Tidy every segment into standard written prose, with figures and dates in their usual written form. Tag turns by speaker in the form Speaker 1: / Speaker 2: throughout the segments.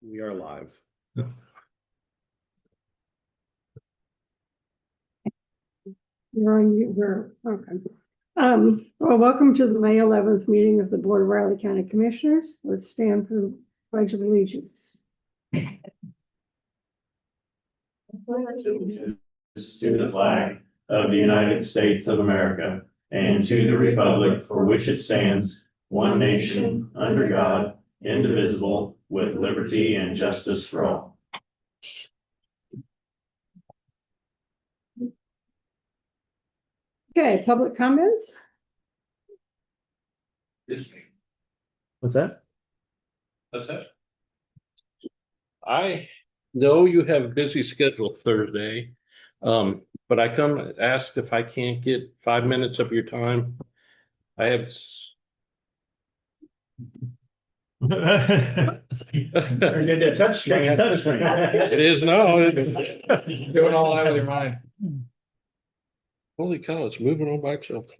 Speaker 1: We are live.
Speaker 2: You're on mute, okay. Well, welcome to the May 11th meeting of the Board of Riley County Commissioners. Let's stand for the Pledge of Allegiance.
Speaker 3: To the flag of the United States of America and to the republic for which it stands, one nation, under God, indivisible, with liberty and justice for all.
Speaker 2: Okay, public comments?
Speaker 1: What's that?
Speaker 4: What's that? I know you have a busy schedule Thursday, but I come asked if I can't get 5 minutes of your time. I have. It is now.
Speaker 5: Doing all that with your mind.
Speaker 4: Holy cow, it's moving on by itself.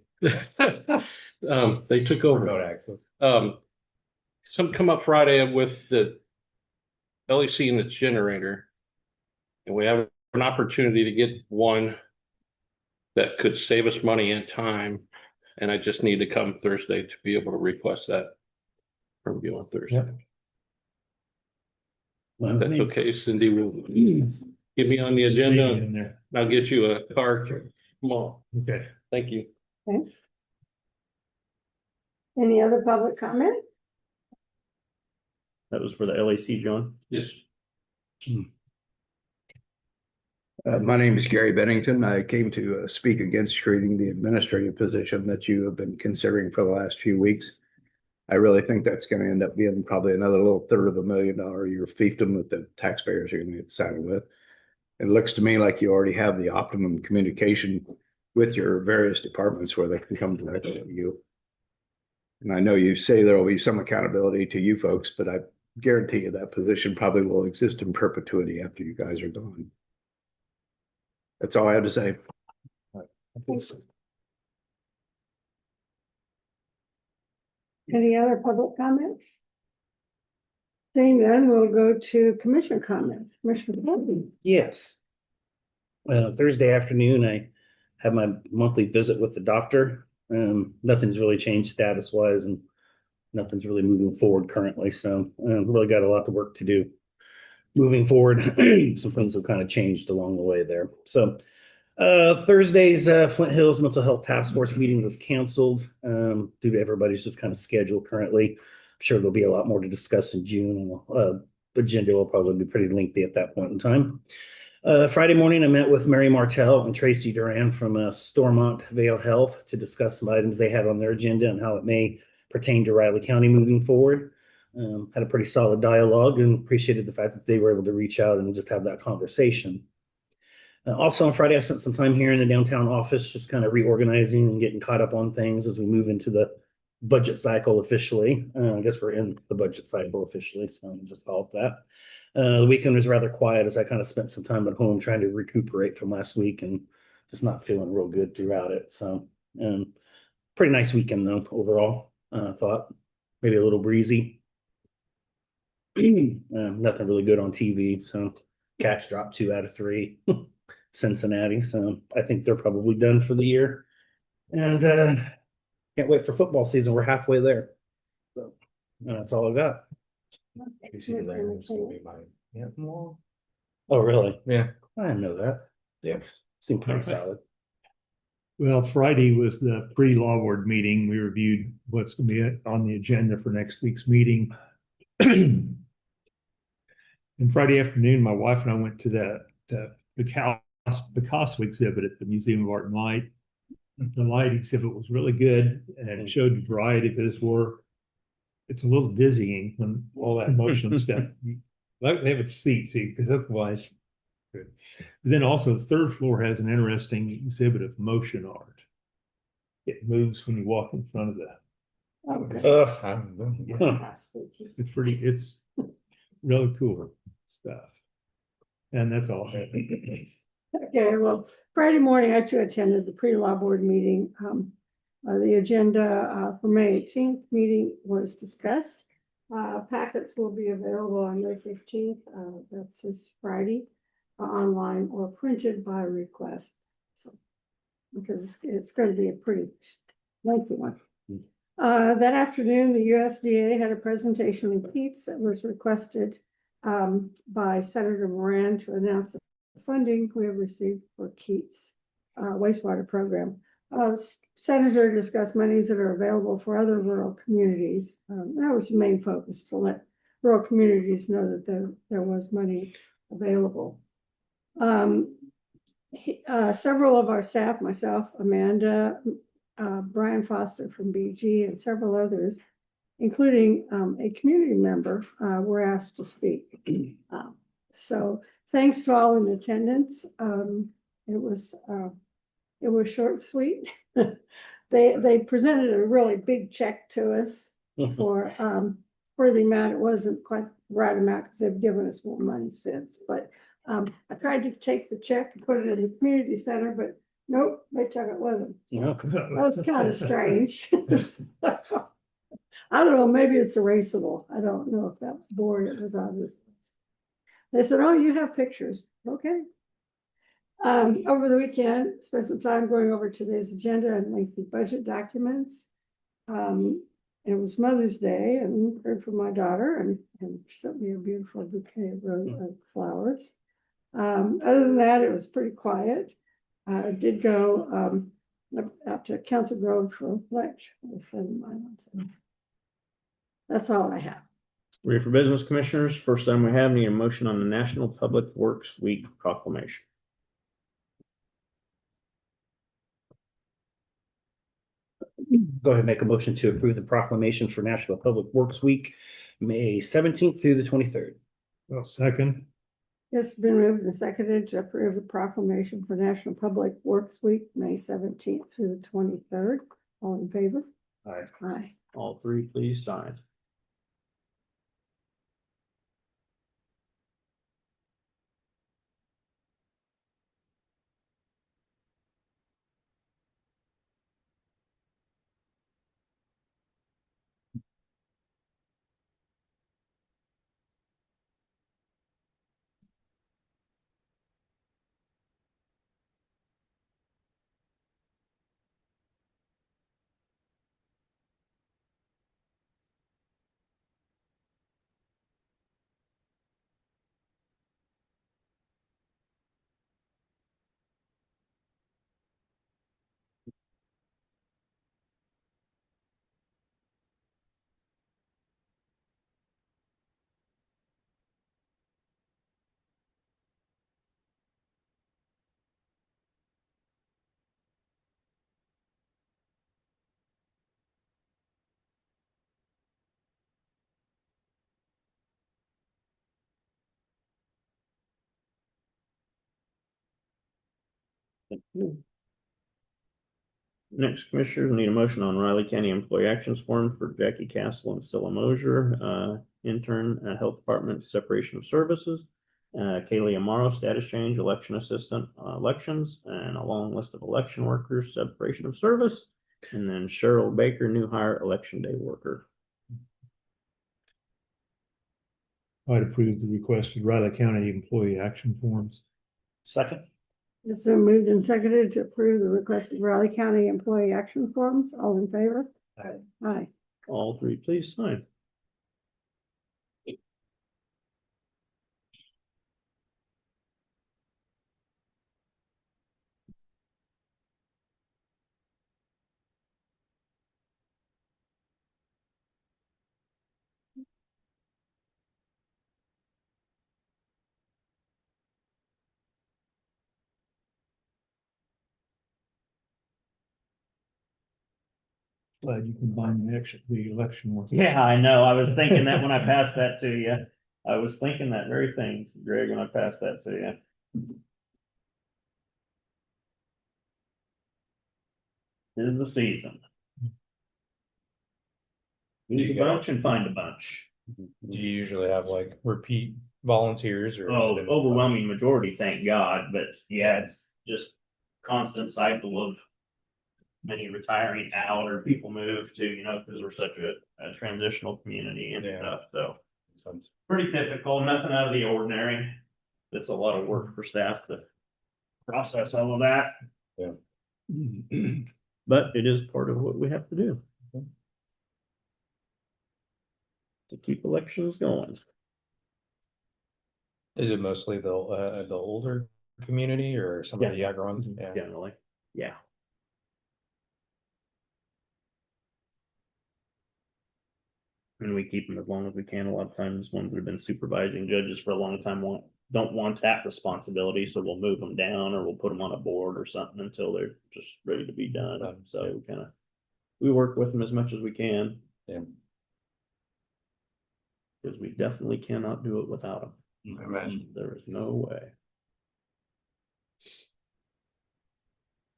Speaker 4: They took over.
Speaker 5: Remote access.
Speaker 4: Some come up Friday with the LEC and its generator. And we have an opportunity to get one that could save us money and time. And I just need to come Thursday to be able to request that from you on Thursday.
Speaker 5: Yep.
Speaker 4: If that's okay, Cindy will get me on the agenda.
Speaker 5: In there.
Speaker 4: I'll get you a car tomorrow.
Speaker 5: Okay.
Speaker 4: Thank you.
Speaker 2: Okay. Any other public comment?
Speaker 1: That was for the LAC, John.
Speaker 4: Yes.
Speaker 6: My name is Gary Bennington. I came to speak against creating the administrative position that you have been considering for the last few weeks. I really think that's going to end up being probably another little $350,000 a year fiefdom that the taxpayers are going to get saddled with. It looks to me like you already have the optimum communication with your various departments where they can come directly to you. And I know you say there will be some accountability to you folks, but I guarantee you that position probably will exist in perpetuity after you guys are gone. That's all I have to say.
Speaker 2: Any other public comments? Seeing none, we'll go to commissioner comments. Commissioner Bowden.
Speaker 7: Yes. Thursday afternoon, I had my monthly visit with the doctor. Nothing's really changed status wise and nothing's really moving forward currently. So really got a lot of work to do moving forward. Some things have kind of changed along the way there. So Thursday's Flint Hills Mental Health Task Force meeting was canceled due to everybody's just kind of schedule currently. I'm sure there'll be a lot more to discuss in June, and the agenda will probably be pretty lengthy at that point in time. Friday morning, I met with Mary Martell and Tracy Duran from Stormont Vale Health to discuss some items they had on their agenda and how it may pertain to Riley County moving forward. Had a pretty solid dialogue and appreciated the fact that they were able to reach out and just have that conversation. Also on Friday, I spent some time here in the downtown office, just kind of reorganizing and getting caught up on things as we move into the budget cycle officially. I guess we're in the budget cycle officially, so just all of that. The weekend was rather quiet as I kind of spent some time at home trying to recuperate from last week and just not feeling real good throughout it. So pretty nice weekend though, overall. I thought maybe a little breezy. Nothing really good on TV. So Cats dropped 2 out of 3. Cincinnati. So I think they're probably done for the year. And can't wait for football season. We're halfway there. So that's all I got. Oh, really?
Speaker 5: Yeah.
Speaker 7: I didn't know that.
Speaker 5: Yeah.
Speaker 7: Seemed pretty solid.
Speaker 8: Well, Friday was the pre-law board meeting. We reviewed what's going to be on the agenda for next week's meeting. And Friday afternoon, my wife and I went to the Picasso exhibit at the Museum of Art and Light. The light exhibit was really good and showed a variety of his work. It's a little dizzying when all that motion stuff. Like they have a seat, see, because otherwise. Good. Then also the third floor has an interesting exhibit of motion art. It moves when you walk in front of that. It's really cool stuff. And that's all.
Speaker 2: Okay, well, Friday morning, I too attended the pre-law board meeting. The agenda for May 18th meeting was discussed. Packets will be available on May 15th, that's this Friday, online or printed by request. So, because it's going to be a pretty lengthy one. That afternoon, the USDA had a presentation in Keats that was requested by Senator Moran to announce the funding we have received for Keats wastewater program. Senator discussed monies that are available for other rural communities. That was the main focus, to let rural communities know that there was money available. Several of our staff, myself, Amanda, Brian Foster from BG, and several others, including a community member, were asked to speak. So thanks to all in attendance. It was short and sweet. They presented a really big check to us for the amount. It wasn't quite the right amount because they've given us more money since, but I tried to take the check and put it in the community center, but nope, they took it with them. So that was kind of strange. I don't know, maybe it's erasable. I don't know if that board it was on this. They said, oh, you have pictures. Okay. Over the weekend, spent some time going over today's agenda and lengthy budget documents. It was Mother's Day, and heard from my daughter and sent me a beautiful bouquet of flowers. Other than that, it was pretty quiet. I did go out to Council Grove for lunch with a friend of mine. So that's all I have.
Speaker 1: Ready for business, commissioners? First time we have, need a motion on the National Public Works Week proclamation.
Speaker 7: Go ahead and make a motion to approve the proclamation for National Public Works Week, May 17th through the 23rd.
Speaker 8: Well, second.
Speaker 2: It's been moved and seconded to approve the proclamation for National Public Works Week, May 17th through the 23rd. All in favor?
Speaker 7: Aye.
Speaker 2: Aye.
Speaker 1: All three, please sign. Next, commissioners, need a motion on Riley County Employee Actions Form for Jackie Castle and Cilla Mosier, intern at Health Department Separation of Services. Kaylee Amaro, status change, election assistant, elections, and a long list of election workers, separation of service. And then Cheryl Baker, new hire, election day worker.
Speaker 8: I'd approve the requested Riley County Employee Action Forms.
Speaker 7: Second.
Speaker 2: It's been moved and seconded to approve the requested Raleigh County Employee Action Forms. All in favor?
Speaker 7: Aye.
Speaker 2: Aye.
Speaker 1: All three, please sign.
Speaker 8: Glad you combined the election work.
Speaker 1: Yeah, I know. I was thinking that when I passed that to you. I was thinking that very thing, Greg, when I passed that to you. Tis the season. Lose a bunch and find a bunch.
Speaker 5: Do you usually have like repeat volunteers or?
Speaker 1: Oh, overwhelming majority, thank God, but yeah, it's just constant cycle of many retiring out or people move to, you know, because we're such a transitional community and
Speaker 5: Yeah.
Speaker 1: stuff, so.
Speaker 5: Sounds-
Speaker 1: Pretty typical, nothing out of the ordinary. It's a lot of work for staff to process all of that.
Speaker 5: Yeah.
Speaker 1: But it is part of what we have to do. To keep elections going.
Speaker 5: Is it mostly the older community or some of the younger ones? Yeah.
Speaker 1: Generally, yeah. And we keep them as long as we can. A lot of times, ones that have been supervising judges for a long time don't want that responsibility, so we'll move them down or we'll put them on a board or something until they're just ready to be done. So we work with them as much as we can.
Speaker 5: Yeah.
Speaker 1: Because we definitely cannot do it without them.
Speaker 5: I imagine.
Speaker 1: There is no way.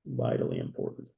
Speaker 1: Vitally important.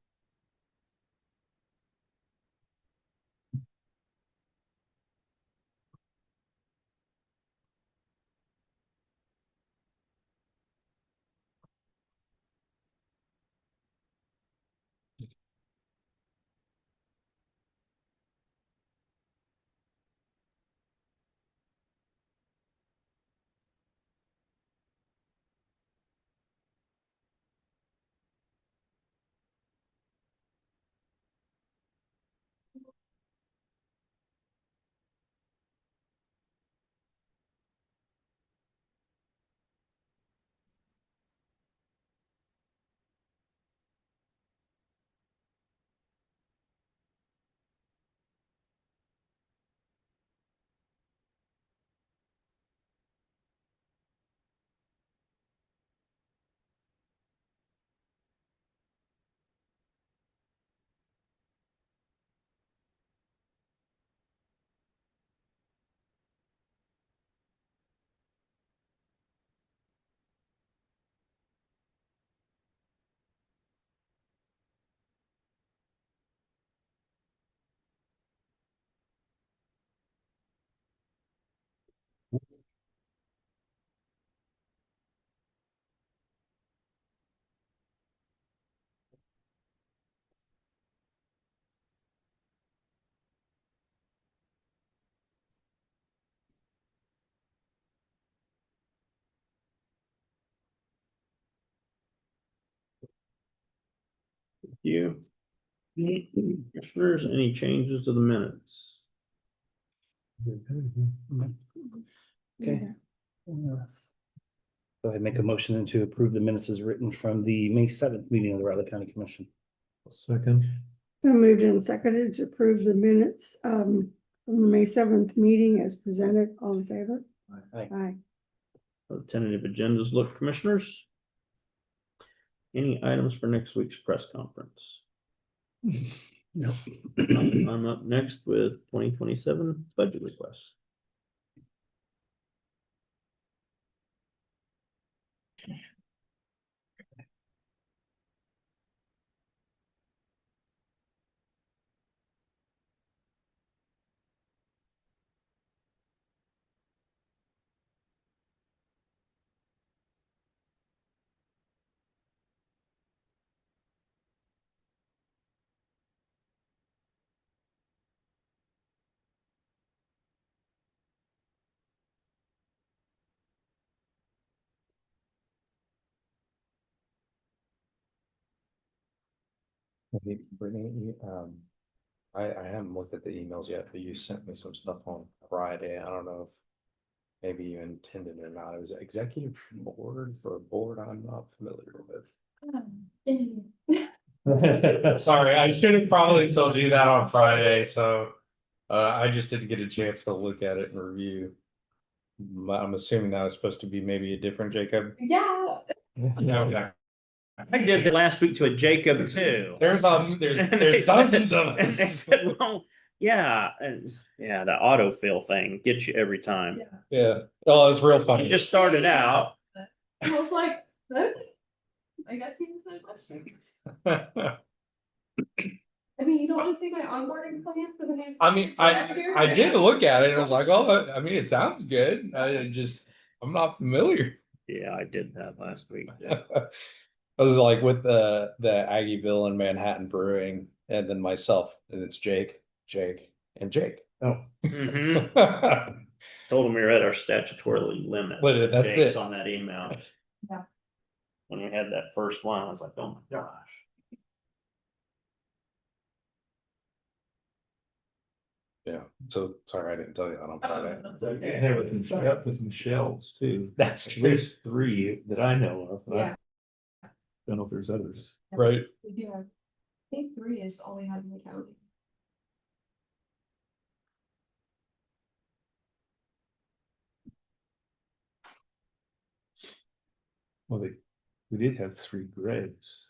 Speaker 1: You. Commissioners, any changes to the minutes?
Speaker 7: Okay. Go ahead and make a motion to approve the minutes as written from the May 7th meeting of the Riley County Commission.
Speaker 8: Second.
Speaker 2: So moved and seconded to approve the minutes, from the May 7th meeting as presented. All in favor?
Speaker 7: Aye.
Speaker 2: Aye.
Speaker 1: Tentative agendas look, commissioners. Any items for next week's press conference?
Speaker 7: No.
Speaker 1: I'm up next with 2027 budget requests.
Speaker 5: Hey, Brittany, I haven't looked at the emails yet, but you sent me some stuff on Friday. I don't know if maybe you intended or not. It was executive board for a board I'm not familiar with. Sorry, I should have probably told you that on Friday, so I just didn't get a chance to look at it and review. I'm assuming that was supposed to be maybe a different Jacob.
Speaker 9: Yeah.
Speaker 5: Okay.
Speaker 1: I did it last week to a Jacob too.
Speaker 5: There's dozens of
Speaker 1: And
Speaker 5: us.
Speaker 1: they said, well, yeah, and yeah, the autofill thing gets you every time.
Speaker 5: Yeah. Oh, it was real
Speaker 1: You
Speaker 5: funny.
Speaker 1: just started out.
Speaker 9: I was like, okay. I guess he was my question. I mean, you don't want to see my onboarding plan for the next.
Speaker 5: I mean, I did look at it and I was like, oh, I mean, it sounds good. I'm not familiar.
Speaker 1: Yeah, I did that last week.
Speaker 5: I was like with the Aggieville and Manhattan Brewing, and then myself, and it's Jake, and Jake.
Speaker 8: Oh,
Speaker 1: Mhm. Told them we were at our statutorily limit.
Speaker 5: But that's
Speaker 1: Jake's
Speaker 5: it.
Speaker 1: on that email.
Speaker 9: Yeah.
Speaker 1: When we had that first one, I was like, oh my gosh.
Speaker 5: Yeah, so sorry, I didn't tell you that on Friday.
Speaker 9: That's
Speaker 8: and
Speaker 9: okay.
Speaker 8: there was up with Michelle's too.
Speaker 5: That's
Speaker 8: At
Speaker 5: true,
Speaker 8: least three that I know of. but I
Speaker 9: Yeah.
Speaker 8: Don't know if there's others.
Speaker 5: right?
Speaker 9: We do have, I think 3 is all we have in the county.
Speaker 8: Well, we did have three Gregs,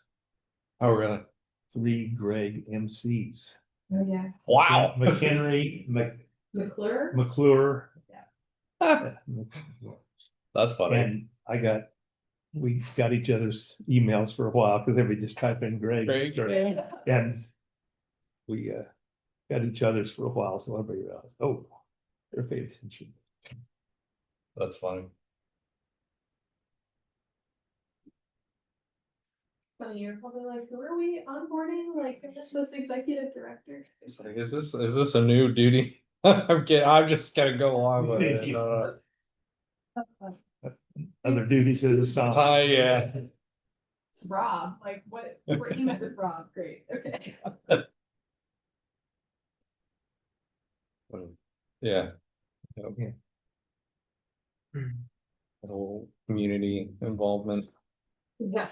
Speaker 5: Oh, really?
Speaker 8: three Greg MCs.
Speaker 9: Oh, yeah.
Speaker 5: Wow.
Speaker 8: McHenry,
Speaker 9: McClure?
Speaker 8: McClure.
Speaker 5: That's funny.
Speaker 8: And we got each other's emails for a while because everybody just type in Greg.
Speaker 5: Greg,
Speaker 8: And we got each other's for a while, so everybody realized, oh, they're paying attention.
Speaker 5: That's funny.
Speaker 9: Funny, you're probably like, who are we onboarding? Like, I'm just this executive director.
Speaker 5: It's like, is this a new duty? I'm just gonna go along with it.
Speaker 9: That's fun.
Speaker 8: Other duties as a song.
Speaker 5: Yeah.
Speaker 9: It's Rob, like, what, you met with Rob, great, okay.
Speaker 5: Yeah.
Speaker 8: Yeah.
Speaker 5: The whole community involvement.
Speaker 9: Yeah.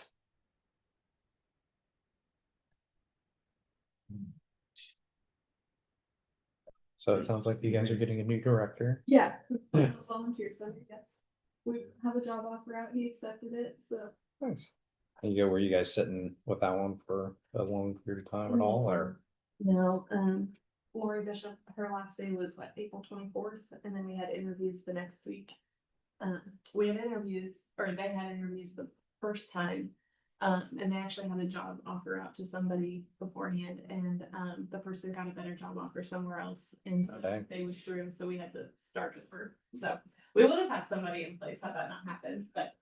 Speaker 5: So it sounds like you guys are getting a new director.
Speaker 9: Yeah. It's volunteer center, yes. We have a job offer out, he accepted it, so.
Speaker 5: Nice. Were you guys sitting with that one for a long period of time at all, or?
Speaker 9: No, Lori Bishop, her last day was what, April 24th, and then we had interviews the next week. We had interviews, or they had interviews the first time. And they actually had a job offer out to somebody beforehand, and the person got a better job offer somewhere else, and so
Speaker 5: Okay.
Speaker 9: they withdrew, so we had to start over. So we would have had somebody in place had that not happened, but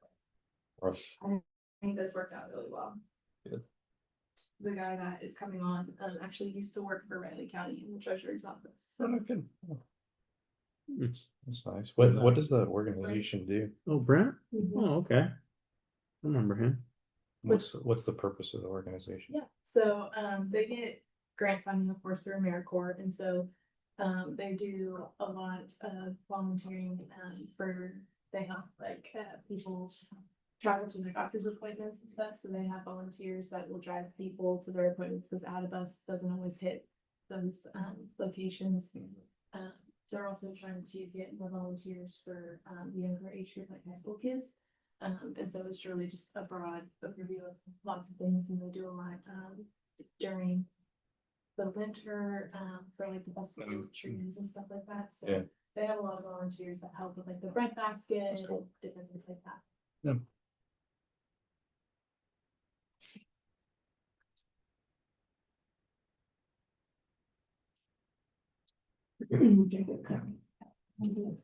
Speaker 5: Rough.
Speaker 9: I think this worked out really well.
Speaker 5: Good.
Speaker 9: The guy that is coming on actually used to work for Riley County in the treasurer's office. So
Speaker 5: Oh, good.
Speaker 1: Hmm.
Speaker 5: That's nice. What does the organization do?
Speaker 1: Oh, Brent?
Speaker 9: Mhm.
Speaker 1: Oh, okay. I remember him.
Speaker 5: What's the purpose of the organization?
Speaker 9: Yeah, so they get grant funding, of course, through AmeriCorps, and so they do a lot of volunteering for, they help like people travel to their doctor's appointments and stuff, so they have volunteers that will drive people to their appointments, because Adibus doesn't always hit those locations. They're also trying to get more volunteers for the younger age group, like high school kids. And so it's really just a broad overview of lots of things, and they do a lot during the winter for like the festival of trees and stuff like that. So
Speaker 5: Yeah.
Speaker 9: they have a lot of volunteers that help with like the bread basket, and different things like that.
Speaker 5: Yeah.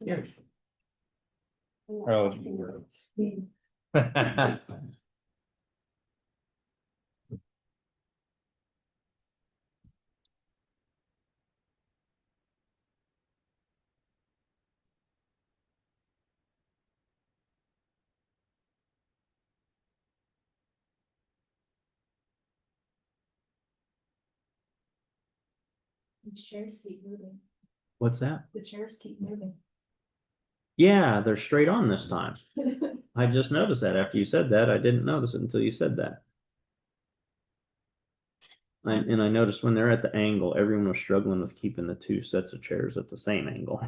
Speaker 2: Yeah.
Speaker 5: Oh.
Speaker 9: The chairs keep moving.
Speaker 1: What's that?
Speaker 9: The chairs keep moving.
Speaker 1: Yeah, they're straight on this time. I just noticed that after you said that. I didn't notice it until you said that. And I noticed when they're at the angle, everyone was struggling with keeping the two sets of chairs at the same angle.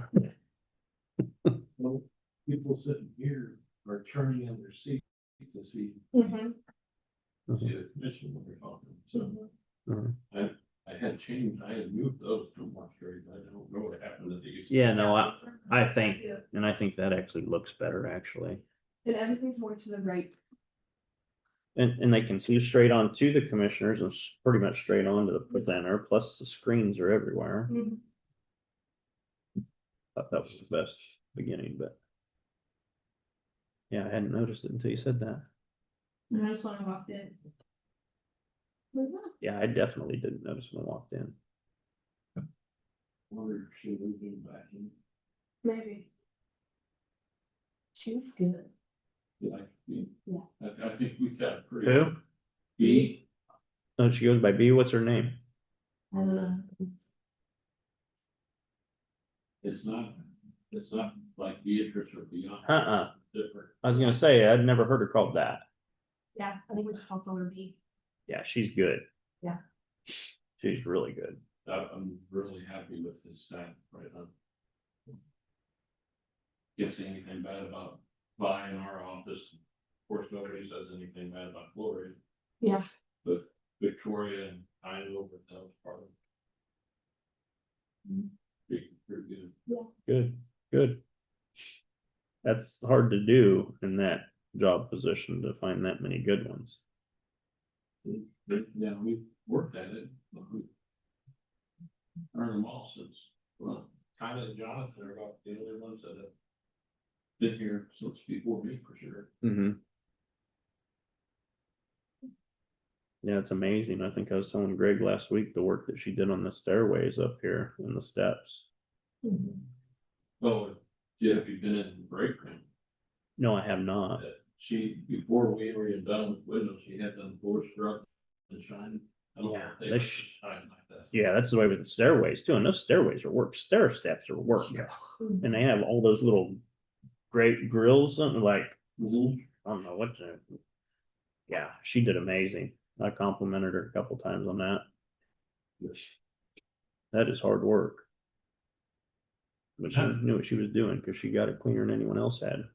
Speaker 3: Well, people sitting here are turning in their seats to see
Speaker 9: Mhm,
Speaker 3: the commission when they're talking, so.
Speaker 9: mhm.
Speaker 3: I had changed, I had moved those to more straight, I don't know what happened to these.
Speaker 1: Yeah, no, I think, and I think that actually looks better, actually.
Speaker 9: And everything's more to the right.
Speaker 1: And they can see straight on to the commissioners and pretty much straight on to the presenter, plus the screens are everywhere.
Speaker 9: Mhm.
Speaker 1: Thought that was the best beginning, but. Yeah, I hadn't noticed it until you said that.
Speaker 9: And I just wanna walk in.
Speaker 1: Yeah, I definitely didn't notice when I walked in.
Speaker 3: Wonder if she moved in back in.
Speaker 9: Maybe. She's good.
Speaker 3: Like,
Speaker 9: Yeah.
Speaker 3: I think we got pretty.
Speaker 1: Who?
Speaker 3: B.
Speaker 1: Oh, she goes by B. What's her name?
Speaker 9: I don't know.
Speaker 3: It's not like Beatrice or Beyond. Different.
Speaker 1: I was gonna say, I'd never heard her called that.
Speaker 9: Yeah, I think we just all told her B.
Speaker 1: Yeah, she's good.
Speaker 9: Yeah.
Speaker 1: She's really good.
Speaker 3: I'm really happy with his staff right now. Can't say anything bad about Vi in our office. Of course, nobody says anything bad about Gloria,
Speaker 9: Yeah.
Speaker 3: but Victoria and I know that was part of. Pretty good.
Speaker 1: Good, good. That's hard to do in that job position to find that many good ones.
Speaker 3: Yeah, we've worked at it. But we earned them all since, well, kind of Jonathan are about the only ones that have been here since before me for sure.
Speaker 1: Mm-hmm. Yeah, it's amazing. I think I was telling Greg last week the work that she did on the stairways up here and the steps.
Speaker 3: Oh, yeah, have you been in the break room?
Speaker 1: No, I have not.
Speaker 3: She, before we were done with windows, she had them floor scrub and shine. I don't know
Speaker 1: Yeah,
Speaker 3: if they
Speaker 1: they
Speaker 3: ever
Speaker 1: sh-
Speaker 3: shine like that.
Speaker 1: Yeah, that's the way with the stairways too. And those stairways are work. Stair steps are work. And they have all those little great grills, something like,
Speaker 3: Mhm.
Speaker 1: I don't know what to. Yeah, she did amazing. I complimented her a couple times on that. That is hard work. But she knew what she was doing because she got it cleaner than anyone else had.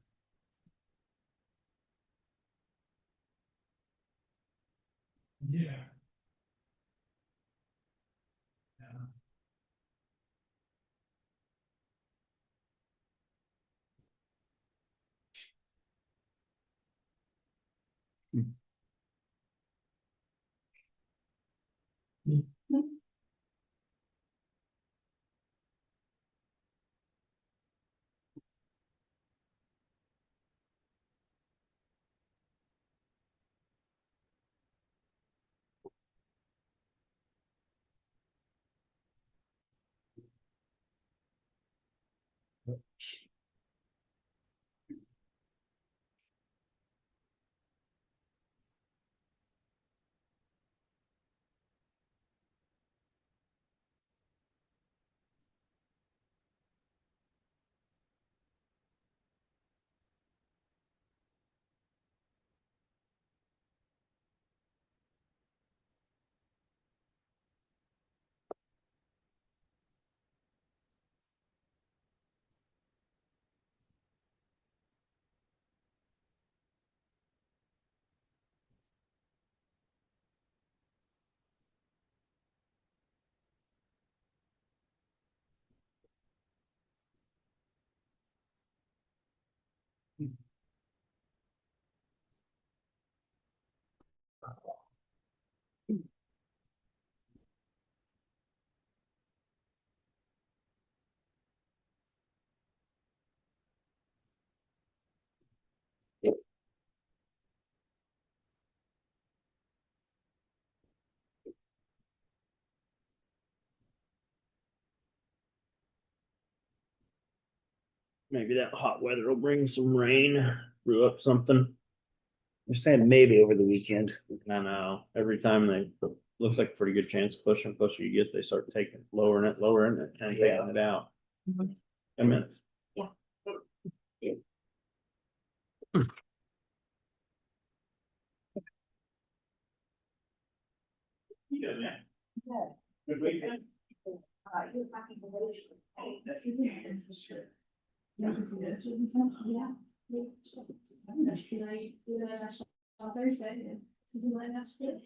Speaker 3: Yeah.
Speaker 1: Maybe that hot weather will bring some rain, brew up something.
Speaker 7: They're saying maybe over the weekend.
Speaker 1: I know. Every time they looks like a pretty good chance, closer and closer you get, they start taking lowering it, and taking it out.
Speaker 9: Mhm.
Speaker 1: A minute.
Speaker 9: Yeah.
Speaker 1: Yeah, man.
Speaker 9: Yeah.
Speaker 1: Good weekend.
Speaker 9: You're talking to the. This is it. Yeah. See, like, you know, that's on Thursday, and this is like that's good.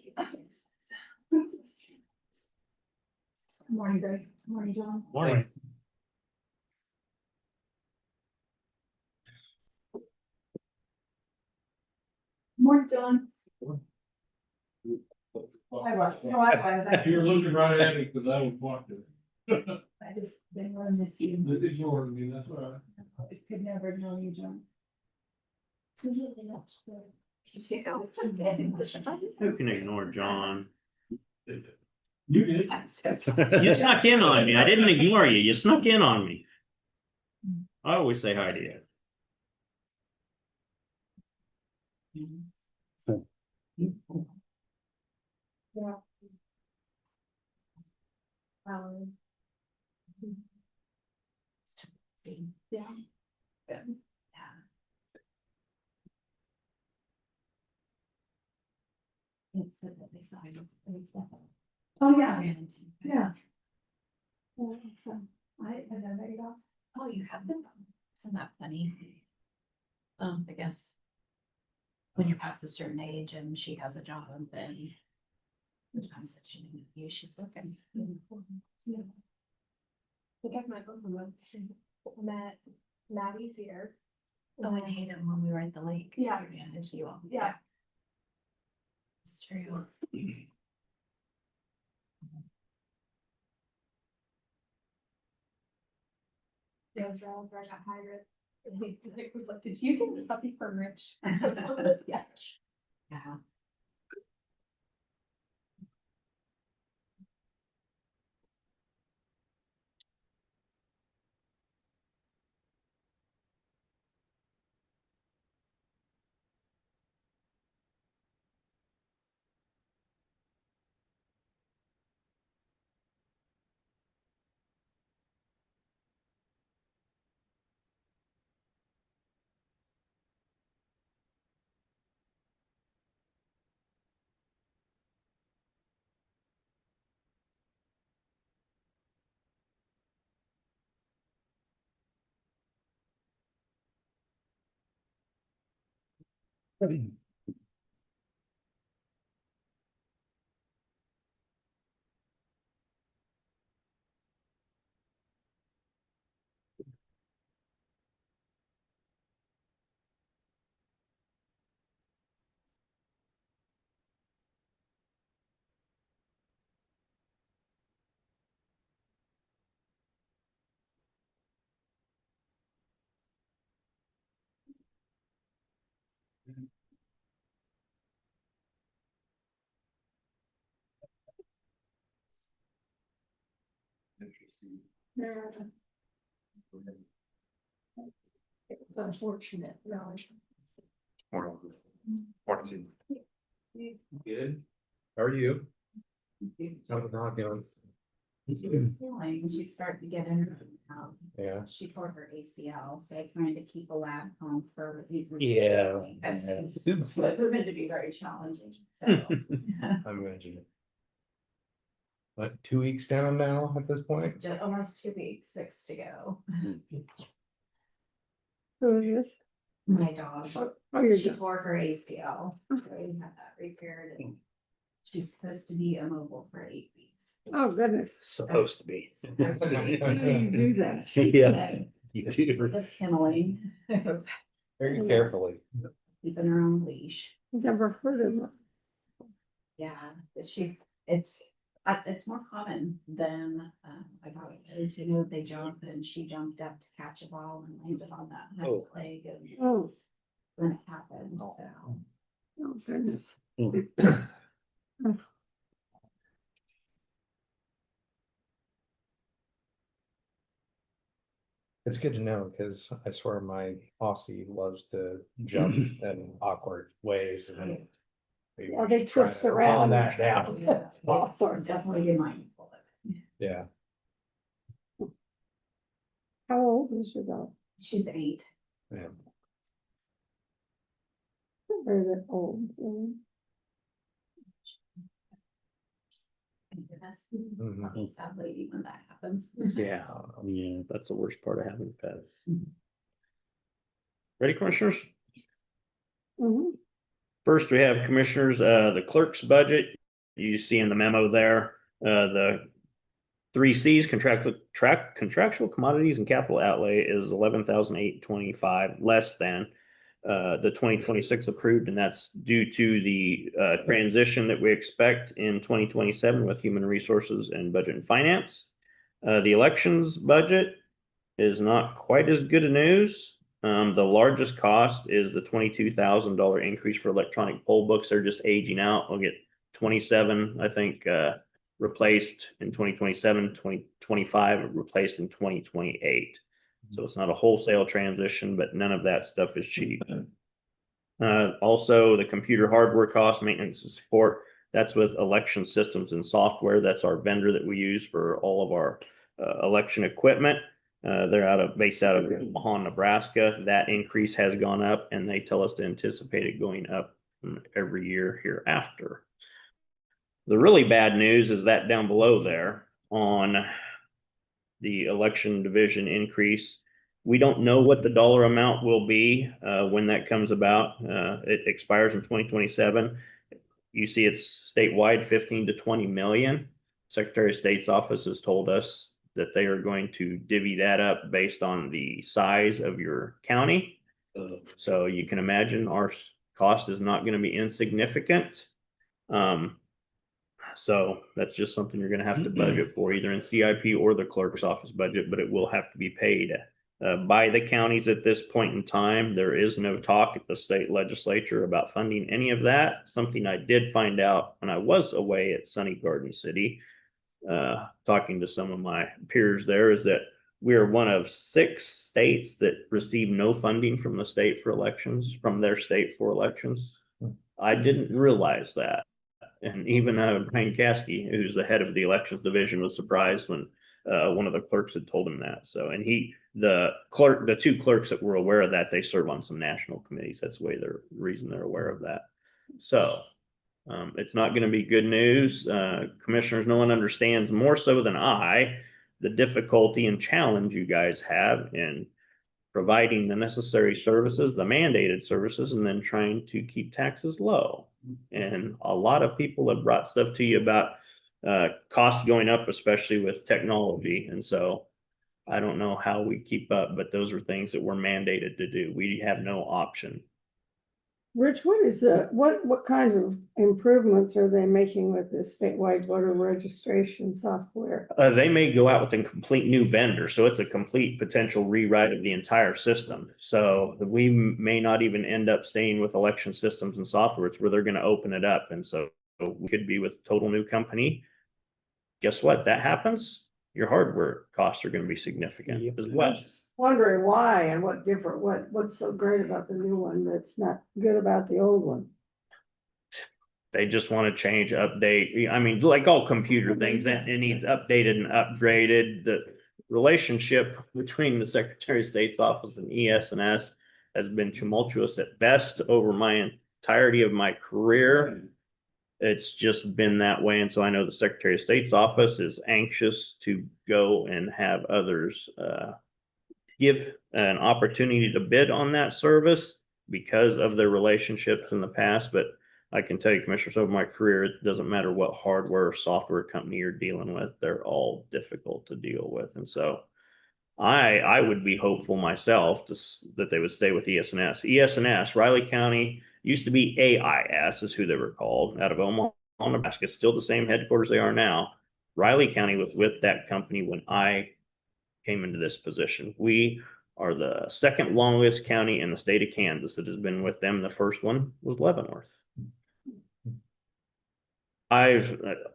Speaker 9: Morning, Greg. Morning, John.
Speaker 1: Morning.
Speaker 9: Morning, John. I was. No, I was.
Speaker 3: You're looking right at me because I was watching.
Speaker 9: I just been running this you.
Speaker 3: Ignoring me, that's all right.
Speaker 9: I could never know you, John. So you really that's good.
Speaker 1: Who can ignore John?
Speaker 3: You did.
Speaker 1: You snuck in on me. I didn't ignore you. You snuck in on me. I always say hi to you.
Speaker 9: Yeah. Yeah. It said that they signed.
Speaker 2: Oh, yeah. Yeah. So I had that off.
Speaker 9: Oh, you have them? Isn't that funny? I guess. When you're past a certain age and she has a job, then. The times that she didn't use, she's working. Yeah. I think my husband met Maddie here. Oh, and Hayden when we were at the lake. Yeah. Managed you all. Yeah. It's true. Yeah, was wrong, I got hired. And he was like, did you get a puppy from Rich? Yeah. Yeah.
Speaker 2: It's unfortunate, really.
Speaker 5: Good. How are you? How's it going?
Speaker 10: Feeling she's starting to get in her
Speaker 5: Yeah.
Speaker 10: she tore her ACL, so trying to keep a lab home for.
Speaker 7: Yeah.
Speaker 10: It's proven to be very challenging, so.
Speaker 5: I'm imagining. What, 2 weeks down now at this point?
Speaker 10: Just almost 2 weeks, 6 to go.
Speaker 2: Who is this?
Speaker 10: My dog,
Speaker 2: Oh, your
Speaker 10: she
Speaker 2: dog.
Speaker 10: tore her ACL, so we had that repaired and she's supposed to be immobile for 8 weeks.
Speaker 2: Oh, goodness.
Speaker 7: Supposed to be.
Speaker 10: Supposed to be.
Speaker 2: How do you do that?
Speaker 7: Yeah. You do.
Speaker 10: The kenneling,
Speaker 5: Very carefully.
Speaker 10: keeping her on leash.
Speaker 2: Never heard of it.
Speaker 10: Yeah, it's more common than I thought it is. You know, they jump and she jumped up to catch a ball and landed on that hind
Speaker 7: Oh.
Speaker 10: leg and
Speaker 2: Oh,
Speaker 10: when it happened, so.
Speaker 2: oh, goodness.
Speaker 5: It's good to know because I swear my Aussie loves to jump in awkward ways and.
Speaker 2: Yeah, they
Speaker 5: try
Speaker 2: twist
Speaker 5: to calm
Speaker 2: around.
Speaker 5: that down.
Speaker 10: Yeah,
Speaker 2: All sorts.
Speaker 10: definitely be mindful of it.
Speaker 5: Yeah.
Speaker 2: How old is your dog?
Speaker 10: She's 8.
Speaker 5: Yeah.
Speaker 2: Not very that old.
Speaker 10: That's
Speaker 5: Mhm.
Speaker 10: a sad lady when that happens.
Speaker 1: Yeah, yeah, that's the worst part of having pets. Ready, commissioners?
Speaker 2: Mhm.
Speaker 1: First, we have commissioners, the clerk's budget. You see in the memo there, the 3 Cs, contractual commodities and capital outlay is 11,825 less than the 2026 approved, and that's due to the transition that we expect in 2027 with human resources and budget and finance. The elections budget is not quite as good a news. The largest cost is the $22,000 increase for electronic poll books. They're just aging out. We'll get 27, I think, replaced in 2027, 2025 replaced in 2028. So it's not a wholesale transition, but none of that stuff is cheap. Also, the computer hardware cost, maintenance and support, that's with Election Systems and Software. That's our vendor that we use for all of our election equipment. They're based out of Omaha, Nebraska. That increase has gone up, and they tell us to anticipate it going up every year hereafter. The really bad news is that down below there on the election division increase, we don't know what the dollar amount will be when that comes about. It expires in 2027. You see it's statewide 15 to 20 million. Secretary of State's office has told us that they are going to divvy that up based on the size of your county. So you can imagine our cost is not going to be insignificant. So that's just something you're going to have to budget for either in CIP or the clerk's office budget, but it will have to be paid by the counties at this point in time. There is no talk at the state legislature about funding any of that. Something I did find out when I was away at Sunny Garden City, talking to some of my peers there, is that we are one of 6 states that receive no funding from the state for elections, from their state for elections. I didn't realize that. And even Brian Caskey, who's the head of the elections division, was surprised when one of the clerks had told him that. So, and the 2 clerks that were aware of that, they serve on some national committees. That's the reason they're aware of that. So it's not going to be good news. Commissioners, no one understands more so than I the difficulty and challenge you guys have in providing the necessary services, the mandated services, and then trying to keep taxes low. And a lot of people have brought stuff to you about costs going up, especially with technology. And so I don't know how we keep up, but those are things that we're mandated to do. We have no option.
Speaker 2: Rich, what kinds of improvements are they making with this statewide voter registration software?
Speaker 1: They may go out with a complete new vendor, so it's a complete potential rewrite of the entire system. So we may not even end up staying with Election Systems and Software. It's where they're going to open it up, and so we could be with a total new company. Guess what? That happens. Your hardware costs are going to be significant as well.
Speaker 2: Wondering why and what's so great about the new one that's not good about the old one?
Speaker 1: They just want to change, update. I mean, like all computer things, it needs updated and upgraded. The relationship between the Secretary of State's office and ES&S has been tumultuous at best over my entirety of my career. It's just been that way. And so I know the Secretary of State's office is anxious to go and have others give an opportunity to bid on that service because of their relationships in the past. But I can tell you, Commissioners, over my career, it doesn't matter what hardware or software company you're dealing with, they're all difficult to deal with. And so I would be hopeful myself that they would stay with ES&S. ES&S, Riley County, used to be AIS is who they were called, out of Omaha, Nebraska. It's still the same headquarters they are now. Riley County was with that company when I came into this position. We are the 2nd longest county in the state of Kansas that has been with them. The first one was Leavenworth.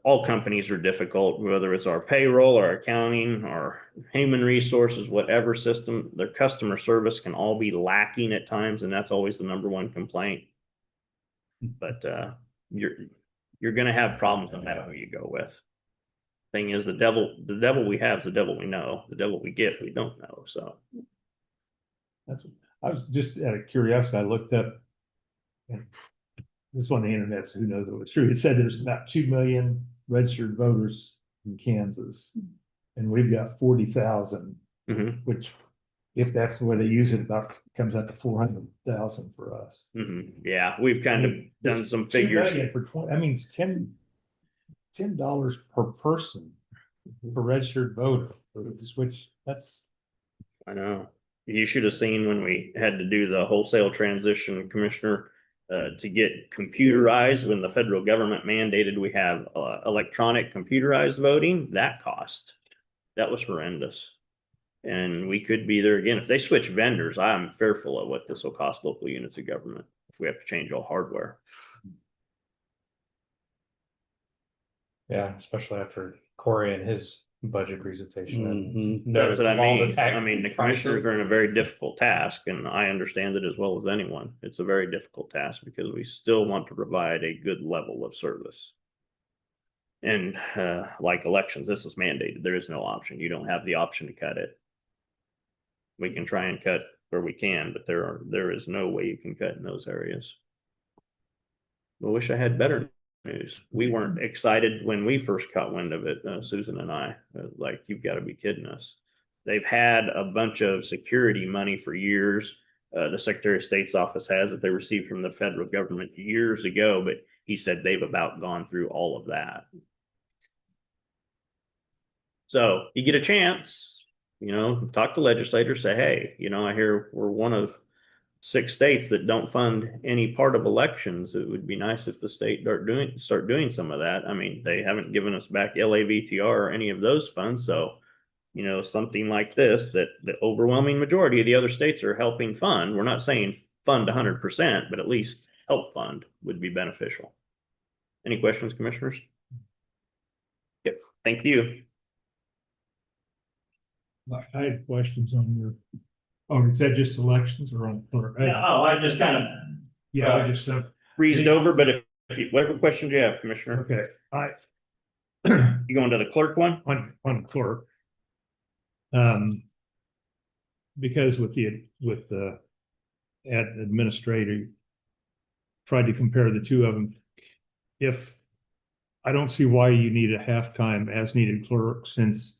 Speaker 1: All companies are difficult, whether it's our payroll or accounting or human resources, whatever system, their customer service can all be lacking at times. And that's always the #1 complaint. But you're going to have problems no matter who you go with. Thing is, the devil we have is the devil we know. The devil we get, we don't know. So
Speaker 8: I was just out of curiosity, I looked up, and this is on the internet, so who knows if it's true. It said there's about 2 million registered voters in Kansas, and we've got 40,000, which, if that's the way they use it, about comes out to 400,000 for us.
Speaker 1: Yeah, we've kind of done some figures.
Speaker 8: For 20, I mean, it's $10 per person per registered voter. Which that's.
Speaker 1: I know. You should have seen when we had to do the wholesale transition, Commissioner, to get computerized when the federal government mandated we have electronic computerized voting. That was horrendous. And we could be there again. If they switch vendors, I'm fearful of what this will cost local units of government if we have to change all hardware.
Speaker 5: Yeah, especially after Corey and his budget presentation.
Speaker 7: Mhm.
Speaker 5: And
Speaker 1: That's what I
Speaker 5: all
Speaker 1: mean.
Speaker 5: tech
Speaker 1: I mean, the
Speaker 5: prices.
Speaker 1: commissioners are in a very difficult task, and I understand it as well as anyone. It's a very difficult task because we still want to provide a good level of service. And like elections, this is mandated. There is no option. You don't have the option to cut it. We can try and cut where we can, but there is no way you can cut in those areas. I wish I had better news. We weren't excited when we first caught wind of it, Susan and I. Like, you've got to be kidding us. They've had a bunch of security money for years. The Secretary of State's office has that they received from the federal government years ago, but he said they've about gone through all of that. So you get a chance, talk to legislators, say, hey, I hear we're one of 6 states that don't fund any part of elections. It would be nice if the state start doing some of that. I mean, they haven't given us back LAVTR or any of those funds. So, something like this, that the overwhelming majority of the other states are helping fund. We're not saying fund 100%, but at least help fund would be beneficial. Any questions, commissioners? Yep. Thank you.
Speaker 8: I had questions on your, is that just elections or on?
Speaker 1: I just kind of
Speaker 8: Yeah, I just,
Speaker 1: breezed over, but if you, whatever questions you have, Commissioner,
Speaker 8: okay,
Speaker 1: you going to the clerk one?
Speaker 8: on clerk. Because with the administrator, tried to compare the two of them. If I don't see why you need a half-time as needed clerk, since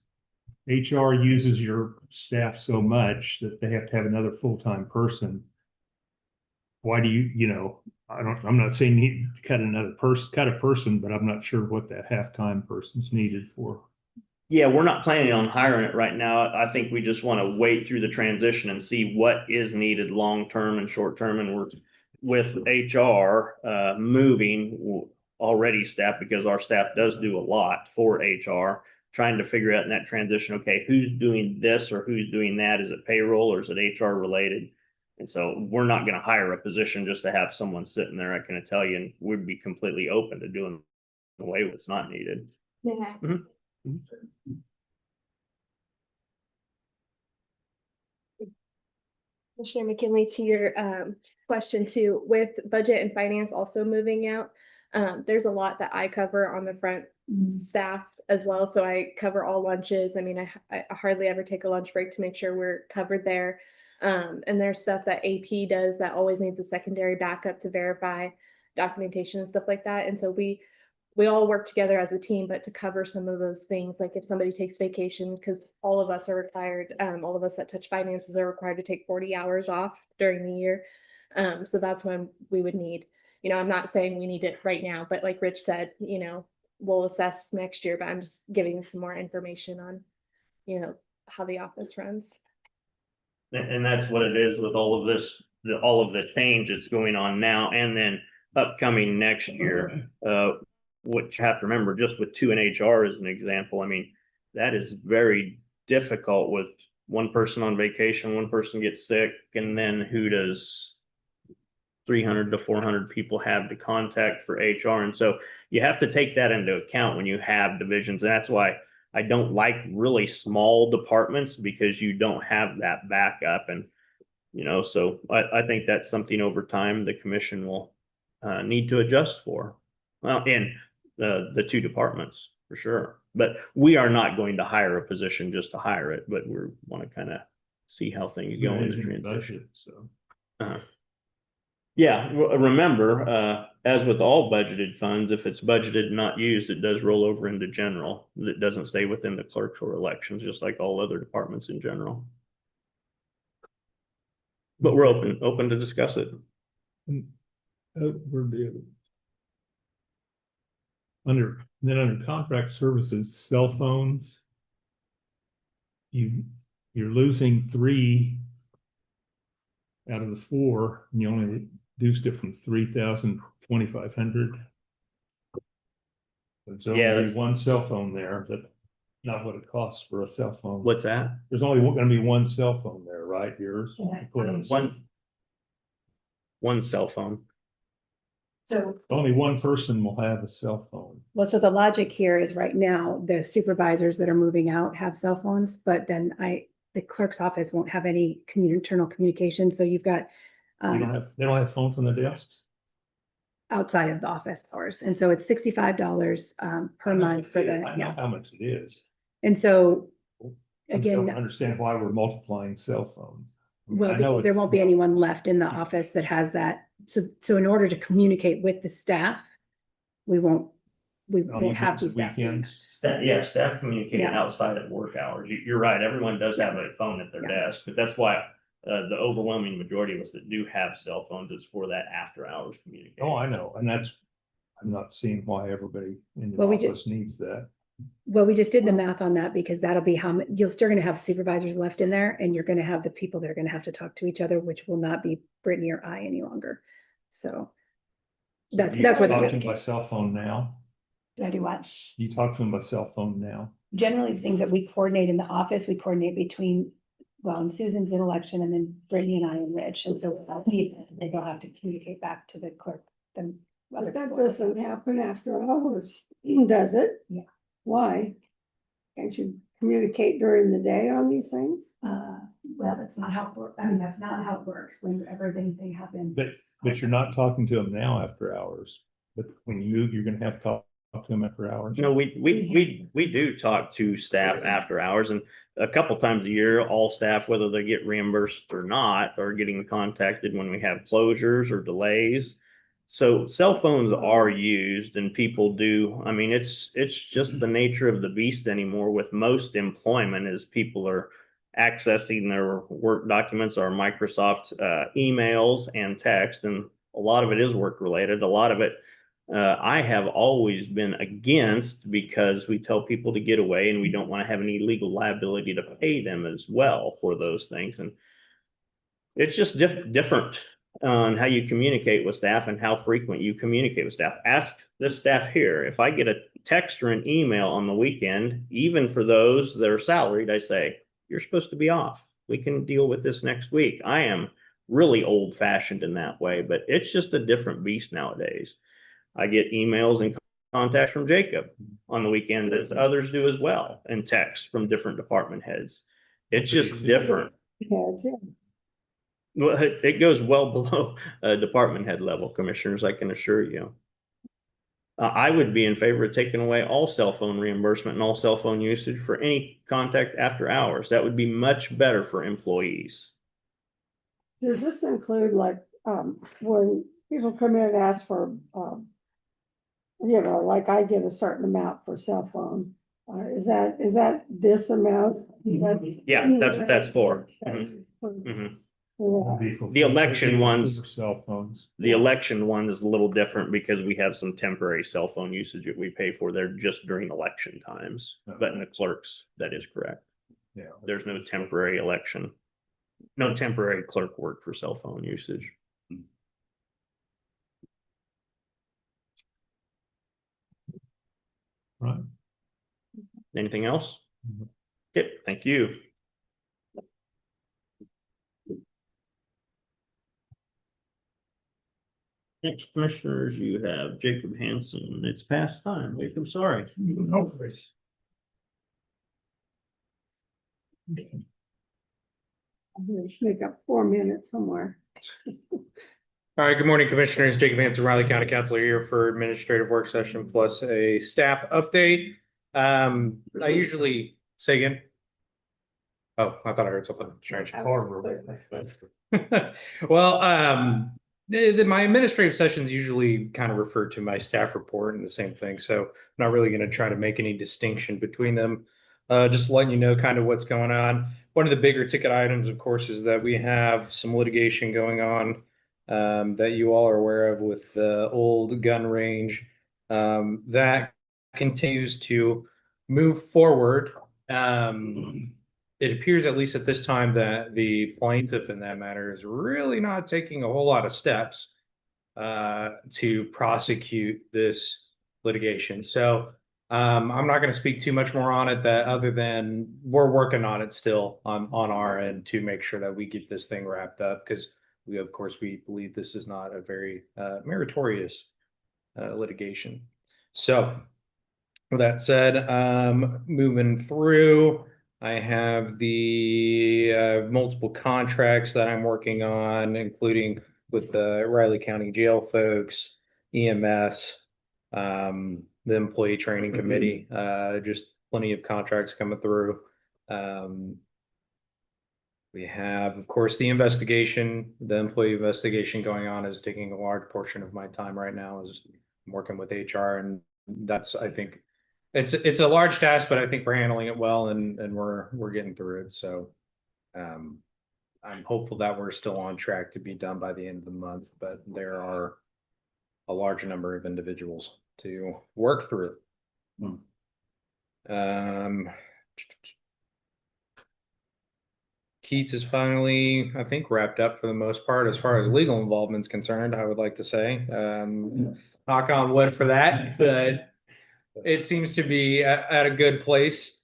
Speaker 8: HR uses your staff so much that they have to have another full-time person. Why do I'm not saying you need to cut a person, but I'm not sure what that half-time person's needed for.
Speaker 1: Yeah, we're not planning on hiring it right now. I think we just want to wait through the transition and see what is needed long-term and short-term. And we're with HR moving already staff, because our staff does do a lot for HR, trying to figure out in that transition, okay, who's doing this or who's doing that? Is it payroll or is it HR related? And so we're not going to hire a position just to have someone sitting there. I can tell you, and we'd be completely open to doing away what's not needed.
Speaker 9: Yeah.
Speaker 11: Commissioner McKinley, to your question too, with budget and finance also moving out, there's a lot that I cover on the front staff as well. So I cover all lunches. I mean, I hardly ever take a lunch break to make sure we're covered there. And there's stuff that AP does that always needs a secondary backup to verify documentation and stuff like that. And so we all work together as a team, but to cover some of those things, like if somebody takes vacation, because all of us are required, all of us that touch finances are required to take 40 hours off during the year. So that's when we would need, I'm not saying we need it right now, but like Rich said, we'll assess next year, but I'm just giving you some more information on, how the office runs.
Speaker 1: And that's what it is with all of this, all of the change that's going on now and then upcoming next year. What you have to remember, just with 2 in HR as an example, I mean, that is very difficult with one person on vacation, one person gets sick, and then who does 300 to 400 people have to contact for HR? And so you have to take that into account when you have divisions. And that's why I don't like really small departments, because you don't have that backup. And, so I think that's something over time the commission will need to adjust for. Well, in the 2 departments for sure, but we are not going to hire a position just to hire it, but we want to kind of see how things go in the transition.
Speaker 8: Budget, so.
Speaker 1: Yeah, remember, as with all budgeted funds, if it's budgeted and not used, it does roll over into general. It doesn't stay within the clerks or elections, just like all other departments in general. But we're open to discuss it.
Speaker 8: Under contract services, cell phones. You're losing 3 out of the 4, and you only reduced it from 3,000 to 2,500. There's only
Speaker 1: Yeah, that's
Speaker 8: 1 cell phone there that not what it costs for a cell phone.
Speaker 1: What's that?
Speaker 8: There's only gonna be one cell phone there, right? Yours?
Speaker 1: One cell phone.
Speaker 2: So,
Speaker 8: Only one person will have a cell phone.
Speaker 12: Well, so the logic here is right now, the supervisors that are moving out have cell phones, but then the clerk's office won't have any internal communication, so you've got
Speaker 8: They don't have phones on their desks?
Speaker 12: outside of the office hours, and so it's $65 per month for the,
Speaker 8: I know
Speaker 12: yeah.
Speaker 8: how much it is.
Speaker 12: And so,
Speaker 8: I don't
Speaker 12: again,
Speaker 8: understand why we're multiplying cell phones. I mean,
Speaker 12: well,
Speaker 8: I know
Speaker 12: because there
Speaker 8: it's-
Speaker 12: won't be anyone left in the office that has that, so in order to communicate with the staff, we won't have these staff doing that.
Speaker 8: Weekends.
Speaker 1: Staff communicating
Speaker 12: Yeah.
Speaker 1: outside of work hours. You're right, everyone does have a phone at their
Speaker 12: Yeah.
Speaker 1: desk, but that's why the overwhelming majority of us that do have cell phones, it's for that after hours communication.
Speaker 8: Oh, I know, and I'm not seeing why everybody in the
Speaker 12: Well, we
Speaker 8: office needs that.
Speaker 12: Well, we just did the math on that because that'll be how, you're still gonna have supervisors left in there and you're gonna have the people that are gonna have to talk to each other, which will not be Brittany or I any longer. So that's
Speaker 8: You
Speaker 12: where the
Speaker 8: talk
Speaker 12: math
Speaker 8: to them
Speaker 12: came.
Speaker 8: by cell phone now.
Speaker 12: Do I do what?
Speaker 8: You talk to them by cell phone now.
Speaker 12: Generally, the things that we coordinate in the office, we coordinate between, well, and Susan's in election and then Brittany and I and Rich. And so without me, they don't have to communicate back to the clerk.
Speaker 2: but that doesn't happen after hours, does it?
Speaker 12: Yeah.
Speaker 2: Why? Can't you communicate during the day on these things?
Speaker 12: Well, that's not how it works. I mean, that's not how it works. Whenever anything happens.
Speaker 8: But you're not talking to them now after hours. But when you move, you're gonna have to talk to them after hours.
Speaker 1: No, we do talk to staff after hours, and a couple times a year, all staff, whether they get reimbursed or not, are getting contacted when we have closures or delays. So cell phones are used and people do, I mean, it's just the nature of the beast anymore with most employment is people are accessing their work documents or Microsoft emails and text, and a lot of it is work related. A lot of it I have always been against because we tell people to get away and we don't want to have any legal liability to pay them as well for those things. And it's just different on how you communicate with staff and how frequent you communicate with staff. Ask this staff here, if I get a text or an email on the weekend, even for those that are salaried, I say, you're supposed to be off. We can deal with this next week. I am really old fashioned in that way, but it's just a different beast nowadays. I get emails and contacts from Jacob on the weekend as others do as well, and texts from different department heads. It's just different.
Speaker 2: Yeah, yeah.
Speaker 1: Well, it goes well below department head level, commissioners, I can assure you. I would be in favor of taking away all cell phone reimbursement and all cell phone usage for any contact after hours. That would be much better for employees.
Speaker 2: Does this include like, when people come in and ask for, like I get a certain amount for cell phone? Is that this amount? Is that?
Speaker 1: Yeah, that's what that's for. Mhm, mhm. The election ones-
Speaker 8: Cell phones.
Speaker 1: The election one is a little different because we have some temporary cell phone usage that we pay for there just during election times. But in the clerks, that is correct.
Speaker 8: Yeah.
Speaker 1: There's no temporary election. No temporary clerk work for cell phone usage.
Speaker 8: Right.
Speaker 1: Anything else? Okay, thank you. Next, commissioners, you have Jacob Hansen. It's past time. Jacob, sorry.
Speaker 8: No worries.
Speaker 2: I'm gonna make up 4 minutes somewhere.
Speaker 13: All right, good morning, Commissioners. Jacob Hansen, Riley County Councilor here for administrative work session plus a staff update. I usually say again. Oh, I thought I heard something strange. Well, my administrative sessions usually kind of refer to my staff report and the same thing, so I'm not really going to try to make any distinction between them. Just letting you know kind of what's going on. One of the bigger ticket items, of course, is that we have some litigation going on that you all are aware of with the old gun range. That continues to move forward. It appears, at least at this time, that the plaintiff in that matter is really not taking a whole lot of steps to prosecute this litigation. So I'm not going to speak too much more on it that other than we're working on it still on our end to make sure that we get this thing wrapped up because we believe this is not a very meritorious litigation. So with that said, moving through, I have the multiple contracts that I'm working on, including with the Riley County Jail folks, EMS, the employee training committee, just plenty of contracts coming through. We have, of course, the investigation, the employee investigation going on is taking a large portion of my time right now as I'm working with HR. And that's, I think it's a large task, but I think we're handling it well and we're getting through it. So, I'm hopeful that we're still on track to be done by the end of the month, but there are a large number of individuals to work through. Keats is finally, I think, wrapped up for the most part as far as legal involvement is concerned, I would like to say. Knock on wood for that, but it seems to be at a good place.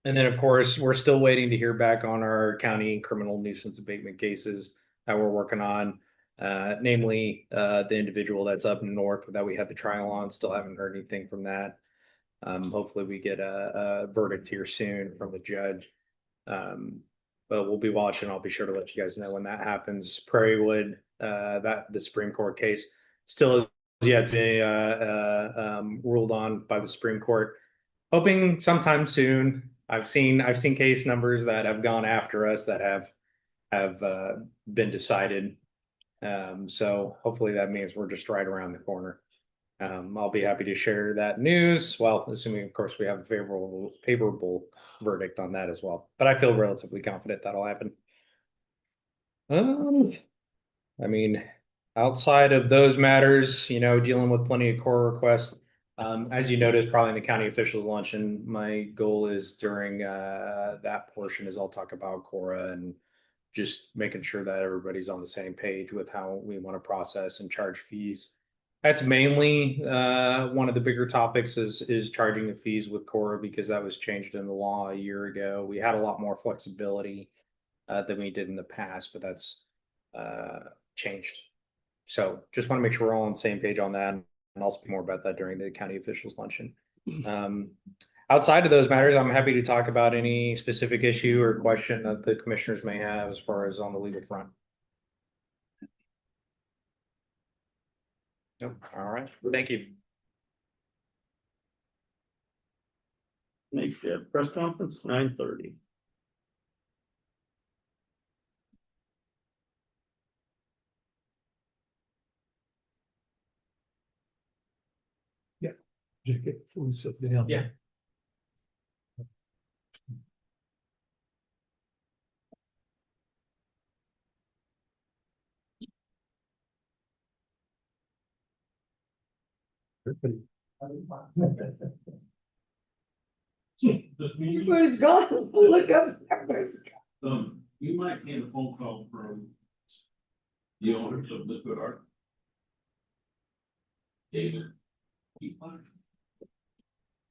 Speaker 13: And then, of course, we're still waiting to hear back on our county criminal nuisance abatement cases that we're working on. Namely, the individual that's up north that we had the trial on. Still haven't heard anything from that. Hopefully we get a verdict here soon from the judge. But we'll be watching. I'll be sure to let you guys know when that happens. Prairie Wood, that the Supreme Court case still is yet to be ruled on by the Supreme Court. Hoping sometime soon. I've seen case numbers that have gone after us that have been decided. So hopefully that means we're just right around the corner. I'll be happy to share that news. Well, assuming of course we have a favorable verdict on that as well. But I feel relatively confident that'll happen. I mean, outside of those matters, dealing with plenty of core requests. As you noticed, probably in the county officials luncheon, my goal is during that portion is I'll talk about Cora and just making sure that everybody's on the same page with how we want to process and charge fees. That's mainly one of the bigger topics is charging the fees with Cora because that was changed in the law a year ago. We had a lot more flexibility than we did in the past, but that's changed. So just want to make sure we're all on the same page on that. And I'll speak more about that during the county officials luncheon. Outside of those matters, I'm happy to talk about any specific issue or question that the commissioners may have as far as on the legal front. Nope. All right. Thank you.
Speaker 1: Next, press conference, 9:30.
Speaker 8: Just get fully sit down.
Speaker 13: Yeah.
Speaker 2: Everybody's gone. Look up. Everybody's gone.
Speaker 4: You might get a phone call from the owners of Liquid Art. David.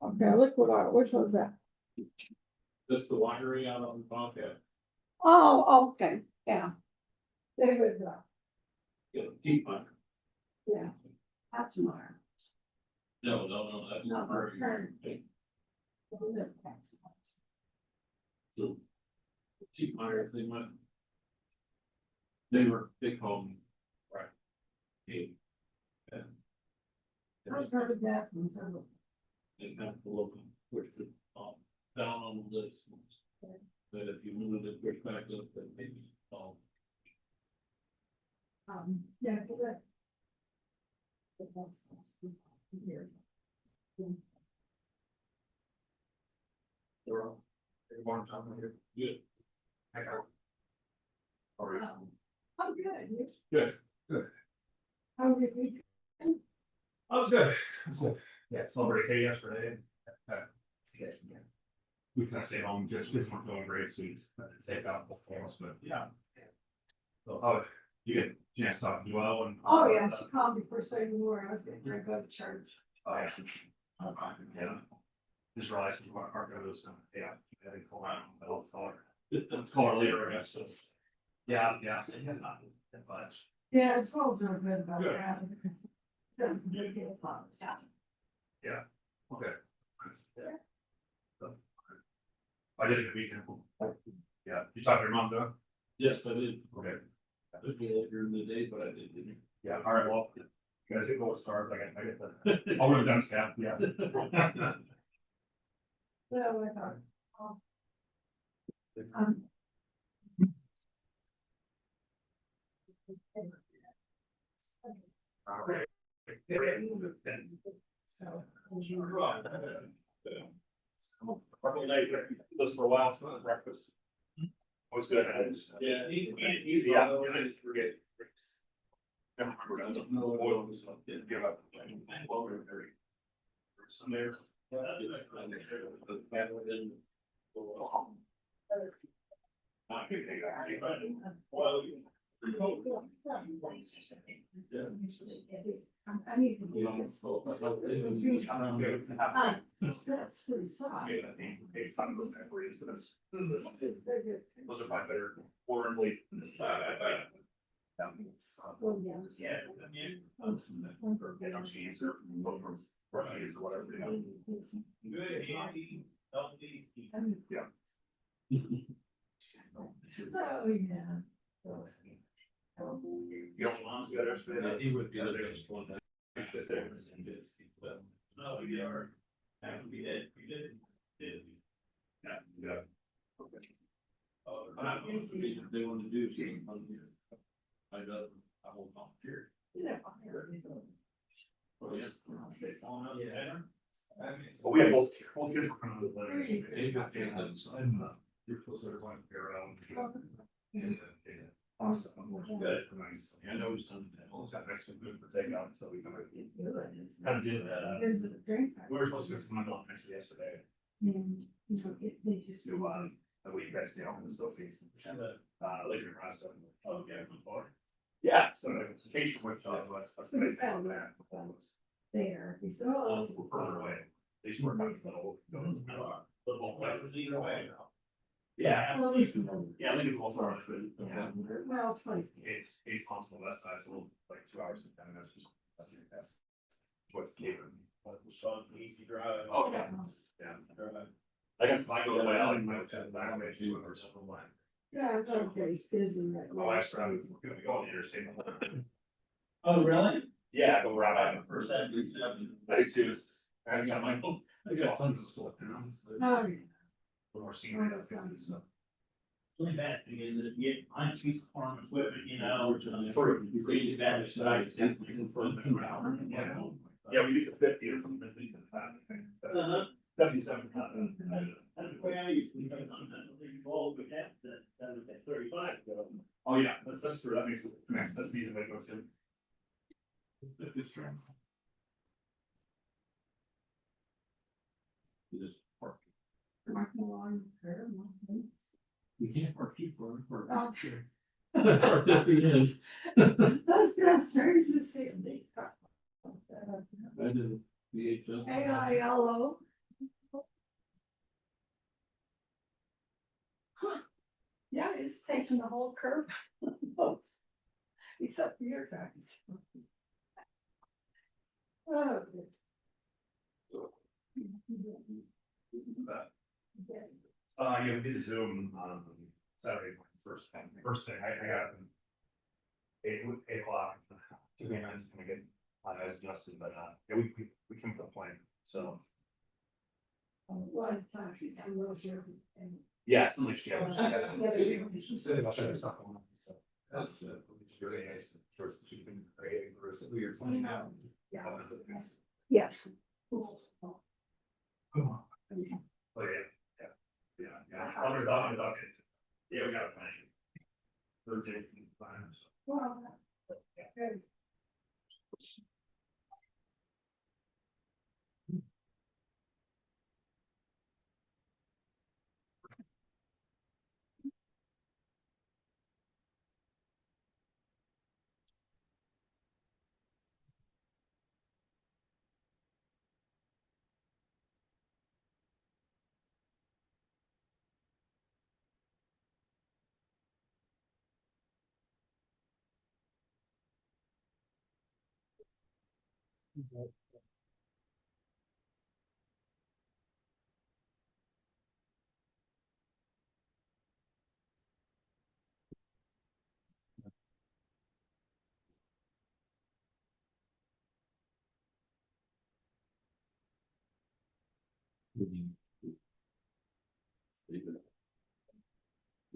Speaker 2: Okay, Liquid Art, which one's that?
Speaker 4: That's the winery out on Bobcat.
Speaker 2: Oh, okay, yeah. David, yeah. That's Mark.
Speaker 4: No, that's
Speaker 2: No,
Speaker 4: very.
Speaker 2: Kern.
Speaker 4: So, Chief Meyer, they were big home, right?
Speaker 2: I've heard of that from several.
Speaker 4: They have to look, which is down on the list. But if you move it back up, then maybe.
Speaker 2: Yeah, because that.
Speaker 4: They're all. They're one time here. Good. I got. All right.
Speaker 2: I'm good.
Speaker 4: Good. Good.
Speaker 2: How did you?
Speaker 3: I was good. Yeah, celebrated Hay yesterday. We kind of stayed home just we're feeling great, so we take out the things, but yeah. So You get a chance to talk to Joel and.
Speaker 2: Oh, yeah, she called me first thing in the morning, I was getting ready to go to church.
Speaker 3: Oh, yeah. Yeah. Just realized you want to those, yeah, I think call out, I'll call her. Call her later, I guess, so. Yeah, yeah. But.
Speaker 2: Yeah, it's all real good about
Speaker 3: Good.
Speaker 2: that.
Speaker 3: Yeah, okay. So, I did it the weekend. Yeah, you talked to your mom though?
Speaker 4: Yes, I did.
Speaker 3: Okay.
Speaker 4: I took me later in the day, but I didn't.
Speaker 3: Yeah, all right, well, you guys get what stars, I get the, I'll run down staff, yeah.
Speaker 2: So I thought,
Speaker 3: All right.
Speaker 2: so.
Speaker 3: Couple of days, this for a while, breakfast. Was good. I just.
Speaker 4: Yeah,
Speaker 3: Easy, yeah, I just forget. Oil and stuff, give up. Well, we're very. Some there.
Speaker 2: I need to do this. That's pretty soft.
Speaker 3: Those are probably better, warmly.
Speaker 2: Well, yeah.
Speaker 3: Yeah. Or cheese or cheese or whatever. Yeah.
Speaker 2: Oh, yeah.
Speaker 3: You don't want to go there.
Speaker 4: He would be the next one.
Speaker 3: No, we are. And we did. Yeah, yeah. Okay.
Speaker 4: They want to do something. I won't volunteer. Oh, yes.
Speaker 3: Well, we have both kids working on the letter. And you're supposed to want to go around. Awesome. Good. Nice. I know he's done that. Almost got next to good for takeout, so we kind of did,
Speaker 2: There's a drink.
Speaker 3: we were supposed to go to my mom actually yesterday.
Speaker 2: And, you know, they just.
Speaker 3: To, the week guys stay home and still see some, later in Roscoe. Oh, yeah. Yeah, so the case from which I was.
Speaker 2: So we found that. There, he said, oh.
Speaker 3: We're further away. They used to work on little, little places either way. Yeah.
Speaker 2: Well, at least.
Speaker 3: Yeah, I think it's a little far.
Speaker 2: Yeah, well, 20.
Speaker 3: It's on the west side, it's a little, like 2 hours and 10 minutes. That's what gave it.
Speaker 4: Sean, easy drive.
Speaker 3: Oh, yeah. Yeah. I guess if I go away, I like my back way too, or something like.
Speaker 2: Yeah, okay, it's busy right
Speaker 3: My
Speaker 2: now.
Speaker 3: wife's driving, we're gonna go on the interstate.
Speaker 4: Oh, really?
Speaker 3: Yeah, go around I first. I do too. I got my, I got tons of stuff now.
Speaker 2: Oh,
Speaker 3: More senior.
Speaker 1: Really bad thing is that if you get on piece of farm equipment, you know, for you really bad size, definitely confirm.
Speaker 3: Yeah, we use a 50 or something. 77.
Speaker 1: That's the way I used to, involved with that, that was at 35 ago.
Speaker 3: Oh, yeah, that's true, that makes sense, that's the easy way to go to.
Speaker 1: It's true. You just park.
Speaker 2: Marking along there,
Speaker 1: We can't park people for.
Speaker 2: Oh.
Speaker 1: Sure. Park that thing in.
Speaker 2: That's strange to see a big truck.
Speaker 1: I did VHS.
Speaker 2: AILO. Yeah, it's taking the whole curve. Except for your guys. Oh.
Speaker 3: Yeah, we did Zoom on Saturday, first thing, I got. 8 o'clock, 2 minutes, gonna get, as adjusted, but, yeah, we came to the point, so.
Speaker 2: Well, it's time she's a little bit.
Speaker 3: Yeah, it's like, yeah.
Speaker 5: That's really nice. First, you've been creating for us. We are finding out.
Speaker 2: Yeah. Yes.
Speaker 3: Oh, yeah. Other dog. Yeah, we got a plan. Thursday, fine.
Speaker 2: Well, okay.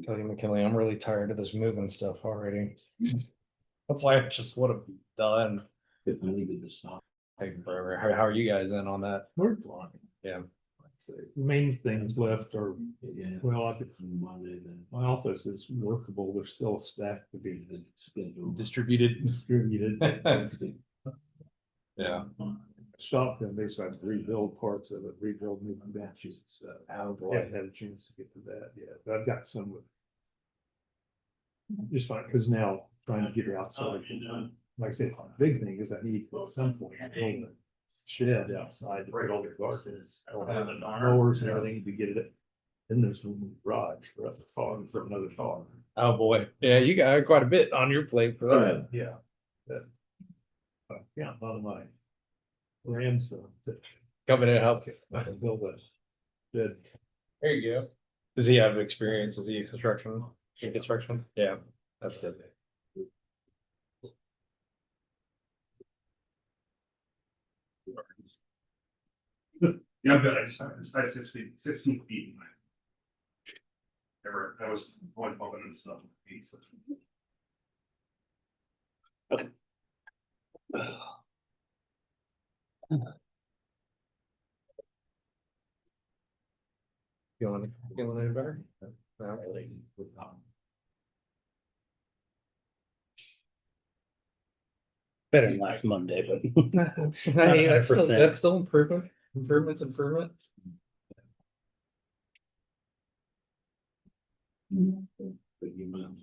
Speaker 13: Tell you, McKinley, I'm really tired of this moving stuff already. That's why I just want to be done. Taking forever. How are you guys in on that?
Speaker 8: We're fine.
Speaker 13: Yeah.
Speaker 8: Main things left are, well, my office is workable. There's still staff to be
Speaker 13: Distributed.
Speaker 8: distributed.
Speaker 13: Yeah.
Speaker 8: Shotgun, they tried to rebuild parts of it, rebuild new benches and stuff. I haven't had a chance to get to that yet, but I've got some with. Just fine, because now trying to get her outside. Like I said, the big thing is I need at some point to build a shed outside to put all the gardens. Mowers and everything to get it. Then there's room in the garage for other farms, for another farm.
Speaker 13: Oh, boy. Yeah, you got quite a bit on your plate for that.
Speaker 8: Yeah. Yeah, a lot of my grandson to
Speaker 13: Coming in and help you.
Speaker 8: build a shed.
Speaker 13: There you go. Does he have experience? Is he in construction? Yeah, that's good.
Speaker 14: Yeah, but I size 16 feet. Never, I was going bumping into stuff. So.
Speaker 13: Feeling any better? Not really.
Speaker 7: Better than last Monday, but.
Speaker 13: Hey, that's still
Speaker 7: 100%.
Speaker 13: improvement. Improvement.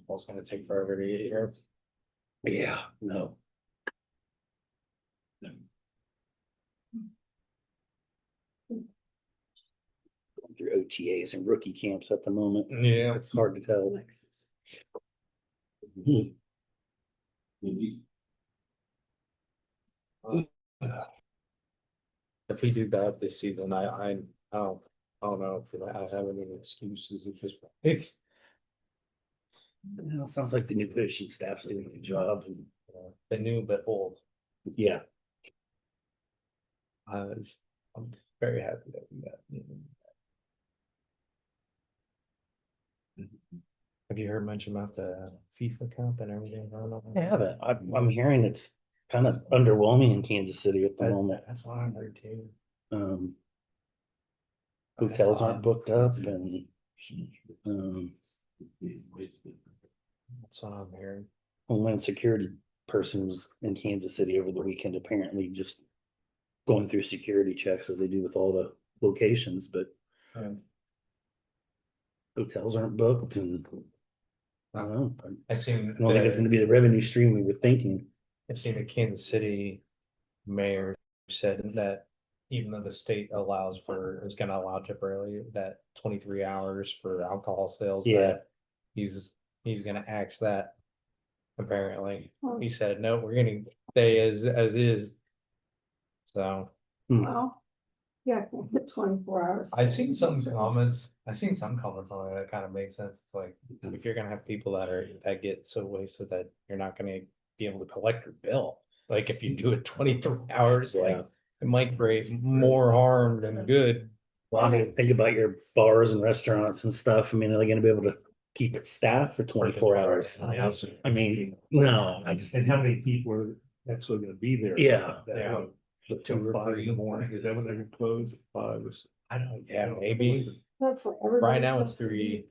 Speaker 13: It's gonna take forever to get here.
Speaker 7: Yeah, no. Going through OTAs and rookie camps at the moment.
Speaker 13: Yeah.
Speaker 7: It's hard to tell. Hmm.
Speaker 13: If we do bad this season, I don't know if I have any excuses at this point. It's
Speaker 7: Well, it sounds like the new coaching staff's doing a good job. And,
Speaker 13: the new but old.
Speaker 7: yeah,
Speaker 13: I'm very happy that we got. Have you heard much about the FIFA Cup and everything?
Speaker 7: I haven't. I'm hearing it's kind of underwhelming in Kansas City at the moment.
Speaker 13: That's what I heard too.
Speaker 7: Hotels aren't booked up and,
Speaker 13: That's what I'm hearing.
Speaker 7: Homeland Security person was in Kansas City over the weekend, apparently just going through security checks as they do with all the locations, but hotels aren't booked and I don't know.
Speaker 13: I seen.
Speaker 7: I don't think it's gonna be the revenue stream we were thinking.
Speaker 13: I've seen the Kansas City mayor said that even though the state is gonna allow temporarily that 23 hours for alcohol sales.
Speaker 7: Yeah.
Speaker 13: that He's gonna axe that. Apparently,
Speaker 2: Oh.
Speaker 13: he said, no, we're gonna stay as is. So
Speaker 2: Well, yeah, 24 hours.
Speaker 13: I seen some comments on it that kind of made sense. It's like, if you're gonna have people that get so wasted that you're not gonna be able to collect your bill. Like if you do it 23 hours, like
Speaker 7: Yeah.
Speaker 13: it might create more harm than good.
Speaker 7: Well, I mean, think about your bars and restaurants and stuff. I mean, are they gonna be able to keep it staffed for 24 hours? I mean, no, I just,
Speaker 8: And how many people are actually gonna be there?
Speaker 7: Yeah.
Speaker 13: Yeah.
Speaker 8: The 2 or 5 in the morning, is that when they're gonna close at 5 or?
Speaker 13: I don't, yeah, maybe.
Speaker 2: Not for everybody.
Speaker 13: Right now it's 3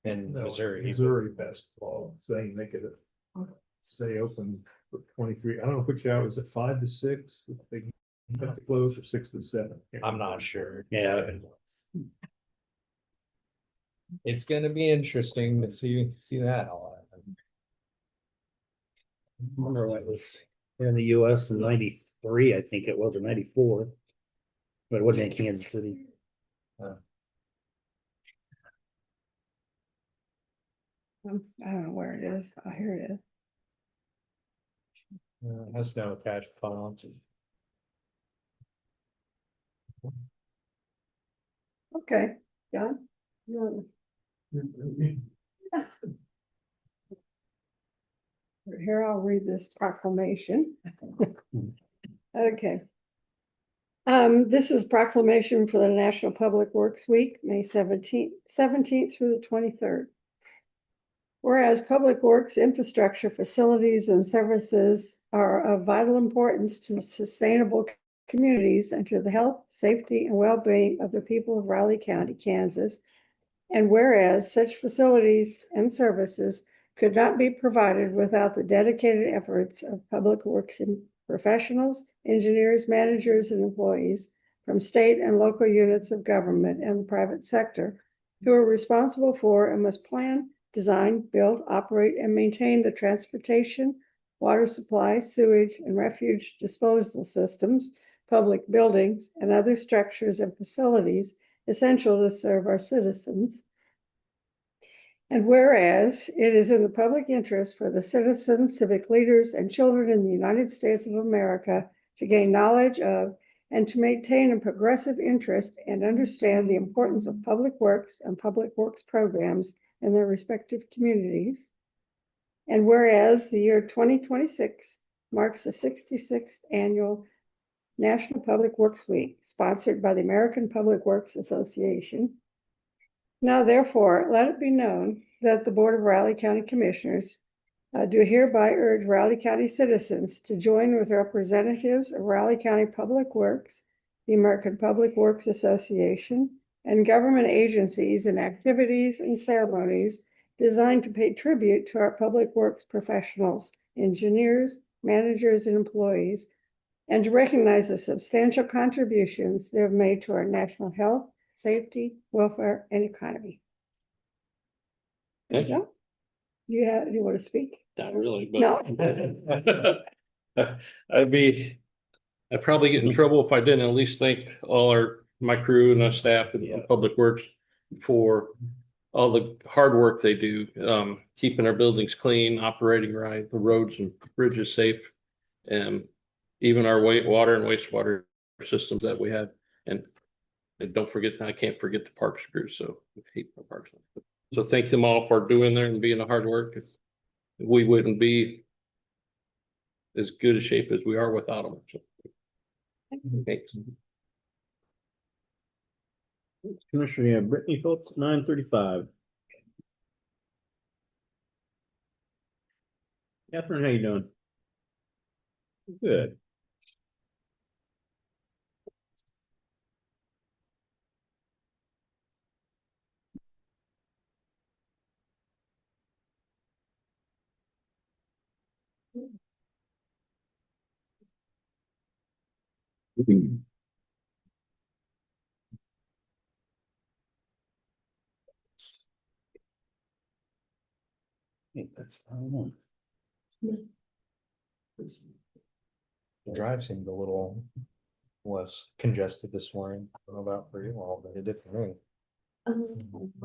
Speaker 13: in
Speaker 8: No,
Speaker 13: Missouri.
Speaker 8: Missouri basketball, saying they could stay open for 23, I don't know which hours, at 5 to 6, they have to close, or 6 to 7.
Speaker 13: I'm not sure.
Speaker 7: yeah,
Speaker 13: It's gonna be interesting to see that all happen.
Speaker 7: I remember when it was here in the US in 93, I think it was, or 94. But it wasn't in Kansas City.
Speaker 2: I don't know where it is. Oh, here it is.
Speaker 13: Has no attached file.
Speaker 2: Okay, John? You Here, I'll read this proclamation. Okay. This is proclamation for the National Public Works Week, May 17th through the 23rd. Whereas public works infrastructure, facilities, and services are of vital importance to sustainable communities and to the health, safety, and well-being of the people of Riley County, Kansas. And whereas such facilities and services could not be provided without the dedicated efforts of public works professionals, engineers, managers, and employees from state and local units of government and the private sector who are responsible for and must plan, design, build, operate, and maintain the transportation, water supply, sewage, and refuge disposal systems, public buildings, and other structures and facilities essential to serve our citizens. And whereas it is in the public interest for the citizens, civic leaders, and children in the United States of America to gain knowledge of and to maintain a progressive interest and understand the importance of public works and public works programs in their respective communities. And whereas the year 2026 marks the 66th annual National Public Works Week, sponsored by the American Public Works Association. Now, therefore, let it be known that the Board of Riley County Commissioners do hereby urge Riley County citizens to join with representatives of Riley County Public Works, the American Public Works Association, and government agencies in activities and ceremonies designed to pay tribute to our public works professionals, engineers, managers, and employees, and to recognize the substantial contributions they have made to our national health, safety, welfare, and economy.
Speaker 4: Thank you.
Speaker 2: You want to speak?
Speaker 4: Not really, but.
Speaker 2: No.
Speaker 4: I'd probably get in trouble if I didn't at least thank my crew and our staff and Public Works for all the hard work they do, keeping our buildings clean, operating right, the roads and bridges safe, and even our water and wastewater systems that we have. And don't forget, I can't forget the parks crew, so I hate my parks. So thank them all for doing there and being the hard work. We wouldn't be as good a shape as we are without them. So, thanks.
Speaker 1: Commissioner, you have Brittany Phillips, 9:35. Catherine, how you doing? Good.
Speaker 7: That's the one.
Speaker 5: The drive seemed a little less congested this morning. I don't know about for you all, but it did for me.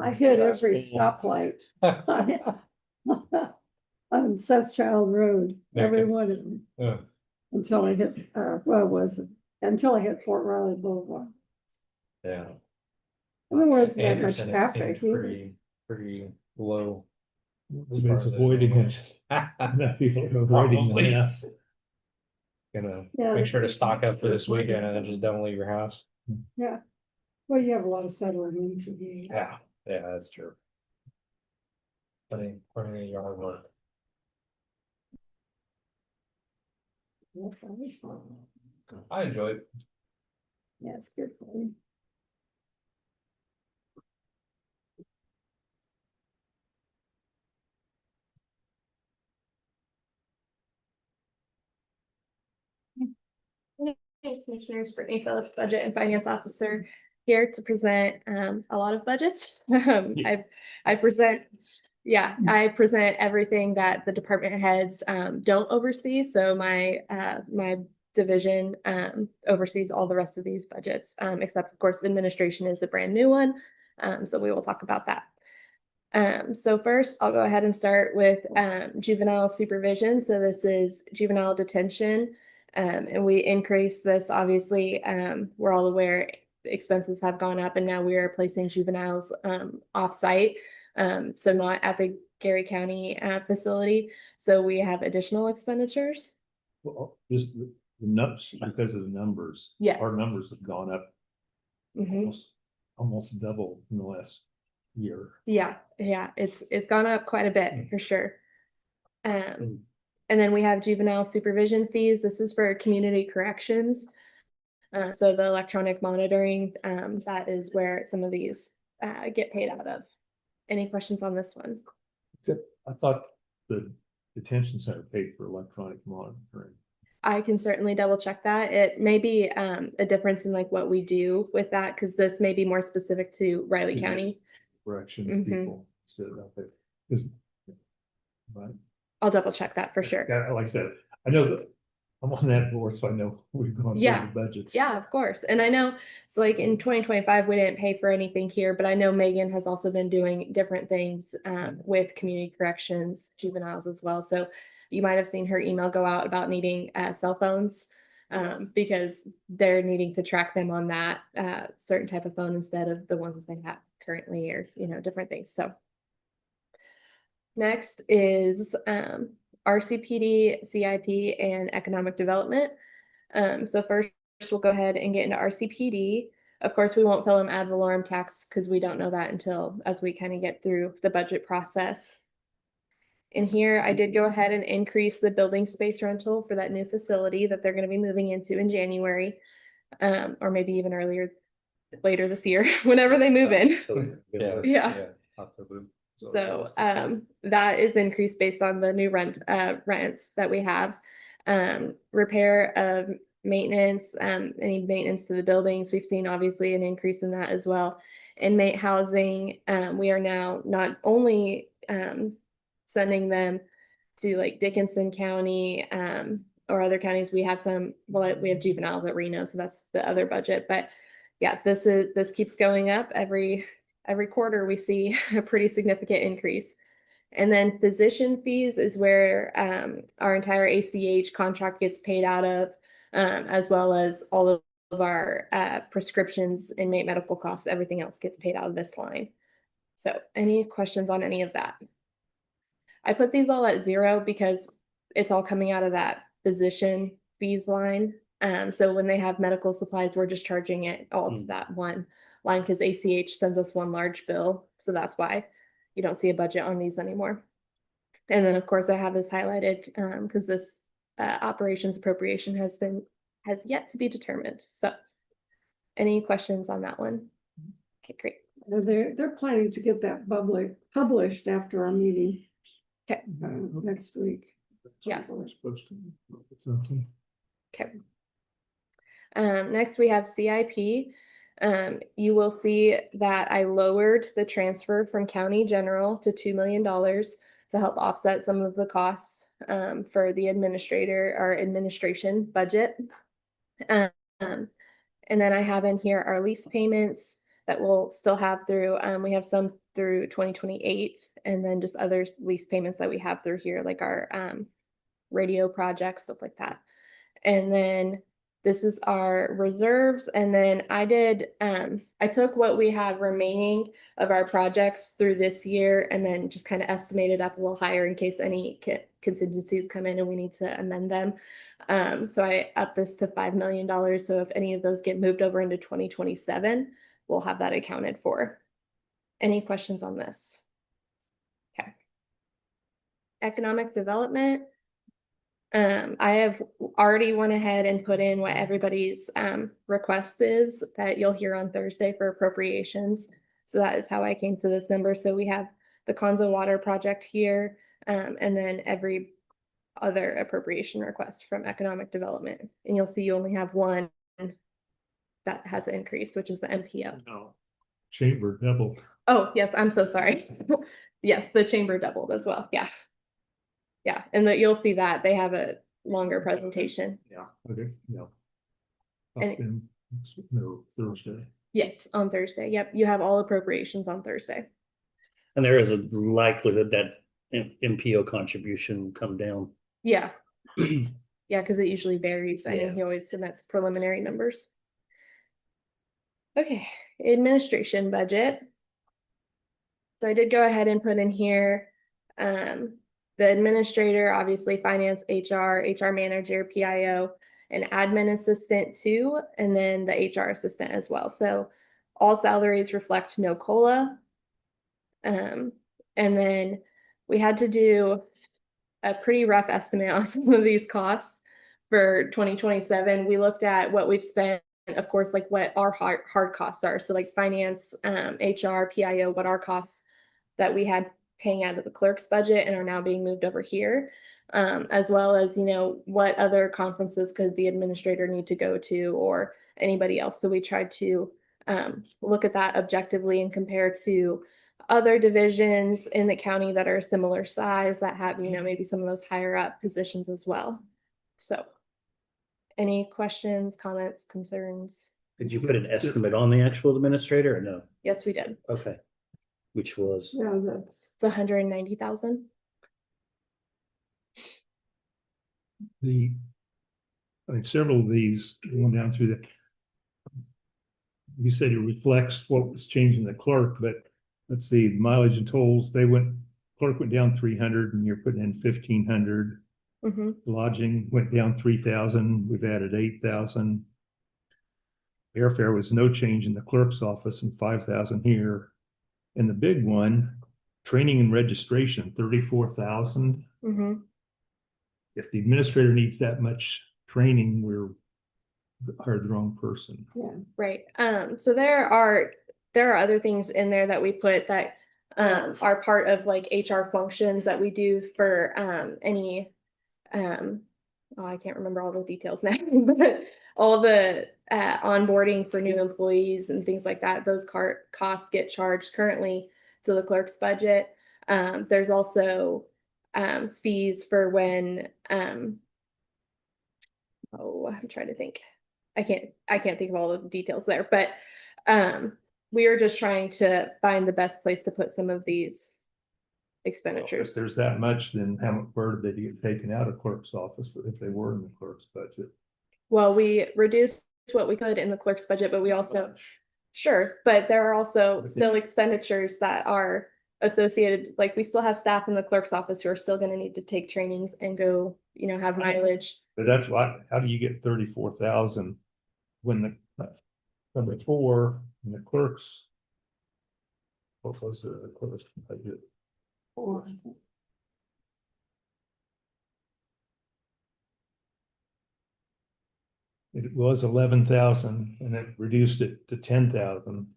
Speaker 2: I hit every stoplight on Sethchild Road, every one of them,
Speaker 5: Yeah.
Speaker 2: until I hit, until I hit Fort Riley Boulevard.
Speaker 5: Yeah.
Speaker 2: There wasn't that much
Speaker 5: Anderson, it
Speaker 2: traffic
Speaker 5: seemed
Speaker 2: either.
Speaker 5: pretty low.
Speaker 8: It's avoiding it. Not people are avoiding the
Speaker 5: Probably.
Speaker 8: mess.
Speaker 5: Gonna
Speaker 2: Yeah,
Speaker 5: make sure to stock up for this weekend and then just don't leave your house.
Speaker 2: yeah. Well, you have a lot of settling into the.
Speaker 5: Yeah, that's true. Plenty of yard work.
Speaker 2: That's always fun.
Speaker 5: I enjoy it.
Speaker 2: Yeah, it's good for you.
Speaker 11: Thanks, Commissioners. Brittany Phillips, Budget and Finance Officer, here to present a lot of budgets. I present everything that the department heads don't oversee. So my division oversees all the rest of these budgets, except of course administration is a brand new one. So we will talk about that. So first, I'll go ahead and start with juvenile supervision. So this is juvenile detention. And we increased this, obviously, we're all aware expenses have gone up and now we are placing juveniles off-site. So not at the Gary County facility. So we have additional expenditures.
Speaker 8: Well, just the numbers, because of the numbers.
Speaker 11: Yeah.
Speaker 8: Our numbers have gone up
Speaker 11: Mhm.
Speaker 8: almost double in the last year.
Speaker 11: Yeah, it's gone up quite a bit for sure. And then we have juvenile supervision fees. This is for community corrections. So the electronic monitoring, that is where some of these get paid out of. Any questions on this one?
Speaker 8: Except I thought the detention center paid for electronic monitoring.
Speaker 11: I can certainly double check that. It may be a difference in like what we do with that, because this may be more specific to Riley
Speaker 8: Yes.
Speaker 11: County.
Speaker 8: Correction
Speaker 11: Mhm.
Speaker 8: people instead of out there. 'Cause- Right.
Speaker 11: I'll double check that for sure.
Speaker 8: Yeah, like I said, I know that I'm on that board, so I know we've gone through
Speaker 11: Yeah.
Speaker 8: the budgets.
Speaker 11: Yeah, of course. And I know, so like in 2025, we didn't pay for anything here, but I know Megan has also been doing different things with community corrections, juveniles as well. So you might have seen her email go out about needing cell phones because they're needing to track them on that certain type of phone instead of the ones that they have currently, or, you know, different things. So next is RCPD, CIP, and economic development. So first we'll go ahead and get into RCPD. Of course, we won't fill in ad valorem tax because we don't know that until as we kind of get through the budget process. In here, I did go ahead and increase the building space rental for that new facility that they're going to be moving into in January, or maybe even later this year, whenever they move in.
Speaker 5: Yeah.
Speaker 11: Yeah.
Speaker 5: October.
Speaker 11: So that is increased based on the new rents that we have. Repair of maintenance, any maintenance to the buildings. We've seen obviously an increase in that as well. Inmate housing, we are now not only sending them to like Dickinson County or other counties. We have we have juveniles at Reno, so that's the other budget. But yeah, this keeps going up every quarter. We see a pretty significant increase. And then physician fees is where our entire ACH contract gets paid out of, as well as all of our prescriptions, inmate medical costs, everything else gets paid out of this line. So any questions on any of that? I put these all at 0 because it's all coming out of that physician fees line. So when they have medical supplies, we're just charging it all to that one line because ACH sends us one large bill. So that's why you don't see a budget on these anymore. And then of course I have this highlighted because this operations appropriation has yet to be determined. So any questions on that one? Okay, great.
Speaker 2: They're planning to get that published after our meeting.
Speaker 11: Okay.
Speaker 2: Next week.
Speaker 11: Yeah.
Speaker 8: Supposed to. It's okay.
Speaker 11: Okay. Next we have CIP. You will see that I lowered the transfer from county general to $2 million to help offset some of the costs for the administration budget. And then I have in here our lease payments that we'll still have through, we have some through 2028, and then just other lease payments that we have through here, like our radio projects, stuff like that. And then this is our reserves. And then I took what we have remaining of our projects through this year and then just kind of estimated up a little higher in case any contingencies come in and we need to amend them. So I upped this to $5 million. So if any of those get moved over into 2027, we'll have that accounted for. Any questions on this? Okay. Economic development. I have already went ahead and put in what everybody's request is that you'll hear on Thursday for appropriations. So that is how I came to this number. So we have the Conzo Water project here, and then every other appropriation request from economic development. And you'll see you only have one that has increased, which is the MPO.
Speaker 8: No. Chamber doubled.
Speaker 11: Oh, yes, I'm so sorry. Yes, the chamber doubled as well. Yeah. Yeah, and that you'll see that they have a longer presentation.
Speaker 8: Yeah. Okay, yeah.
Speaker 11: And-
Speaker 8: Up in, no, Thursday.
Speaker 11: Yes, on Thursday. Yep, you have all appropriations on Thursday.
Speaker 7: And there is a likelihood that MPO contribution will come down.
Speaker 11: Yeah. Yeah, because it usually varies. I
Speaker 7: Yeah.
Speaker 11: mean, he always submits preliminary numbers. Okay, administration budget. So I did go ahead and put in here, the administrator, obviously finance, HR manager, PIO, an admin assistant too, and then the HR assistant as well. So all salaries reflect no COLA. And then we had to do a pretty rough estimate on some of these costs for 2027. We looked at what we've spent, of course, like what our hard costs are. So like finance, HR, PIO, what our costs that we had paying out of the clerk's budget and are now being moved over here. As well as, you know, what other conferences could the administrator need to go to or anybody else. So we tried to look at that objectively and compare to other divisions in the county that are similar size that have, you know, maybe some of those higher up positions as well. So any questions, comments, concerns?
Speaker 7: Did you put an estimate on the actual administrator or no?
Speaker 11: Yes, we did.
Speaker 7: Okay. Which was,
Speaker 2: Yeah, that's,
Speaker 11: It's 190,000.
Speaker 8: I mean, several of these, going down through the. You said it reflects what was changing the clerk, but let's see, mileage and tolls, clerk went down 300 and you're putting in 1,500.
Speaker 11: Mm-hmm.
Speaker 8: Lodging went down 3,000, we've added 8,000. Airfare was no change in the clerk's office and 5,000 here. And the big one, training and registration, 34,000.
Speaker 11: Mm-hmm.
Speaker 8: If the administrator needs that much training, we're hired the wrong person.
Speaker 2: yeah.
Speaker 11: Right. So there are other things in there that we put that are part of like HR functions that we do for any oh, I can't remember all the details now, but all the onboarding for new employees and things like that, those costs get charged currently to the clerk's budget. There's also fees for when oh, I'm trying to think. I can't think of all the details there, but we are just trying to find the best place to put some of these
Speaker 8: If
Speaker 11: expenditures.
Speaker 8: there's that much, then where did they get taken out of clerk's office if they were in the clerk's budget?
Speaker 11: Well, we reduced what we could in the clerk's budget, but we also, sure, but there are also still expenditures that are associated, like we still have staff in the clerk's office who are still gonna need to take trainings and go, you know, have mileage.
Speaker 8: But that's why, how do you get 34,000 when from before, in the clerk's? What was the clerk's budget?
Speaker 2: Or,
Speaker 8: It was 11,000 and it reduced it to 10,000.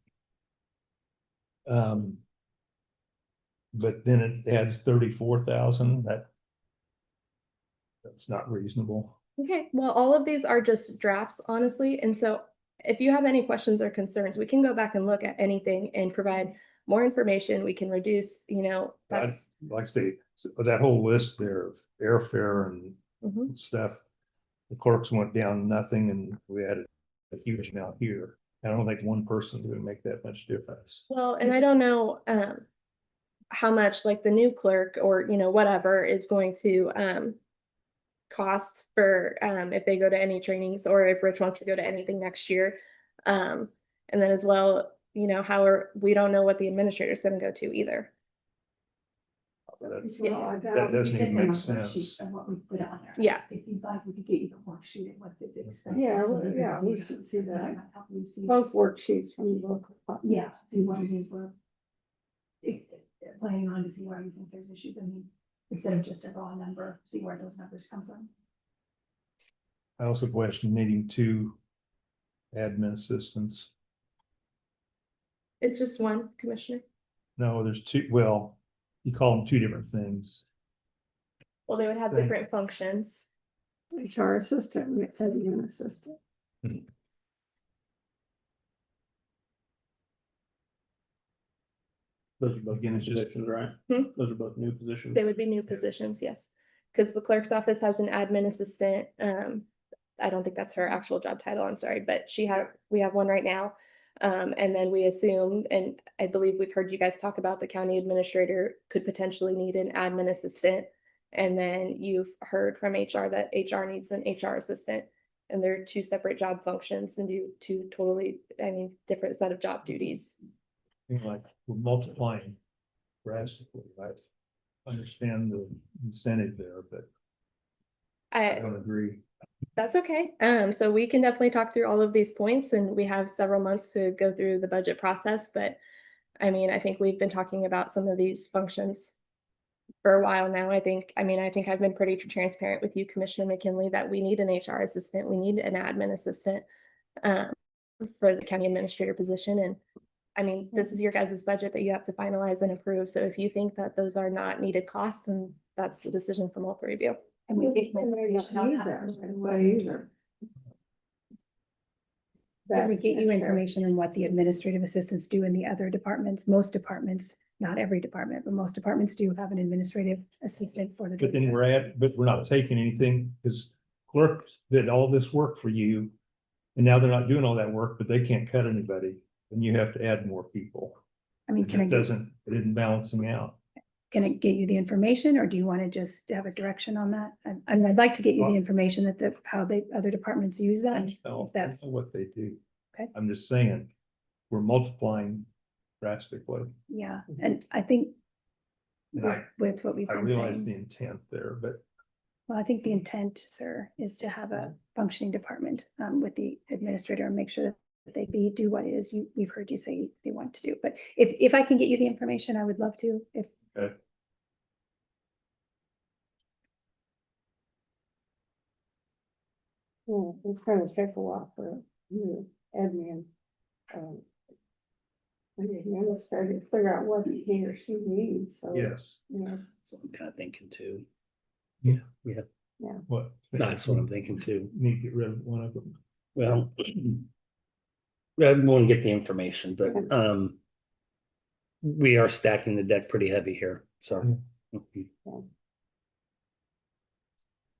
Speaker 8: But then it adds 34,000, that's not reasonable.
Speaker 11: Okay, well, all of these are just drafts, honestly, and so if you have any questions or concerns, we can go back and look at anything and provide more information. We can reduce, you know, that's.
Speaker 8: Like I say, that whole list there of airfare and
Speaker 11: Mhm.
Speaker 8: stuff. The clerks went down nothing and we added a huge amount here. I don't think one person would make that much difference.
Speaker 11: Well, and I don't know how much like the new clerk or, you know, whatever is going to cost for if they go to any trainings or if Rich wants to go to anything next year. And then as well, you know, we don't know what the administrator is going to go to either.
Speaker 8: That doesn't even make sense.
Speaker 10: And what we put on there.
Speaker 11: Yeah.
Speaker 10: If you'd like, we could get you the worksheet of what the expense.
Speaker 2: yeah,
Speaker 10: is, so
Speaker 2: well,
Speaker 10: you can
Speaker 2: yeah, we
Speaker 10: see
Speaker 2: should see
Speaker 10: that
Speaker 2: that.
Speaker 10: might help you see.
Speaker 2: Both worksheets from the local.
Speaker 10: Yeah, see what it is we're planning on to see where you think there's issues. I mean, instead of just a raw number, see where those numbers come from.
Speaker 8: I also question needing 2 admin assistants.
Speaker 11: It's just one commissioner.
Speaker 8: No, there's 2, well, you call them 2 different things.
Speaker 11: Well, they would have
Speaker 8: Thank-
Speaker 11: different functions.
Speaker 2: HR assistant, admin assistant.
Speaker 1: Those are both new positions, right?
Speaker 11: Hmm?
Speaker 1: Those are both new positions.
Speaker 11: They would be new positions, yes. Because the clerk's office has an admin assistant. I don't think that's her actual job title, I'm sorry, but we have one right now. And then we assume, and I believe we've heard you guys talk about the county administrator could potentially need an admin assistant. And then you've heard from HR that HR needs an HR assistant. And they're two separate job functions and do two totally, different set of job duties.
Speaker 8: Like we're multiplying drastically, right? Understand the incentive there, but I don't agree.
Speaker 11: That's okay. So we can definitely talk through all of these points and we have several months to go through the budget process, but I think we've been talking about some of these functions for a while now. I think I've been pretty transparent with you, Commissioner McKinley, that we need an HR assistant, we need an admin assistant for the county administrator position. And this is your guys' budget that you have to finalize and approve. So if you think that those are not needed costs, then that's the decision from all three of you.
Speaker 12: And we get
Speaker 2: They may not need that right away either.
Speaker 12: Can we get you information on what the administrative assistants do in the other departments? Most departments, not every department, but most departments do have an administrative assistant for the.
Speaker 8: But then we're not taking anything because clerks did all this work for you. And now they're not doing all that work, but they can't cut anybody. And you have to add more people.
Speaker 12: It
Speaker 8: It isn't balancing out.
Speaker 12: Can it get you the information or do you want to just have a direction on that? I'd like to get you the information that how other departments use that.
Speaker 8: No,
Speaker 12: If that's
Speaker 8: that's what they do.
Speaker 12: okay.
Speaker 8: I'm just saying, we're multiplying drastically.
Speaker 12: Yeah, and I think
Speaker 8: And I
Speaker 12: with what we've been
Speaker 8: realize
Speaker 12: saying.
Speaker 8: the intent there, but
Speaker 12: Well, I think the intent, sir, is to have a functioning department with the administrator and make sure that they do what it is we've heard you say they want to do. But if I can get you the information, I would love to. If
Speaker 8: okay.
Speaker 2: Yeah, it's gonna take a while for you, admin. And the administrator to figure out what he or she needs, so.
Speaker 8: Yes.
Speaker 2: Yeah,
Speaker 7: So I'm kind of thinking too.
Speaker 8: Yeah.
Speaker 7: Yeah,
Speaker 8: What?
Speaker 7: that's what I'm thinking too.
Speaker 8: Need to get rid of one of them.
Speaker 7: Well, I want to get the information, but we are stacking the deck pretty heavy here, so.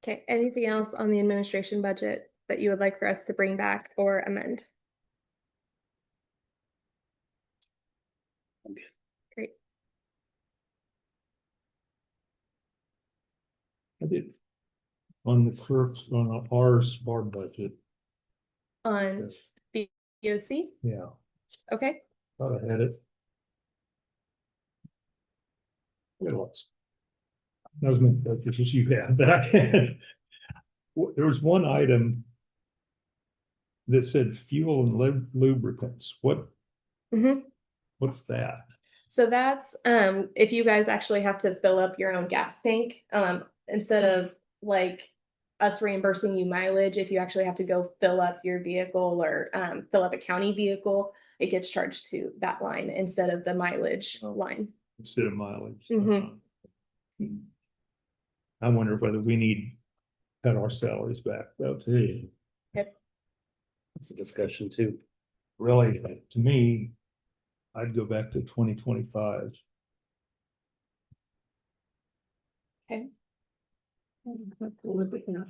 Speaker 11: Okay, anything else on the administration budget that you would like for us to bring back or amend?
Speaker 7: Okay.
Speaker 11: Great.
Speaker 8: I did. On the clerks, on our budget.
Speaker 11: On BOC?
Speaker 8: Yeah,
Speaker 11: Okay,
Speaker 8: thought I had it. What else? That was my focus, you had, but I had. There was one item that said fuel and lubricants. What's that?
Speaker 11: so that's if you guys actually have to fill up your own gas tank, instead of like us reimbursing you mileage, if you actually have to go fill up your vehicle or fill up a county vehicle, it gets charged to that line instead of the mileage line.
Speaker 8: Instead of mileage.
Speaker 11: Mhm.
Speaker 8: I wonder whether we need to cut our salaries back though too.
Speaker 7: That's a discussion too.
Speaker 8: Really, to me, I'd go back to 2025.
Speaker 11: Okay.
Speaker 2: have to look at that.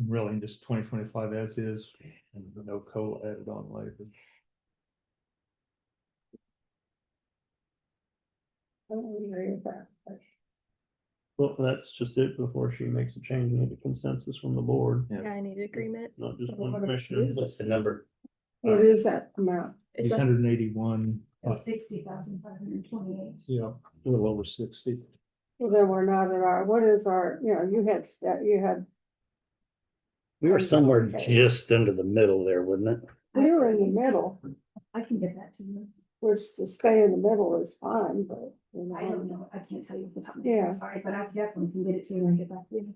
Speaker 8: Really, just 2025 as is, and no COLA added on later.
Speaker 2: I don't agree with that, but
Speaker 1: Well, that's just it before she makes a change. We need a consensus from the board,
Speaker 11: Yeah, I need agreement.
Speaker 1: not just
Speaker 2: So
Speaker 1: one
Speaker 2: what
Speaker 1: commissioner.
Speaker 2: is
Speaker 7: What's the number?
Speaker 2: what is that amount?
Speaker 11: Is that
Speaker 8: 881.
Speaker 10: 60,528.
Speaker 8: Yeah, a little over 60.
Speaker 2: Well, then we're not at our, what is our, you had,
Speaker 7: We were somewhere
Speaker 2: Okay.
Speaker 7: just under the middle there, wasn't it?
Speaker 2: we were in the middle,
Speaker 10: I can get that to you.
Speaker 2: which to stay in the middle is fine, but.
Speaker 10: I don't know, I can't tell you off the top of my
Speaker 2: Yeah.
Speaker 10: head, sorry, but I definitely can get it to you and get back to you.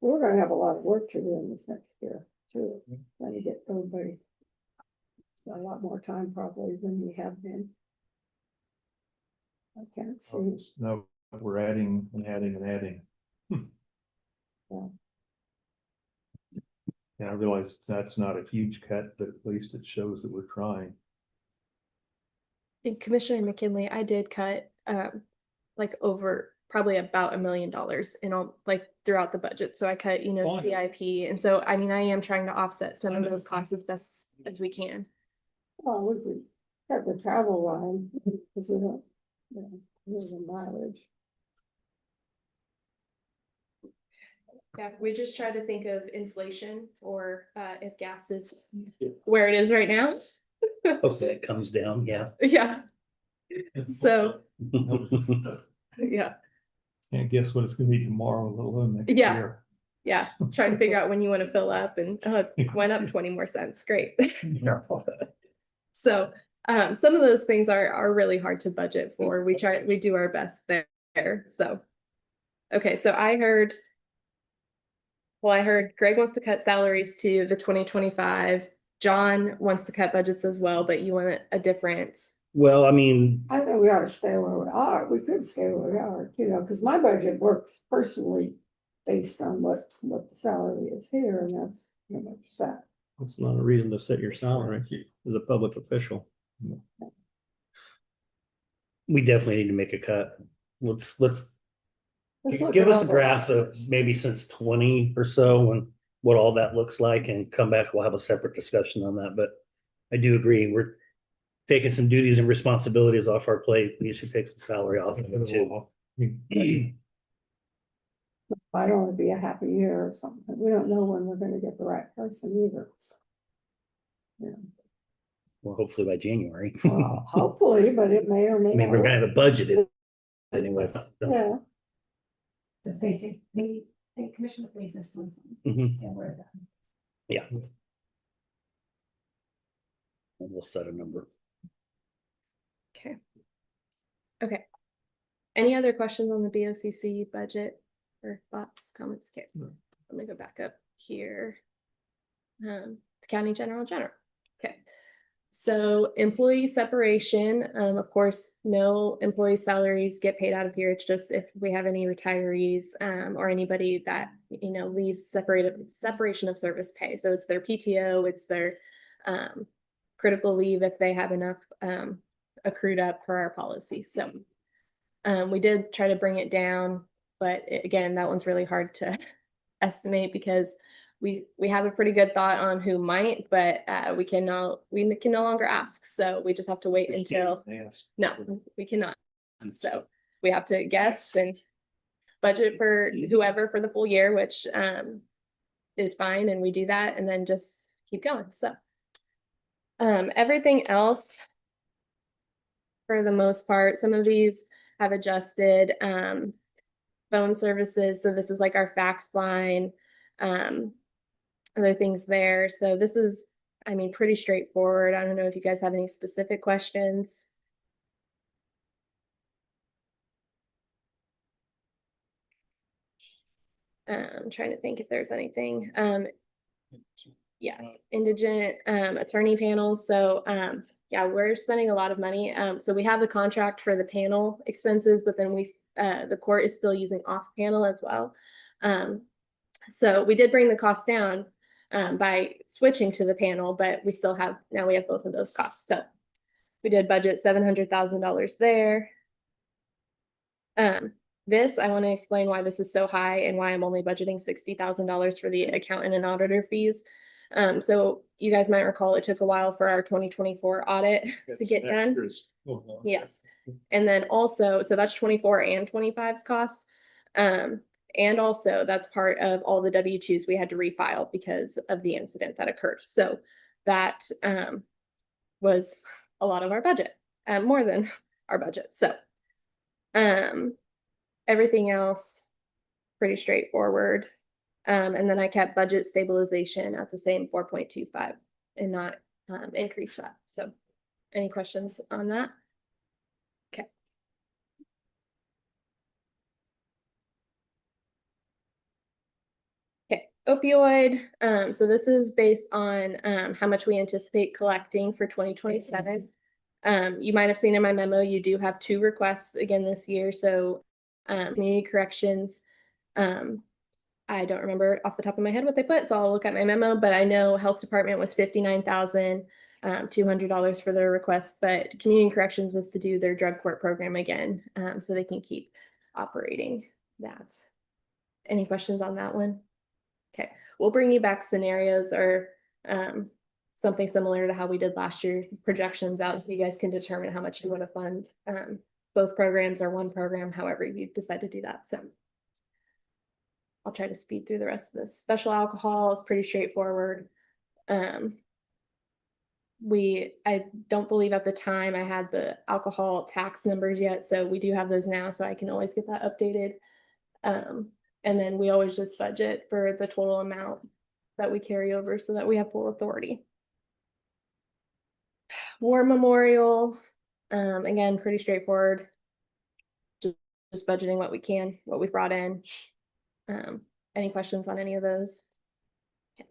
Speaker 2: We're gonna have a lot of work to do in this next year, too, trying to get everybody. A lot more time probably than we have been. I can't see,
Speaker 8: No, we're adding and adding and adding.
Speaker 2: Yeah.
Speaker 8: And I realize that's not a huge cut, but at least it shows that we're trying.
Speaker 11: And Commissioner McKinley, I did cut like over probably about $1 million in all, like throughout the budget. So I cut, you know,
Speaker 8: Fine.
Speaker 11: CIP. And so, I mean, I am trying to offset some of those costs as best as we can.
Speaker 2: Well, we could cut the travel line, because we don't, you know, there's a mileage.
Speaker 11: Yeah, we just try to think of inflation or if gas is where it is right now.
Speaker 7: Hopefully it comes down, yeah.
Speaker 11: Yeah. So, yeah,
Speaker 8: Can't guess what it's gonna be tomorrow, let alone next
Speaker 11: Yeah.
Speaker 8: year.
Speaker 11: yeah. Trying to figure out when you want to fill up and it went up 20 more cents. Great. So, some of those things are really hard to budget for. We do our best there. So, okay, so I heard Greg wants to cut salaries to the 2025. John wants to cut budgets as well, but you want a different.
Speaker 7: Well, I mean,
Speaker 2: I think we ought to stay where we are. We could stay where we are, you know, because my budget works personally based on what the salary is here, and that's pretty much that.
Speaker 1: It's not a reason to set your salary as a public official.
Speaker 7: we definitely need to make a cut. Let's
Speaker 2: Let's look
Speaker 7: give
Speaker 2: at
Speaker 7: us
Speaker 2: all
Speaker 7: a
Speaker 2: the
Speaker 7: graph of
Speaker 2: options.
Speaker 7: maybe since 20 or so and what all that looks like and come back. We'll have a separate discussion on that. But I do agree. We're taking some duties and responsibilities off our plate. We should take some salary off of it too.
Speaker 2: I don't want to be a happy year or something. We don't know when we're gonna get the right person either. Yeah,
Speaker 7: Well, hopefully by January.
Speaker 2: well, hopefully, but it may or may
Speaker 7: I mean, we're
Speaker 2: not.
Speaker 7: gonna have a budget anyway.
Speaker 2: Yeah,
Speaker 10: They commission the police this month.
Speaker 7: Mhm.
Speaker 10: And we're done.
Speaker 7: Yeah. And we'll set a number.
Speaker 11: Okay. Okay. Any other questions on the BOCC budget or thoughts, comments? Okay,
Speaker 8: No.
Speaker 11: let me go back up here. It's County General. Okay. So employee separation, of course, no employee salaries get paid out of here. It's just if we have any retirees or anybody that, you know, leaves separation of service pay. So it's their PTO, it's their critical leave if they have enough accrued up per our policy. So we did try to bring it down, but again, that one's really hard to estimate because we have a pretty good thought on who might, but we can no longer ask. So we just have to wait until, no, we cannot. So we have to guess and budget for whoever for the full year, which is fine. And we do that and then just keep going. So everything else, for the most part, some of these have adjusted phone services. So this is like our fax line, other things there. So this is, I mean, pretty straightforward. I don't know if you guys have any specific questions. I'm trying to think if there's anything. Yes, indigent attorney panels. So yeah, we're spending a lot of money. So we have the contract for the panel expenses, but then the court is still using off panel as well. So we did bring the cost down by switching to the panel, but we still have, now we have both of those costs. So we did budget $700,000 there. This, I want to explain why this is so high and why I'm only budgeting $60,000 for the accountant and auditor fees. So you guys might recall it took a while for our 2024 audit to get done. Yes. And then also, so that's 24 and 25's costs. And also that's part of all the W-2s we had to refile because of the incident that occurred. So that was a lot of our budget, more than our budget. So everything else pretty straightforward. And then I kept budget stabilization at the same 4.25 and not increase that. So any questions on that? Okay. Okay, opioid. So this is based on how much we anticipate collecting for 2027. You might have seen in my memo, you do have 2 requests again this year. So community corrections, I don't remember off the top of my head what they put, so I'll look at my memo, but I know health department was $59,200 for their request, but community corrections was to do their drug court program again, so they can keep operating that. Any questions on that one? Okay, we'll bring you back scenarios or something similar to how we did last year, projections out so you guys can determine how much you want to fund both programs or one program, however you decide to do that. So I'll try to speed through the rest of this. Special alcohol is pretty straightforward. I don't believe at the time I had the alcohol tax numbers yet, so we do have those now, so I can always get that updated. And then we always just budget for the total amount that we carry over so that we have full authority. War memorial, again, pretty straightforward. Just budgeting what we can, what we've brought in. Any questions on any of those? Okay.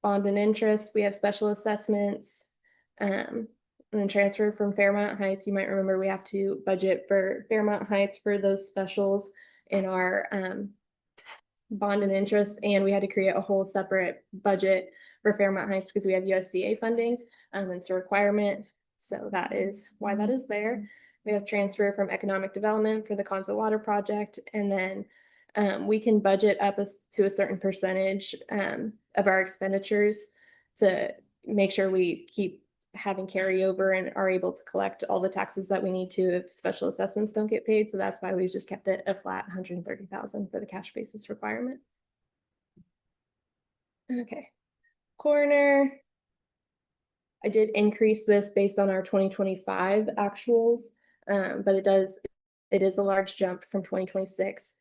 Speaker 11: Bond and interest, we have special assessments. And then transfer from Fairmount Heights. You might remember we have to budget for Fairmount Heights for those specials in our bond and interest, and we had to create a whole separate budget for Fairmount Heights because we have USDA funding, and it's a requirement. So that is why that is there. We have transfer from economic development for the Conzo Water Project, and then we can budget up to a certain percentage of our expenditures to make sure we keep having carryover and are able to collect all the taxes that we need to if special assessments don't get paid. So that's why we've just kept it a flat 130,000 for the cash basis requirement. Okay, coroner. I did increase this based on our 2025 actuals, but it is a large jump from 2026.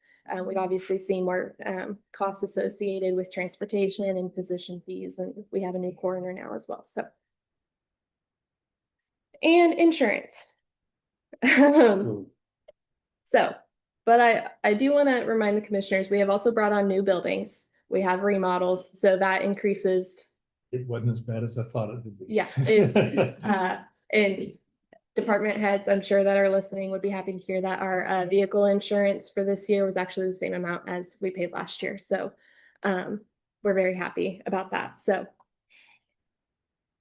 Speaker 11: We've obviously seen more costs associated with transportation and physician fees, and we have a new coroner now as well. And insurance. So, but I do want to remind the commissioners, we have also brought on new buildings. We have remodels, so that increases.
Speaker 8: It wasn't as bad as I thought it would be.
Speaker 11: Yeah, it's and department heads, I'm sure that are listening would be happy to hear that our vehicle insurance for this year was actually the same amount as we paid last year. So we're very happy about that. So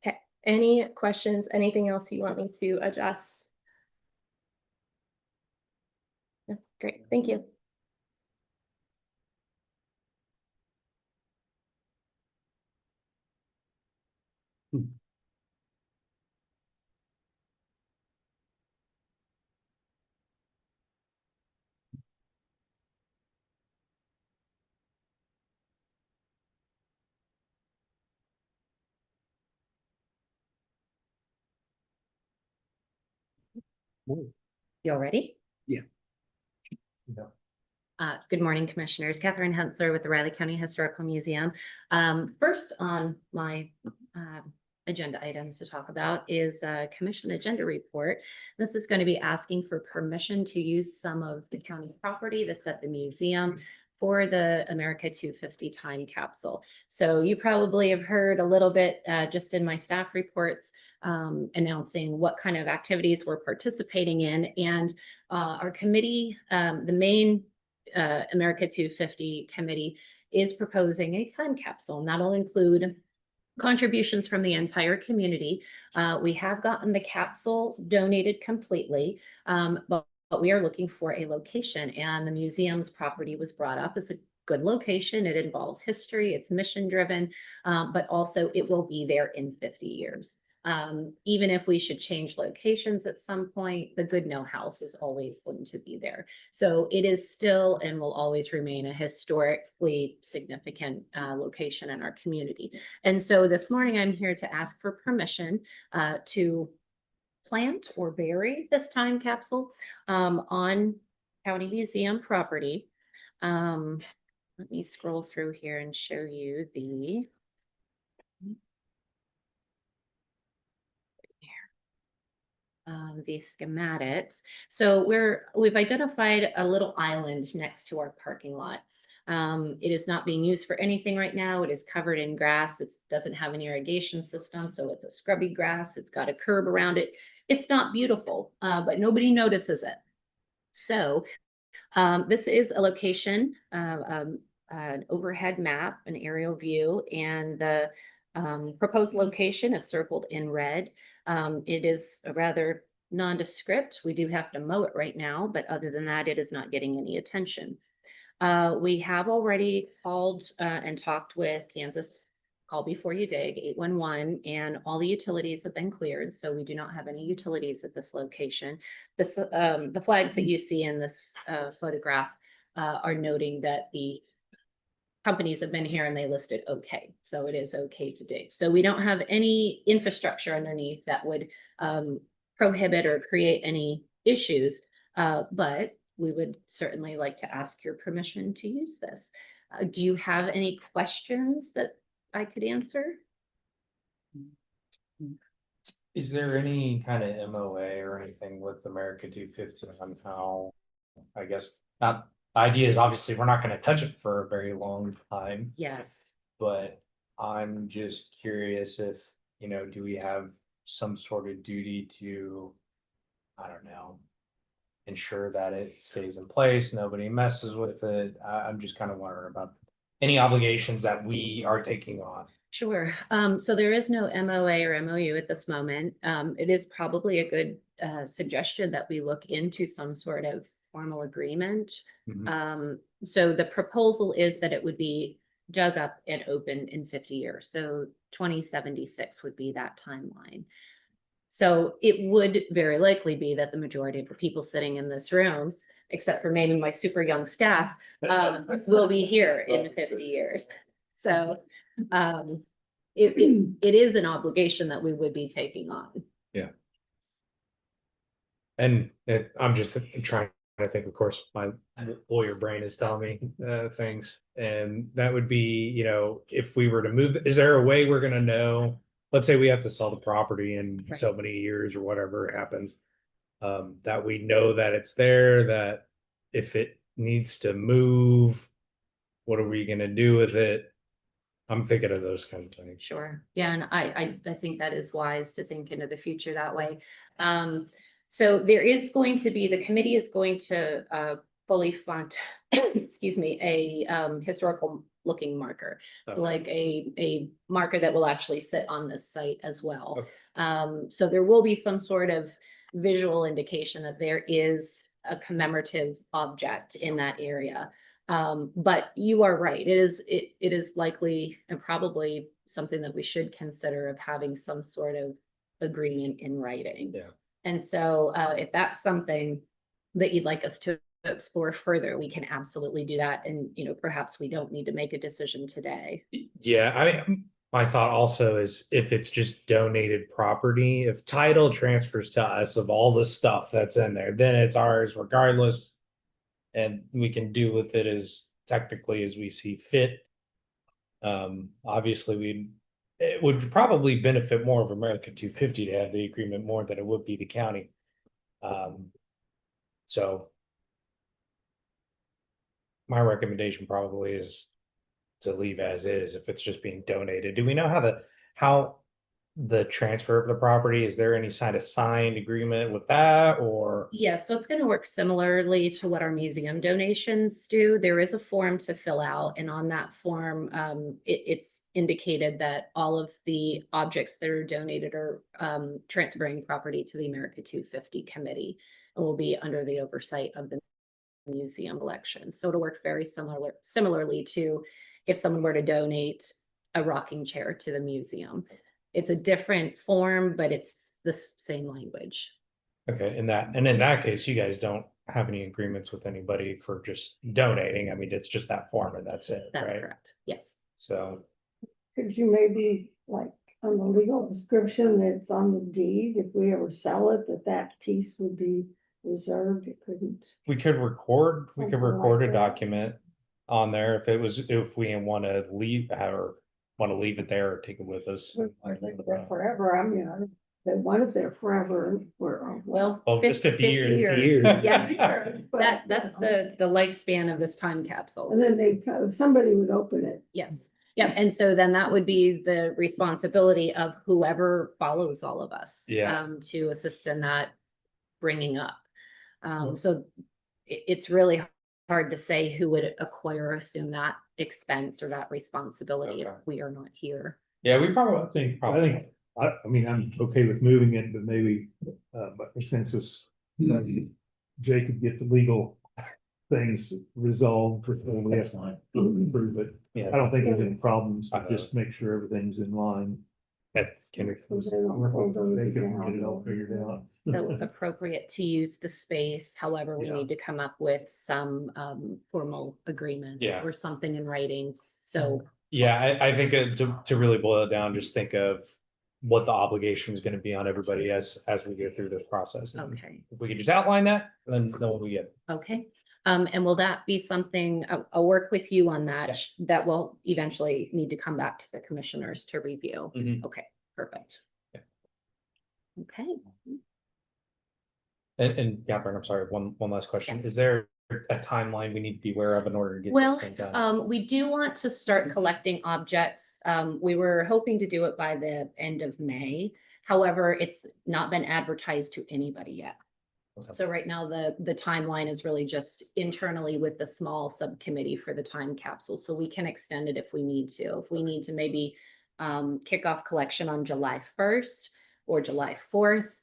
Speaker 11: okay, any questions, anything else you want me to adjust? No? Great, thank you.
Speaker 15: You all ready?
Speaker 8: Yeah.
Speaker 15: Good morning, Commissioners. Catherine Hensler with the Riley County Historical Museum. First on my agenda items to talk about is a commission agenda report. This is going to be asking for permission to use some of the county property that's at the museum for the America 250 time capsule. So you probably have heard a little bit just in my staff reports announcing what kind of activities we're participating in. And our committee, the main America 250 committee is proposing a time capsule, and that'll include contributions from the entire community. We have gotten the capsule donated completely, but we are looking for a location, and the museum's property was brought up as a good location. It involves history, it's mission driven, but also it will be there in 50 years. Even if we should change locations at some point, the Goodnow House is always going to be there. So it is still and will always remain a historically significant location in our community. And so this morning I'm here to ask for permission to plant or bury this time capsule on county museum property. Let me scroll through here and show you the schematics. So we've identified a little island next to our parking lot. It is not being used for anything right now. It is covered in grass. It doesn't have an irrigation system, so it's a scrubby grass. It's got a curb around it. It's not beautiful, but nobody notices it. So this is a location, an overhead map, an aerial view, and the proposed location is circled in red. It is a rather nondescript. We do have to mow it right now, but other than that, it is not getting any attention. We have already called and talked with Kansas Call Before You Dig 811, and all the utilities have been cleared, so we do not have any utilities at this location. This, the flags that you see in this photograph are noting that the companies have been here and they listed okay, so it is okay to dig. So we don't have any infrastructure underneath that would prohibit or create any issues, but we would certainly like to ask your permission to use this. Do you have any questions that I could answer?
Speaker 13: Is there any kind of MOA or anything with America 250 on how, I guess, not, the idea is obviously we're not gonna touch it for a very long time,
Speaker 15: Yes.
Speaker 13: but I'm just curious if, you know, do we have some sort of duty to, I don't know, ensure that it stays in place, nobody messes with it? I'm just kind of wondering about any obligations that we are taking on.
Speaker 15: Sure. So there is no MOA or MOU at this moment. It is probably a good suggestion that we look into some sort of formal agreement. So the proposal is that it would be dug up and opened in 50 years. So 2076 would be that timeline. So it would very likely be that the majority of the people sitting in this room, except for maybe my super young staff, will be here in 50 years. So it is an obligation that we would be taking on.
Speaker 13: Yeah. And I'm just trying to think, of course, my lawyer brain is telling me things, and that would be, you know, if we were to move, is there a way we're gonna know? Let's say we have to sell the property in so many years or whatever happens, that we know that it's there, that if it needs to move, what are we gonna do with it? I'm thinking of those kinds of things.
Speaker 15: Sure. Yeah, and I think that is wise to think into the future that way. So there is going to be, the committee is going to fully fund, excuse me, a historical looking marker.
Speaker 13: Okay.
Speaker 15: Like a marker that will actually sit on this site as well. Okay. So there will be some sort of visual indication that there is a commemorative object in that area. But you are right. It is likely and probably something that we should consider of having some sort of agreement in writing.
Speaker 13: Yeah.
Speaker 15: And so if that's something that you'd like us to explore further, we can absolutely do that. And, you know, perhaps we don't need to make a decision today.
Speaker 13: Yeah, I mean, my thought also is if it's just donated property, if title transfers to us of all the stuff that's in there, then it's ours regardless. And we can do with it as technically as we see fit. Obviously it would probably benefit more of America 250 to have the agreement more than it would be the county. So my recommendation probably is to leave as is if it's just being donated. Do we know how the transfer of the property, is there any kind of signed agreement with that, or?
Speaker 15: Yeah, so it's going to work similarly to what our museum donations do. There is a form to fill out, and on that form, it's indicated that all of the objects that are donated are transferring property to the America 250 committee and will be under the oversight of the museum election. So it'll work very similarly to if someone were to donate a rocking chair to the museum. It's a different form, but it's the same language.
Speaker 13: Okay, and in that case, you guys don't have any agreements with anybody for just donating. I mean, it's just that form and that's it,
Speaker 15: That's
Speaker 13: right?
Speaker 15: correct. Yes.
Speaker 13: So,
Speaker 2: Could you maybe like on the legal description that's on the deed, if we ever sell it, that piece would be reserved, it couldn't.
Speaker 13: we could record
Speaker 2: Something like
Speaker 13: a
Speaker 2: that.
Speaker 13: document on there if we want to leave it there or take it with us.
Speaker 2: Leave it there forever, I mean, they want it there forever,
Speaker 15: Well,
Speaker 13: Oh, just 50 years.
Speaker 15: Yeah, that's the lifespan of this time capsule.
Speaker 2: And then somebody would open it.
Speaker 15: Yes. Yeah. And so then that would be the responsibility of whoever follows all of us.
Speaker 13: Yeah.
Speaker 15: To assist in that bringing up. So it's really hard to say who would acquire or assume that expense or that responsibility if
Speaker 13: Okay.
Speaker 15: we are not here.
Speaker 13: Yeah, we
Speaker 8: I think I mean, I'm okay with moving it, but maybe, by consensus, Jay could get the legal things resolved before we have to approve it.
Speaker 5: Yeah.
Speaker 8: I don't think there's any problems, but just make sure everything's in line.
Speaker 5: Can we?
Speaker 2: Because they don't hold them
Speaker 8: They can
Speaker 2: down.
Speaker 8: get it all figured out.
Speaker 15: So appropriate to use the space, however, we
Speaker 8: Yeah.
Speaker 15: need to come up with some formal agreement.
Speaker 13: Yeah.
Speaker 15: Or something in writing, so.
Speaker 13: Yeah, I think to really boil it down, just think of what the obligation is gonna be on everybody as we go through this process. And
Speaker 15: Okay,
Speaker 13: if we could just outline that, then we'll be good.
Speaker 15: okay. And will that be something, I'll work with you on that,
Speaker 13: Yeah.
Speaker 15: that will eventually need to come back to the commissioners to review.
Speaker 13: Mhm.
Speaker 15: Okay, perfect.
Speaker 13: Yeah.
Speaker 15: Okay,
Speaker 13: And Catherine, I'm sorry, one last question.
Speaker 15: Yes.
Speaker 13: Is there a timeline we need to be aware of in order to get
Speaker 15: well,
Speaker 13: this thing done?
Speaker 15: we do want to start collecting objects. We were hoping to do it by the end of May. However, it's not been advertised to anybody yet.
Speaker 13: Okay.
Speaker 15: So right now, the timeline is really just internally with the small subcommittee for the time capsule, so we can extend it if we need to. If we need to maybe kick off collection on July 1st or July 4th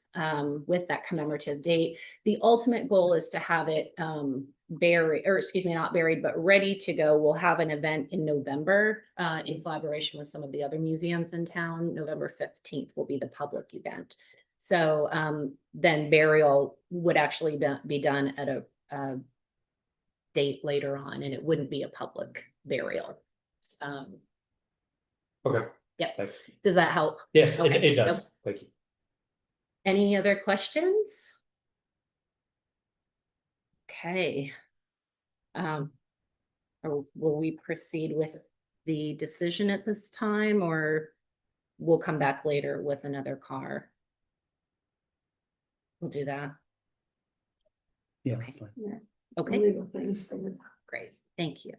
Speaker 15: with that commemorative date. The ultimate goal is to have it buried, or excuse me, not buried, but ready to go. We'll have an event in November in collaboration with some of the other museums in town. November 15th will be the public event. So then burial would actually be done at a date later on, and it wouldn't be a public burial.
Speaker 13: Okay.
Speaker 15: Yep.
Speaker 13: Thanks.
Speaker 15: Does that help?
Speaker 13: Yes,
Speaker 15: Okay.
Speaker 13: it does.
Speaker 15: Okay.
Speaker 13: Thank you.
Speaker 15: Any other questions? Okay. Or will we proceed with the decision at this time, or we'll come back later with another car? We'll do that.
Speaker 7: Yeah,
Speaker 15: Okay.
Speaker 7: that's fine.
Speaker 2: Yeah.
Speaker 15: Okay,
Speaker 2: Legal things for the.
Speaker 15: great. Thank you.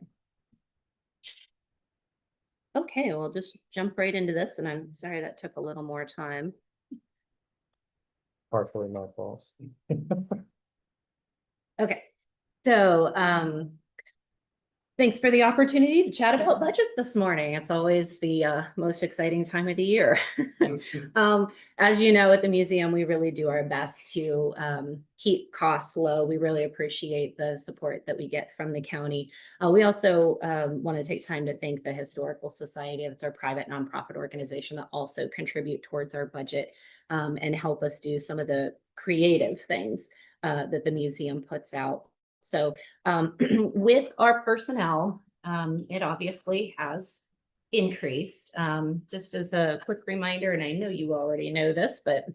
Speaker 15: Okay, we'll just jump right into this, and I'm sorry that took a little more time.
Speaker 13: Partially my fault.
Speaker 15: Okay, so thanks for the opportunity to chat about budgets this morning. It's always the most exciting time of the year. As you know, at the museum, we really do our best to keep costs low. We really appreciate the support that we get from the county. We also want to take time to thank the Historical Society. That's our private nonprofit organization that also contribute towards our budget and help us do some of the creative things that the museum puts out. So with our personnel, it obviously has increased. Just as a quick reminder, and I know you already know this, but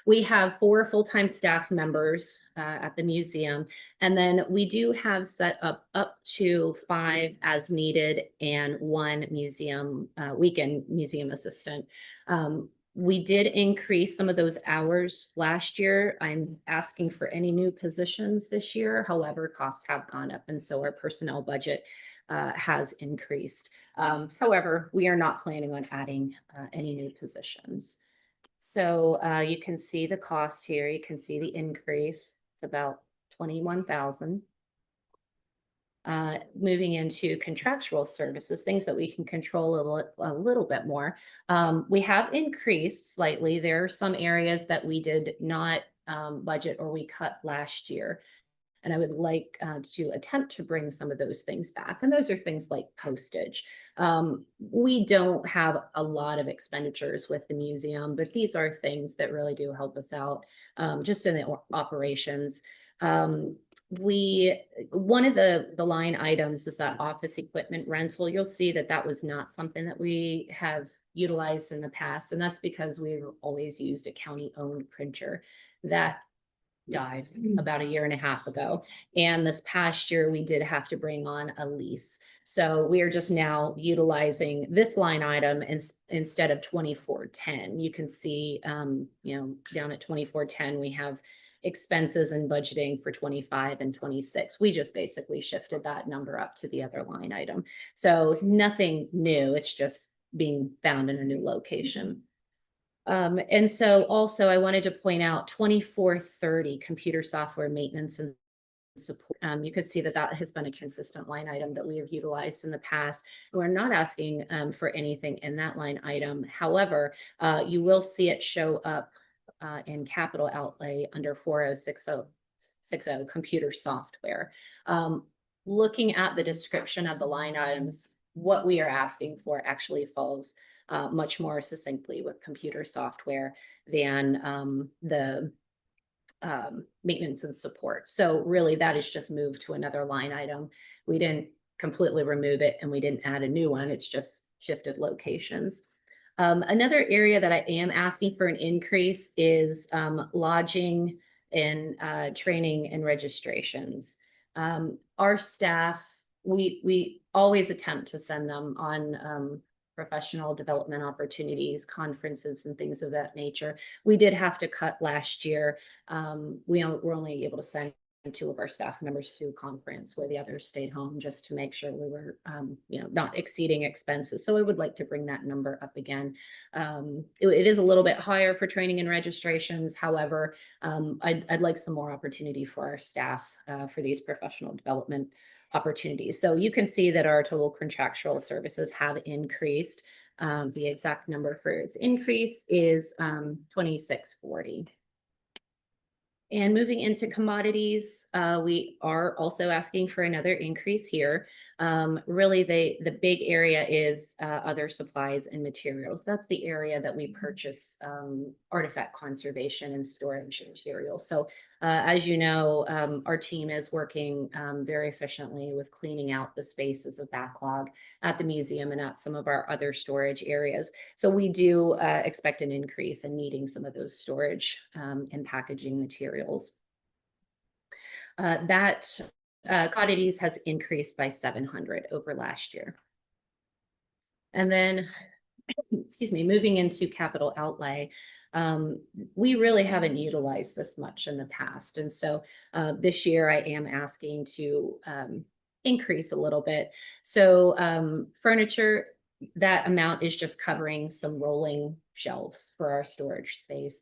Speaker 15: we have 4 full-time staff members at the museum, and then we do have set up to 5 as needed and 1 museum weekend museum assistant. We did increase some of those hours last year. I'm asking for any new positions this year. However, costs have gone up, and so our personnel budget has increased. However, we are not planning on adding any new positions. So you can see the cost here. You can see the increase. It's about 21,000. Moving into contractual services, things that we can control a little bit more. We have increased slightly. There are some areas that we did not budget or we cut last year. And I would like to attempt to bring some of those things back. And those are things like postage. We don't have a lot of expenditures with the museum, but these are things that really do help us out just in the operations. One of the line items is that office equipment rental. You'll see that that was not something that we have utilized in the past, and that's because we've always used a county-owned printer that died about 1.5 years ago. And this past year, we did have to bring on a lease. So we are just now utilizing this line item instead of 2410. You can see, down at 2410, we have expenses and budgeting for 25 and 26. We just basically shifted that number up to the other line item. So nothing new, it's just being found in a new location. And so also I wanted to point out 2430 computer software maintenance and support. You could see that that has been a consistent line item that we have utilized in the past. We're not asking for anything in that line item. However, you will see it show up in capital outlay under 4060 computer software. Looking at the description of the line items, what we are asking for actually falls much more succinctly with computer software than the maintenance and support. So really that is just moved to another line item. We didn't completely remove it and we didn't add a new one. It's just shifted locations. Another area that I am asking for an increase is lodging and training and registrations. Our staff, we always attempt to send them on professional development opportunities, conferences and things of that nature. We did have to cut last year. We were only able to send 2 of our staff members to a conference where the others stayed home just to make sure we were, not exceeding expenses. So I would like to bring that number up again. It is a little bit higher for training and registrations. However, I'd like some more opportunity for our staff for these professional development opportunities. So you can see that our total contractual services have increased. The exact number for its increase is 2640. And moving into commodities, we are also asking for another increase here. Really, the big area is other supplies and materials. That's the area that we purchase artifact conservation and storage materials. So as you know, our team is working very efficiently with cleaning out the spaces of backlog at the museum and at some of our other storage areas. So we do expect an increase in needing some of those storage and packaging materials. That commodities has increased by 700 over last year. And then, excuse me, moving into capital outlay, we really haven't utilized this much in the past. And so this year I am asking to increase a little bit. So furniture, that amount is just covering some rolling shelves for our storage space.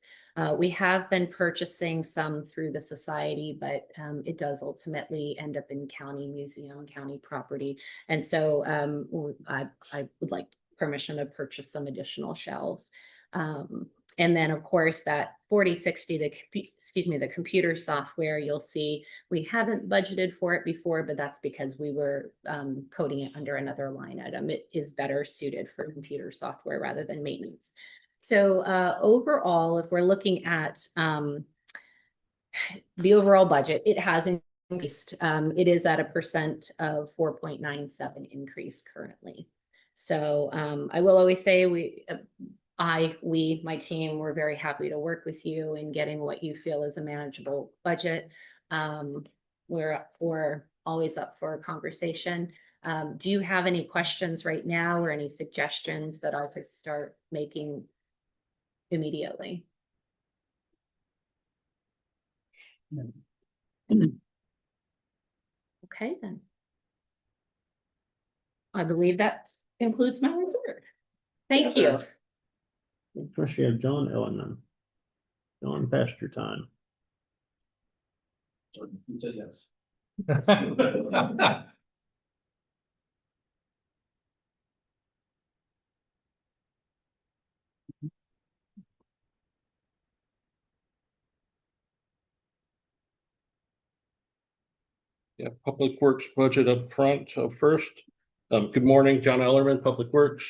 Speaker 15: We have been purchasing some through the society, but it does ultimately end up in county museum, county property. And so I would like permission to purchase some additional shelves. And then of course that 4060, the computer software, you'll see we haven't budgeted for it before, but that's because we were coding it under another line item. It is better suited for computer software rather than maintenance. So overall, if we're looking at the overall budget, it has increased. It is at a percent of 4.97 increase currently. So I will always say my team, we're very happy to work with you in getting what you feel is a manageable budget. We're always up for a conversation. Do you have any questions right now or any suggestions that I could start making immediately? Okay, then. I believe that concludes my report. Thank you.
Speaker 1: First, you have John Ellerman. John, past your time.
Speaker 3: You said yes.
Speaker 4: Yeah, Public Works budget up front. So first, good morning, John Ellerman, Public Works.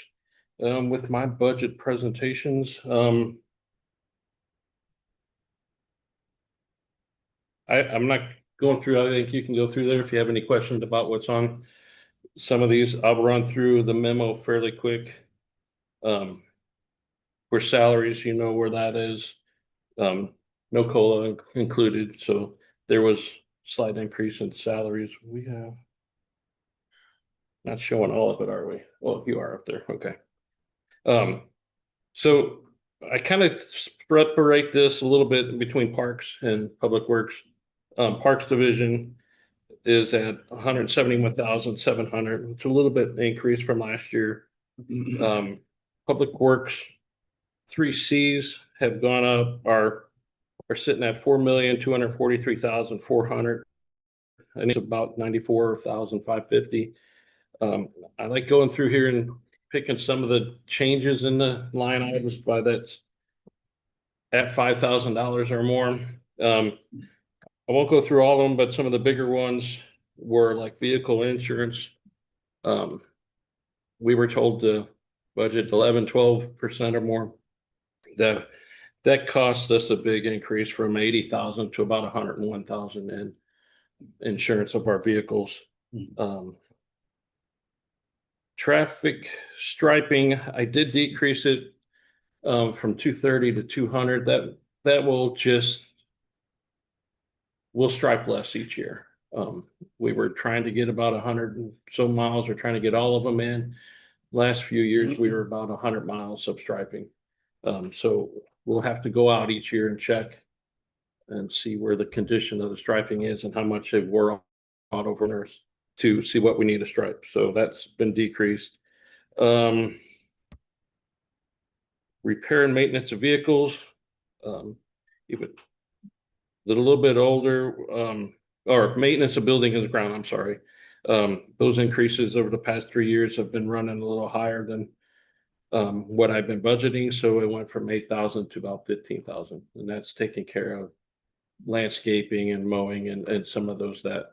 Speaker 4: With my budget presentations, I'm not going through. I think you can go through there if you have any questions about what's on some of these. I'll run through the memo fairly quick. For salaries, you know where that is. No COLA included, so there was slight increase in salaries. We have not showing all of it, are we? Well, you are up there. Okay. So I kind of separate this a little bit between Parks and Public Works. Parks Division is at 171,700. It's a little bit increase from last year. Public Works 3 Cs have gone up, are sitting at 4,243,400. and it's about 94,550. I like going through here and picking some of the changes in the line items by that at $5,000 or more. I won't go through all of them, but some of the bigger ones were like vehicle insurance. We were told to budget 11-12% or more. That cost us a big increase from 80,000 to about 101,000 in insurance of our vehicles. Traffic striping, I did decrease it from 230 to 200. That will just, we'll stripe less each year. We were trying to get about 100 and so miles. We're trying to get all of them in. Last few years, we were about 100 miles of striping. So we'll have to go out each year and check and see where the condition of the striping is and how much it wore out over there to see what we need to stripe. So that's been decreased. Repair and maintenance of vehicles, even a little bit older, or maintenance of building and ground, I'm sorry. Those increases over the past 3 years have been running a little higher than what I've been budgeting. So it went from 8,000 to about 15,000, and that's taking care of landscaping and mowing and some of those that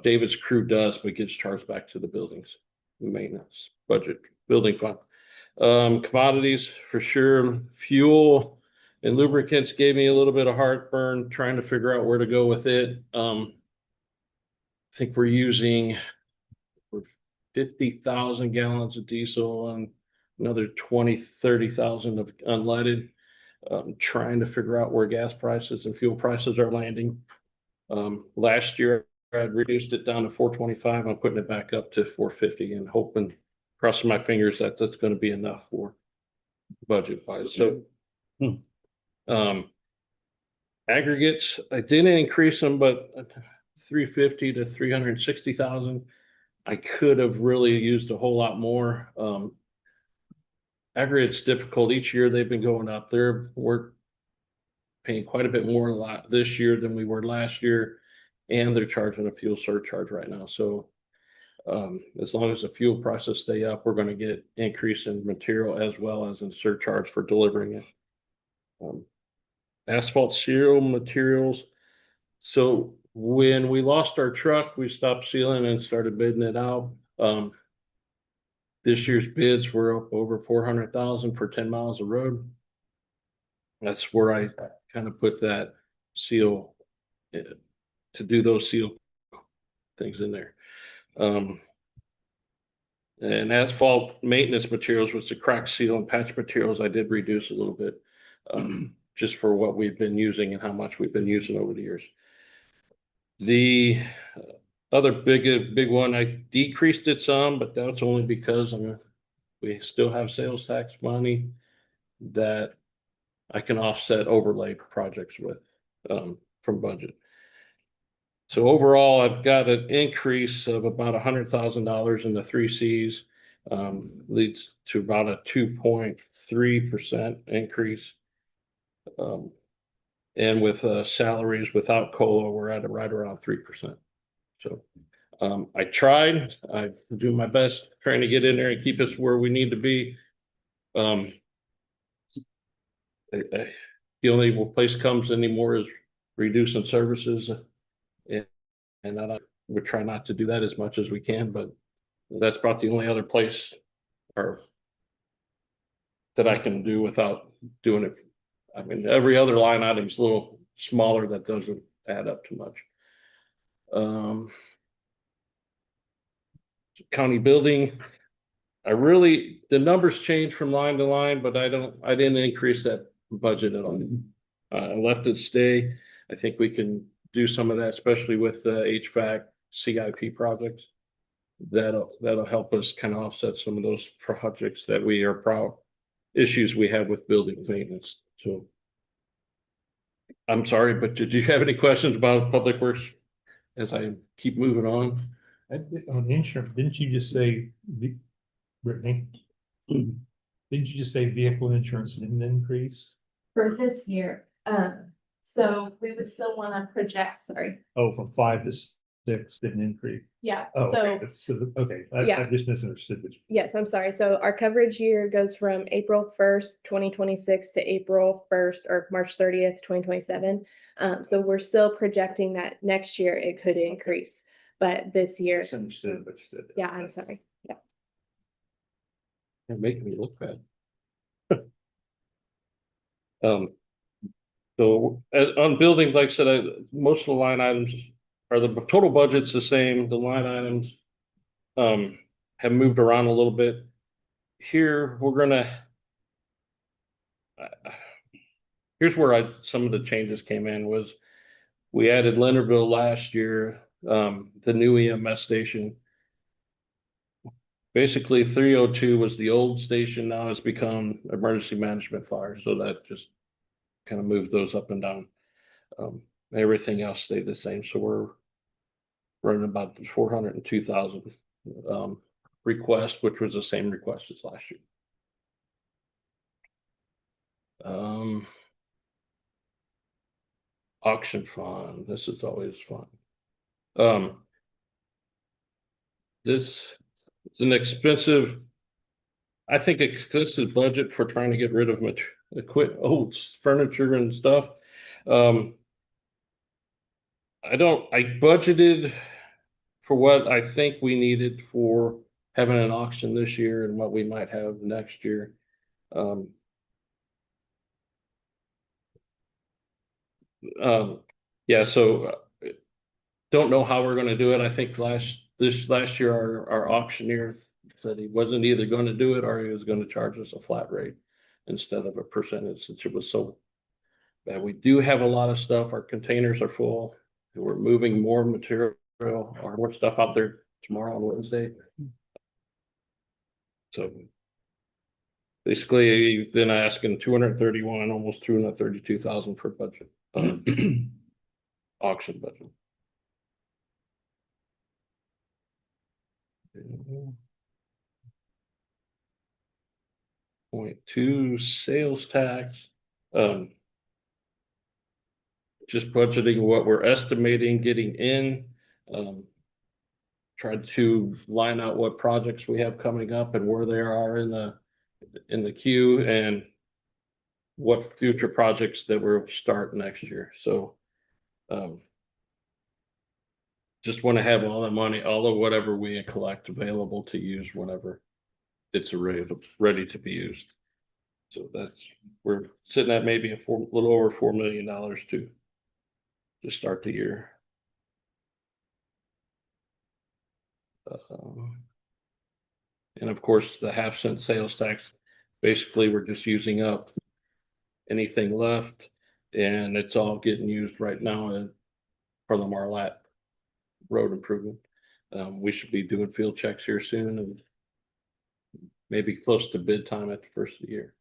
Speaker 4: David's crew does, but gets charged back to the buildings maintenance budget, building fund. Commodities for sure, fuel and lubricants gave me a little bit of heartburn trying to figure out where to go with it. I think we're using 50,000 gallons of diesel and another 30,000 of unleaded. Trying to figure out where gas prices and fuel prices are landing. Last year I reduced it down to 425. I'm putting it back up to 450 and hoping, crossing my fingers that that's going to be enough for budget wise. So aggregates, I didn't increase them, but 350 to 360,000. I could have really used a whole lot more. Aggregates difficult each year. They've been going up. We're paying quite a bit more a lot this year than we were last year, and they're charging a fuel surcharge right now. So as long as the fuel prices stay up, we're going to get increase in material as well as in surcharge for delivering it. Asphalt seal materials. So when we lost our truck, we stopped sealing and started bidding it out. This year's bids were up over 400,000 for 10 miles of road. That's where I kind of put that seal to do those seal things in there. And asphalt maintenance materials was the crack seal and patch materials. I did reduce a little bit just for what we've been using and how much we've been using over the years. The other big one, I decreased it some, but that's only because we still have sales tax money that I can offset overlay projects with from budget. So overall, I've got an increase of about $100,000 in the 3 Cs, leads to about a 2.3% increase. And with salaries without COLA, we're at right around 3%. So I tried, I do my best trying to get in there and keep us where we need to be. The only place comes anymore is reducing services. And we try not to do that as much as we can, but that's about the only other place or that I can do without doing it. I mean, every other line item is a little smaller. That doesn't add up too much. County building, the numbers change from line to line, but I didn't increase that budget at all. I left it stay. I think we can do some of that, especially with HVAC CIP projects. That'll help us kind of offset some of those projects that we are issues we have with building maintenance. So I'm sorry, but did you have any questions about Public Works as I keep moving on?
Speaker 8: On insurance, didn't you just say, Brittany? Didn't you just say vehicle insurance didn't increase?
Speaker 9: For this year, so we would still want to project, sorry.
Speaker 8: Oh, from 5 to didn't increase.
Speaker 11: Yeah,
Speaker 8: Oh,
Speaker 11: so.
Speaker 8: okay, so, okay, I
Speaker 11: Yeah.
Speaker 8: just misunderstood what you.
Speaker 11: Yes, I'm sorry. So our coverage year goes from April 1st, 2026 to April 1st or March 30th, 2027. So we're still projecting that next year it could increase, but this year,
Speaker 8: Misunderstood what you said.
Speaker 11: yeah, I'm sorry. Yeah.
Speaker 4: You're making me look bad. So on buildings, like I said, most of the line items are the total budget's the same, the line items have moved around a little bit. Here, we're gonna here's where some of the changes came in was we added Leonardville last year, the new EMS station. Basically, 302 was the old station, now it's become emergency management fire, so that just kind of moved those up and down. Everything else stayed the same, so we're running about 402,000 request, which was the same request as last year. Auction fund, this is always fun. This is an expensive, I think excessive budget for trying to get rid of old furniture and stuff. I budgeted for what I think we needed for having an auction this year and what we might have next year. Yeah, so don't know how we're gonna do it. I think last year, our auctioneer said he wasn't either gonna do it or he was gonna charge us a flat rate instead of a percentage, since it was so bad. We do have a lot of stuff. Our containers are full. We're moving more material or more stuff out there tomorrow on Wednesday. So basically, then asking 231, almost 232,000 for budget. Auction budget. 0.2 sales tax. Just budgeting what we're estimating getting in. Tried to line out what projects we have coming up and where they are in the queue and what future projects that we'll start next year. So just want to have all the money, all of whatever we collect available to use whenever it's ready to be used. So we're sitting at maybe a little over $4 million to start the year. And of course, the 0.5-cent sales tax, basically we're just using up anything left, and it's all getting used right now for the Marlatt road improvement. We should be doing field checks here soon and maybe close to bid time at the first of the year.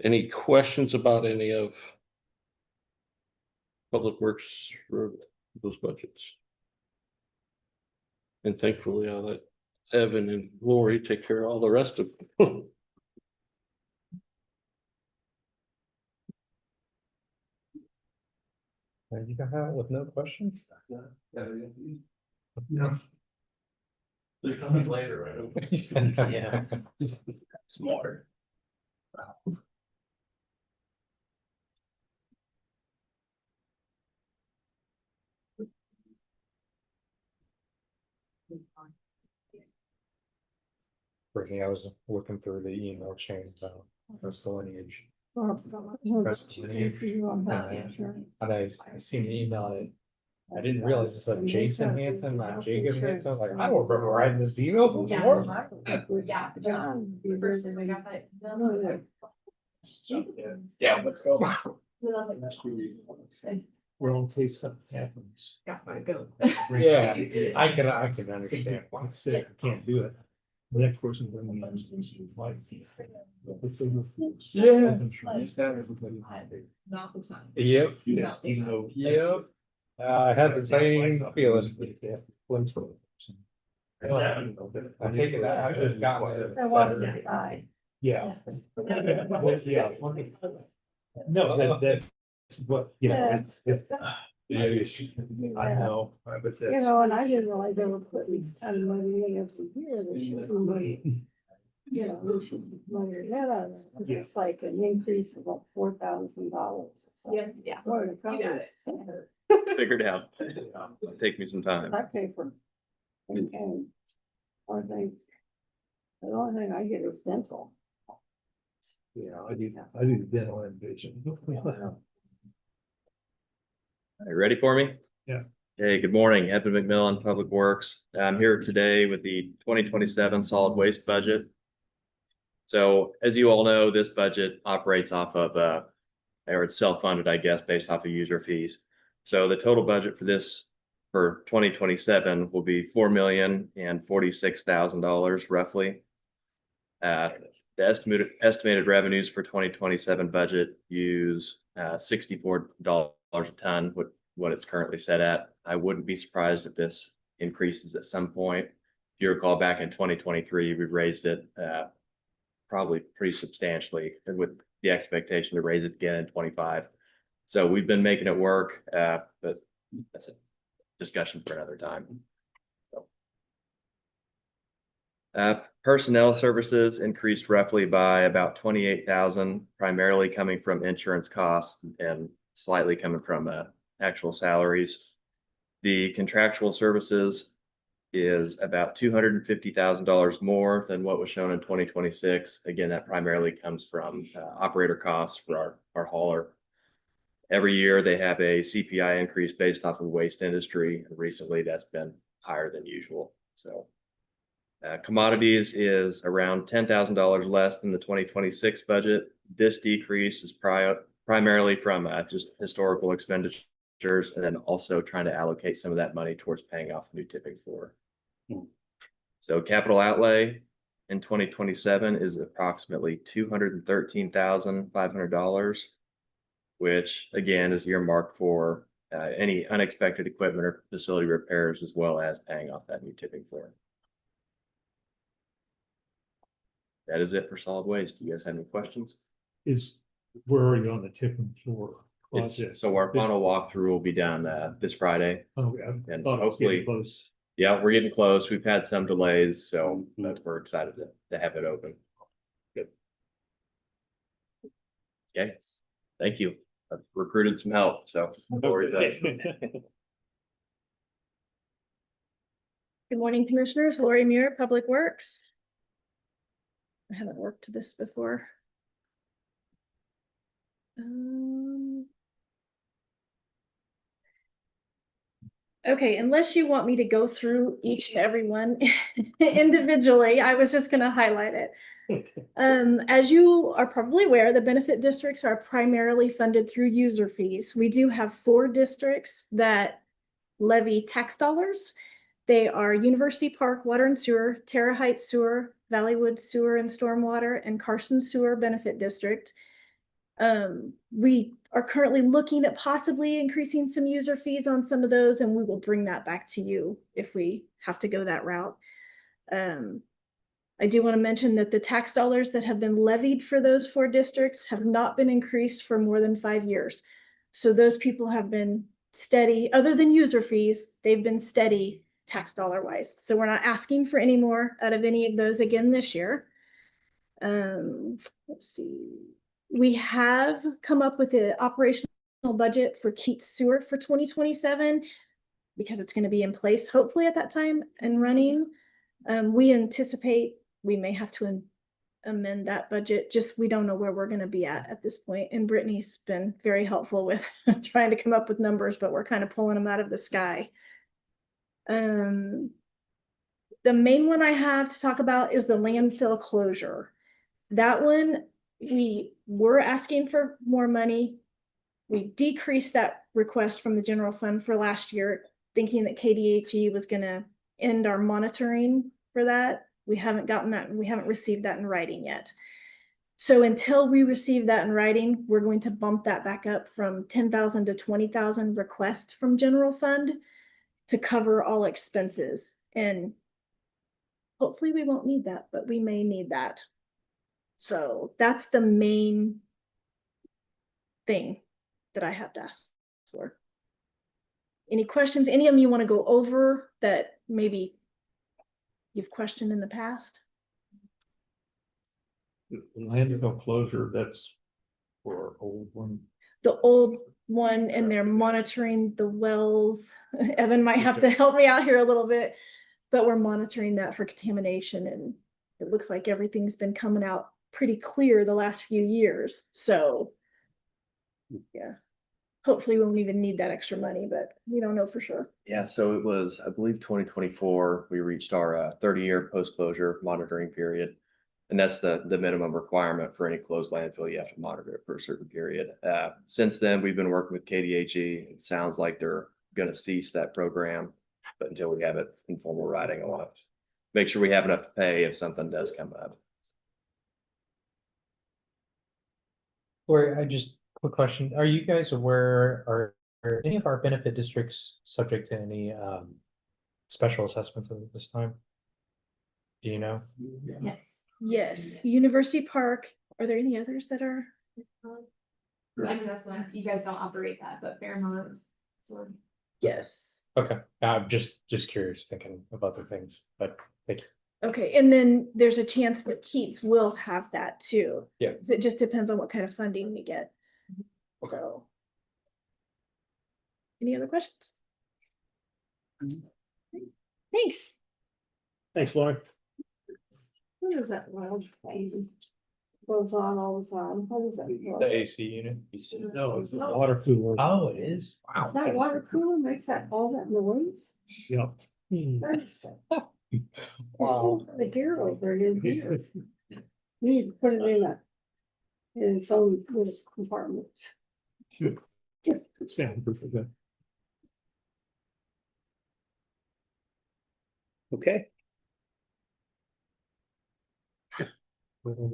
Speaker 4: Any questions about any of Public Works road, those budgets? And thankfully, I'll let Evan and Lori take care of all the rest of them.
Speaker 5: You got that with no questions?
Speaker 14: No.
Speaker 4: They're coming later, right?
Speaker 5: Yeah.
Speaker 4: Smart.
Speaker 5: Brittany, I was looking through the email chain about the lineage.
Speaker 2: If you want that,
Speaker 5: Yeah.
Speaker 2: sure.
Speaker 5: And I seen the email and I didn't realize it's like Jason Hanson, not Jacob Hanson. I was like, I don't remember writing this email before.
Speaker 2: Yeah. John, be
Speaker 9: First,
Speaker 2: visiting.
Speaker 9: I got that.
Speaker 5: Yeah, what's going on?
Speaker 8: Well, in case something happens.
Speaker 9: Got my go.
Speaker 5: Yeah, I can understand.
Speaker 8: I'm sick, I can't do it. The next person bringing in is like.
Speaker 5: Yeah.
Speaker 8: Everybody.
Speaker 9: Not the time.
Speaker 5: Yep.
Speaker 8: Yes, even though.
Speaker 5: Yep. I had the same feeling. I take it, I should have gotten it.
Speaker 2: So what did I?
Speaker 8: Yeah. Yeah. No, that's what, you know,
Speaker 2: Yes.
Speaker 8: I know, but
Speaker 2: You
Speaker 8: that's.
Speaker 2: know, and I didn't realize they were putting kind of money in every year, they should be money. You know, we should be money ahead of us, 'cause it's like an increase of about $4,000.
Speaker 15: Yeah.
Speaker 2: Or the
Speaker 15: You got
Speaker 2: county
Speaker 15: it.
Speaker 2: center,
Speaker 3: Figured out. It'll take me some time.
Speaker 2: I pay for. And one thing, the only thing I get is dental.
Speaker 8: Yeah, I do dental and vision.
Speaker 3: Are you ready for me?
Speaker 8: Yeah.
Speaker 3: Hey, good morning, Evan McMillan, Public Works. I'm here today with the 2027 solid waste budget. So as you all know, this budget operates off of, or it's self-funded, I guess, based off of user fees. So the total budget for this for 2027 will be $4,046,000 roughly. The estimated revenues for 2027 budget use $64 a ton, what it's currently set at. I wouldn't be surprised if this increases at some point. If you recall back in 2023, we raised it probably pretty substantially, and with the expectation to raise it again in 25. So we've been making it work, but that's a discussion for another time. Personnel services increased roughly by about 28,000, primarily coming from insurance costs and slightly coming from actual salaries. The contractual services is about $250,000 more than what was shown in 2026. Again, that primarily comes from operator costs for our hauler. Every year they have a CPI increase based off of the waste industry, and recently that's been higher than usual. So commodities is around $10,000 less than the 2026 budget. This decrease is primarily from just historical expenditures, and then also trying to allocate some of that money towards paying off the new tipping floor. So capital outlay in 2027 is approximately $213,500, which again is earmarked for any unexpected equipment or facility repairs, as well as paying off that new tipping floor. That is it for solid waste. Do you guys have any questions?
Speaker 8: Where are you on the tipping floor project?
Speaker 3: So our final walkthrough will be done this Friday.
Speaker 8: Oh, I
Speaker 3: and
Speaker 8: thought it was getting
Speaker 3: hopefully,
Speaker 8: close.
Speaker 3: yeah, we're getting close. We've had some delays, so we're excited to have it open.
Speaker 8: Good.
Speaker 3: Okay, thank you. I've recruited some help, so. no worries.
Speaker 11: Good morning, Commissioners. Lori Muir, Public Works. I haven't worked this before. Okay, unless you want me to go through each and every one individually, I was just gonna highlight it. As you are probably aware, the benefit districts are primarily funded through user fees. We do have 4 districts that levy tax dollars. They are University Park Water and Sewer, Terra Heights Sewer, Valleywood Sewer and Stormwater, and Carson Sewer Benefit District. We are currently looking at possibly increasing some user fees on some of those, and we will bring that back to you if we have to go that route. I do want to mention that the tax dollars that have been levied for those 4 districts have not been increased for more than 5 years. So those people have been steady, other than user fees, they've been steady tax dollar wise. So we're not asking for any more out of any of those again this year. Let's see. We have come up with an operational budget for Keats Sewer for 2027 because it's going to be in place hopefully at that time and running. We anticipate we may have to amend that budget. Just we don't know where we're going to be at this point. And Brittany's been very helpful with trying to come up with numbers, but we're kind of pulling them out of the sky. The main one I have to talk about is the landfill closure. That one, we were asking for more money. We decreased that request from the general fund for last year, thinking that KDHE was going to end our monitoring for that. We haven't gotten that. We haven't received that in writing yet. So until we receive that in writing, we're going to bump that back up from 10,000 to 20,000 request from general fund to cover all expenses. And hopefully we won't need that, but we may need that. So that's the main thing that I have to ask for. Any questions? Any of them you want to go over that maybe you've questioned in the past?
Speaker 8: Landfill closure, that's for our old one.
Speaker 11: The old one, and they're monitoring the wells. Evan might have to help me out here a little bit, but we're monitoring that for contamination, and it looks like everything's been coming out pretty clear the last few years. So yeah, hopefully we won't even need that extra money, but we don't know for sure.
Speaker 16: Yeah, so it was, I believe, 2024, we reached our 30-year post-closure monitoring period. And that's the minimum requirement for any closed landfill. You have to monitor it for a certain period. Since then, we've been working with KDHE. It sounds like they're going to cease that program, but until we have it in formal writing, I want to make sure we have enough to pay if something does come up.
Speaker 13: Lori, I just, quick question. Are you guys aware, are any of our benefit districts subject to any special assessments at this time? Do you know?
Speaker 9: Yes.
Speaker 11: Yes, University Park. Are there any others that are?
Speaker 9: I mean, that's not, you guys don't operate that, but Fairmont. So
Speaker 11: Yes.
Speaker 13: Okay, I'm just curious, thinking of other things, but thank you.
Speaker 11: Okay, and then there's a chance that Keats will have that too.
Speaker 13: Yeah.
Speaker 11: It just depends on what kind of funding we get. So. Any other questions? Thanks.
Speaker 1: Thanks, Lauren.
Speaker 2: What is that loud thing? Goes on all the time. What is that?
Speaker 13: The AC unit.
Speaker 8: No, it's the water cooler.
Speaker 13: Oh, it is? Wow.
Speaker 2: That water cooler makes that all that noise?
Speaker 8: Yep.
Speaker 2: That's-
Speaker 13: Wow.
Speaker 2: The gear over it in here. You need to put it in its own little compartment.
Speaker 8: Soundproof, okay.
Speaker 7: Okay.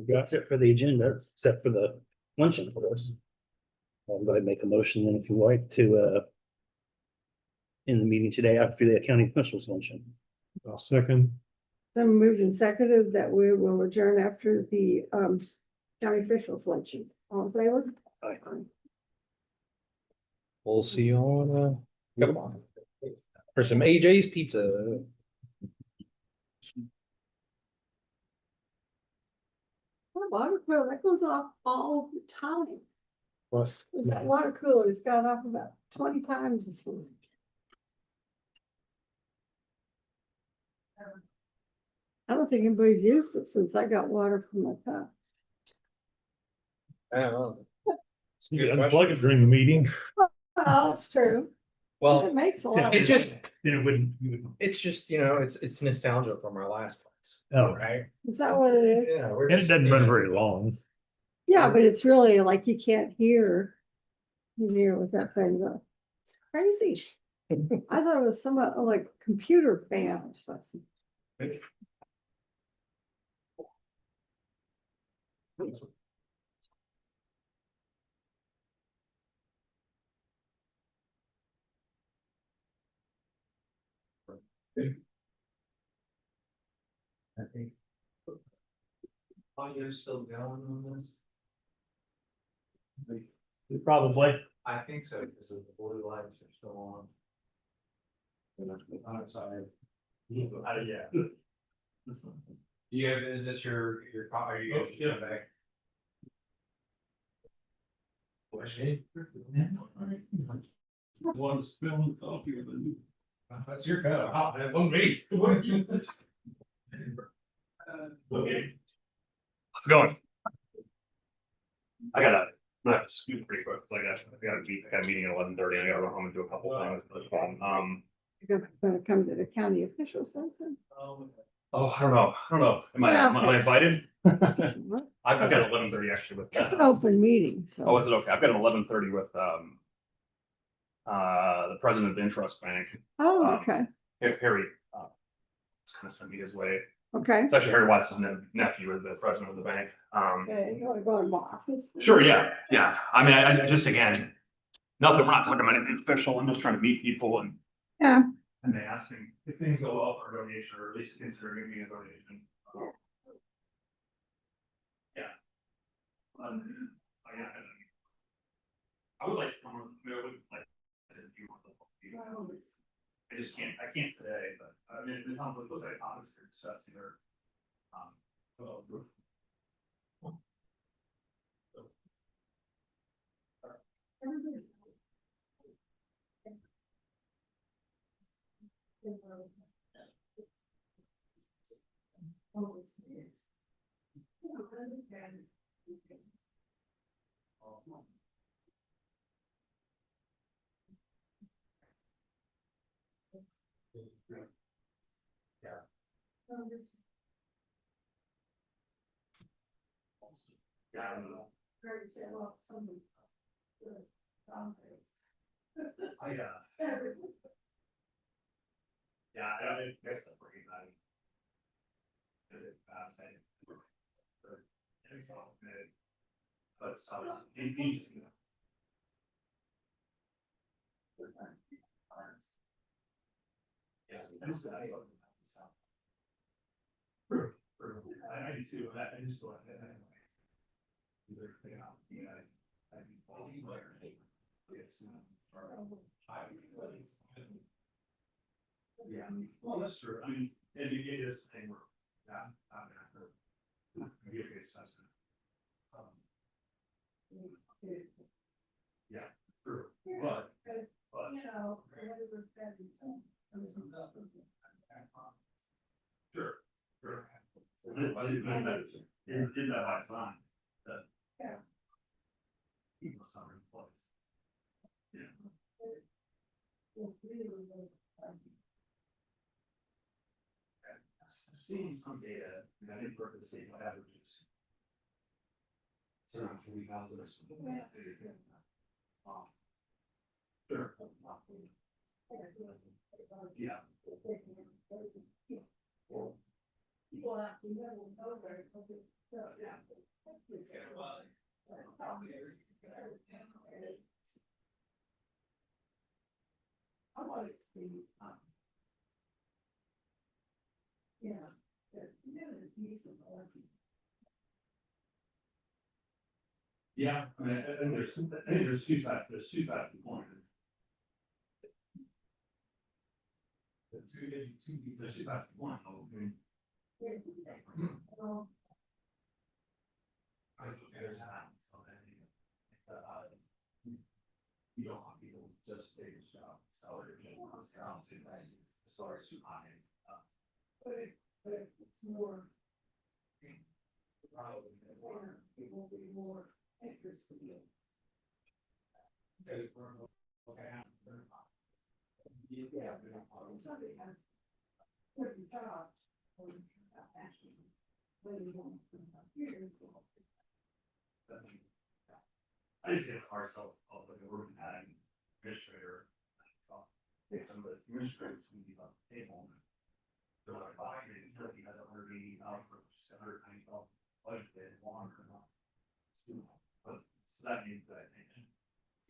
Speaker 7: That's it for the agenda, except for the luncheon, of course. I'll go ahead and make a motion then if you like to in the meeting today after the county officials luncheon.
Speaker 8: I'll second.
Speaker 2: Then moved and seconded that we will adjourn after the county officials luncheon. All in favor?
Speaker 7: Aye.
Speaker 13: We'll see you on, come on. For some AJ's Pizza.
Speaker 2: That water cooler, that goes off all the time.
Speaker 13: What?
Speaker 2: That water cooler has gone off about 20 times this week. I don't think anybody's used it since I got water from my tap.
Speaker 13: I don't know.
Speaker 8: You can unplug it during the meeting.
Speaker 2: Well, that's true.
Speaker 13: Well,
Speaker 2: It makes a lot.
Speaker 13: it just,
Speaker 8: Then it wouldn't, you wouldn't.
Speaker 13: it's just, you know, it's nostalgia from our last place.
Speaker 8: Oh.
Speaker 13: Right?
Speaker 2: Is that what it is?
Speaker 13: Yeah. we're
Speaker 8: And it
Speaker 13: just-
Speaker 8: doesn't run very long.
Speaker 2: Yeah, but it's really like you can't hear. With that thing though. It's crazy. I thought it was somewhat like computer fan or something.
Speaker 13: I think. Are you still going on this?
Speaker 1: Probably.
Speaker 13: I think so, because the blue lights are still on. Outside.
Speaker 1: Yeah.
Speaker 13: You have, is this your, are you guys coming back?
Speaker 14: One spoon coffee with a new.
Speaker 13: That's your kind of hot, that won't be.
Speaker 14: Okay. How's it going? I gotta scoot pretty quick, 'cause I got a meeting at 11:30, I gotta run home and do a couple things, but,
Speaker 2: You're gonna come to the county officials then?
Speaker 14: oh, I don't know, am
Speaker 2: Well,
Speaker 14: I
Speaker 2: it's-
Speaker 14: invited? I've got 11:30 actually with.
Speaker 2: It's an open meeting, so.
Speaker 14: Oh, is it okay? I've got an 11:30 with, the president of the Intrust Bank,
Speaker 2: Oh, okay,
Speaker 14: Harry, it's kind of sent me his way.
Speaker 2: okay.
Speaker 14: It's actually Harry Watts' nephew is the president of the bank.
Speaker 2: Okay, you wanna go in my office?
Speaker 14: Sure, yeah. I mean, I just, again, nothing, we're not talking about anything official. I'm just trying to meet people and.
Speaker 2: Yeah.
Speaker 14: And they ask me if things go well for a donation, or at least consider giving me a donation. Yeah. Yeah. I would like to come on, I would like to do one of the. I just can't, I can't today, but I mean, it sounds like those like topics are discussing or. Well, yeah, I don't know. Yeah, I don't guess that's pretty bad. Fascinating. But some, yeah, I do too, I just go ahead anyway. Either thing out, I do. Yeah, well, that's true, I mean, it is the thing where, yeah, I'm gonna give you assessment. Yeah, true, but. Sure, sure. Is that by design? That. Keep us on in place. Yeah. I've seen some data, and I didn't work with the same averages. It's around 40,000 or something. Sure. Yeah. Yeah, I mean, and there's two sides to the coin. There's two sides to the coin, though, I mean. There's time, so then, you don't want people just take a job, salary, the salary's too high. But it's more. It will be more interested in. Okay, yeah, somebody has certain jobs or actually, when you don't here. I just think it's hard self, like a working at administrator. Some of the administrators can be on the table. They're like, he has 180 hours, 190 budgeted longer. But so that means that I think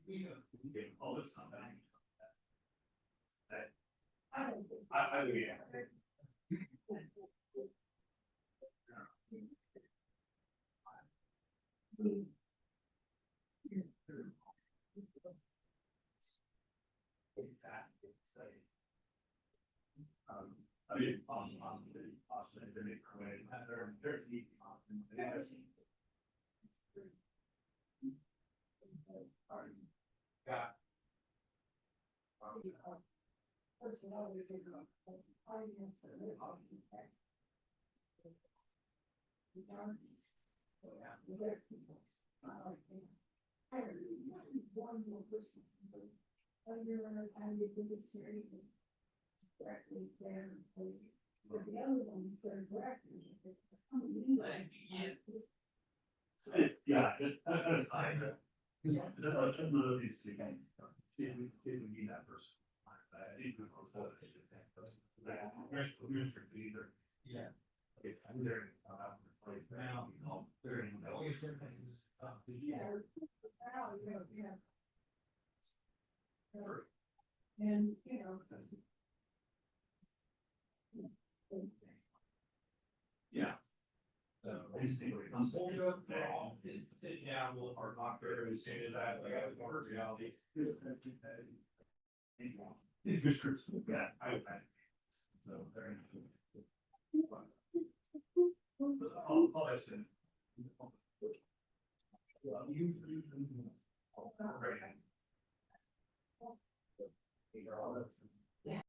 Speaker 14: we get all this something. That I would be. Exactly. I mean, on the Austin, they make way. There's the yeah. First of all, we figure out finance and then their people. One more person. Under and the ministry directly there. But the other one, their directors. Yeah, that's fine. That's another thing to see if we need that person. I think we also. Either. Yeah. I'm there. Right now, they're in certain things. And, you know. Yeah. So. Yeah, we'll, our doctor, as soon as I, like, I was more reality. Yeah, I. So there. I'll listen. You.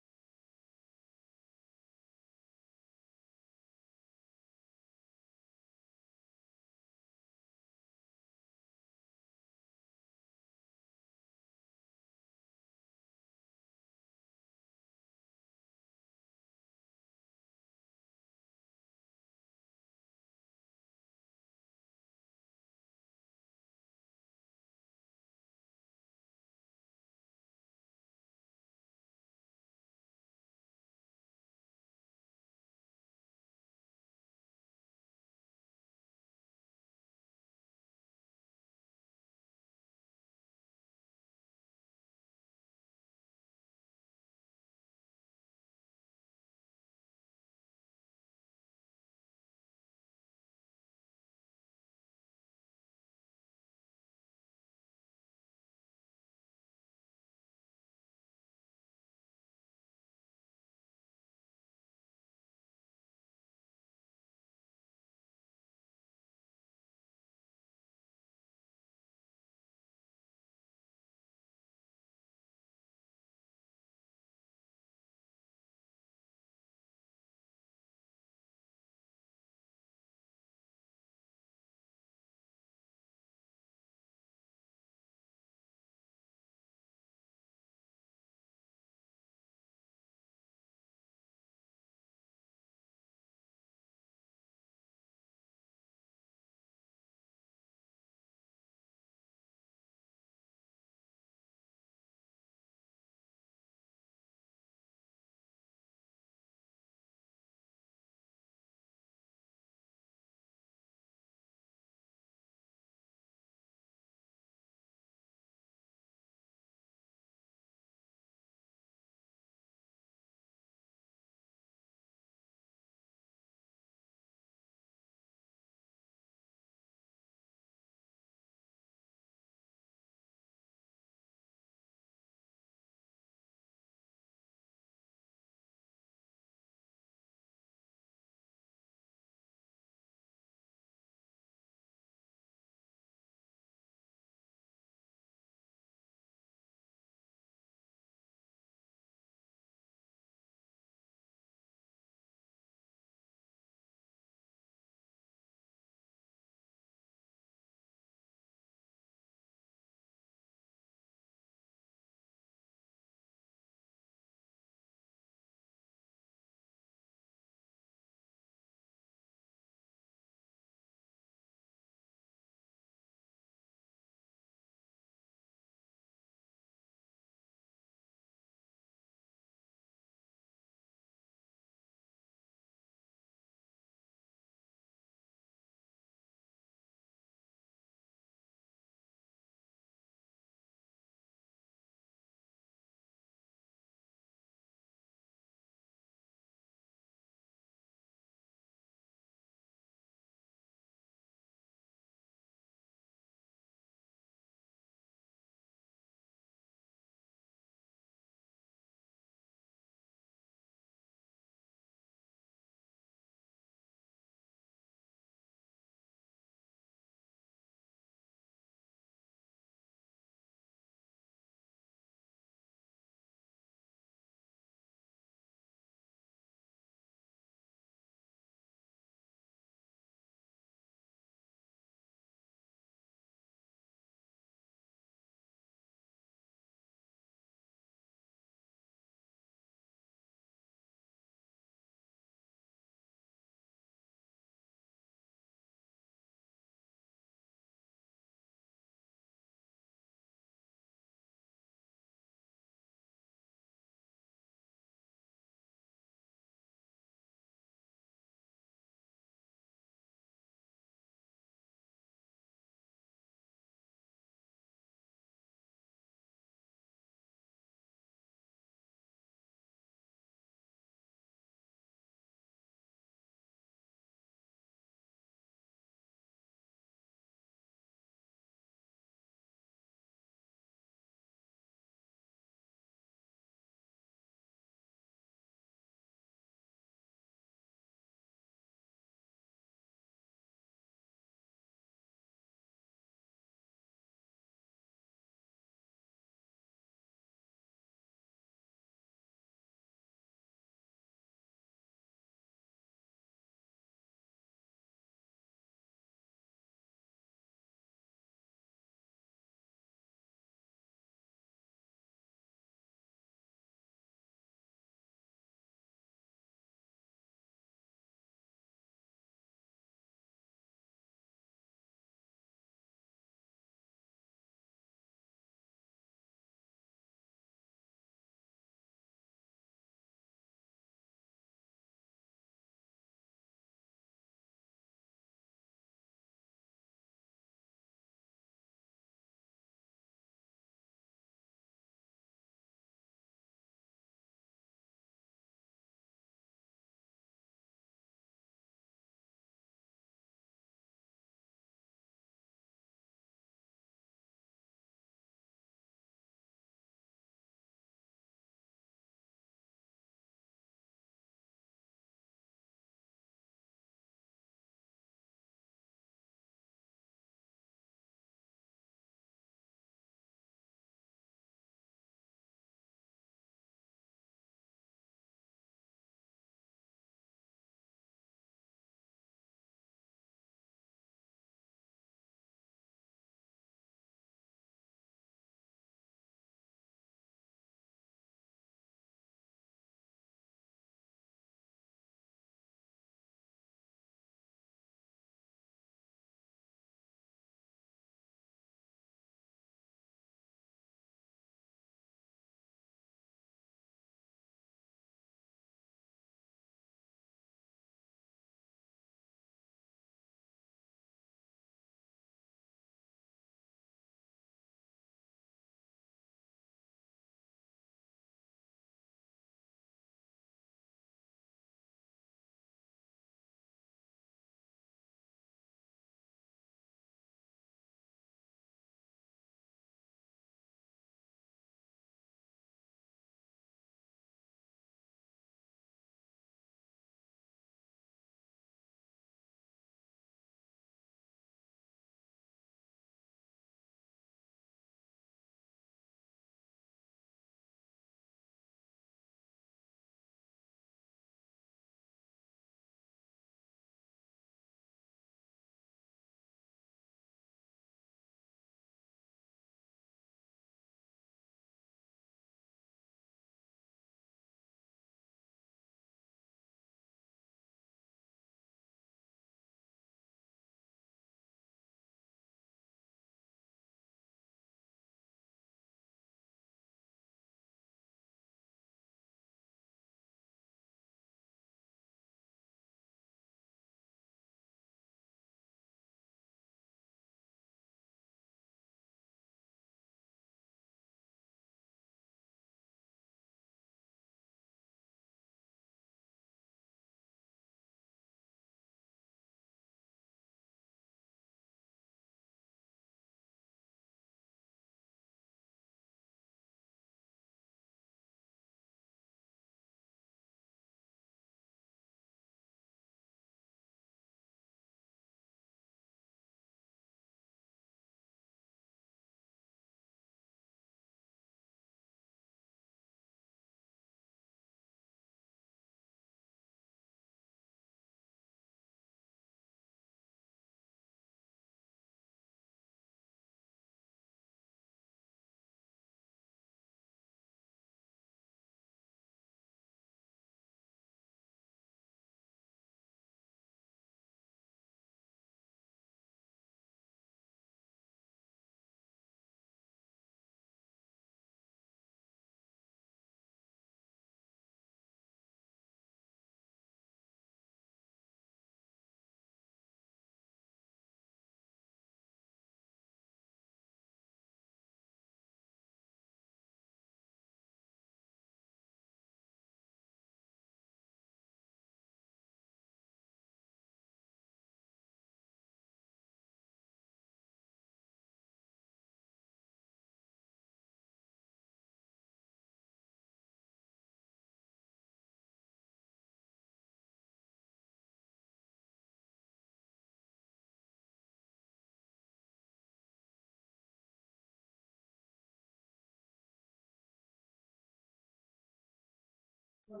Speaker 13: You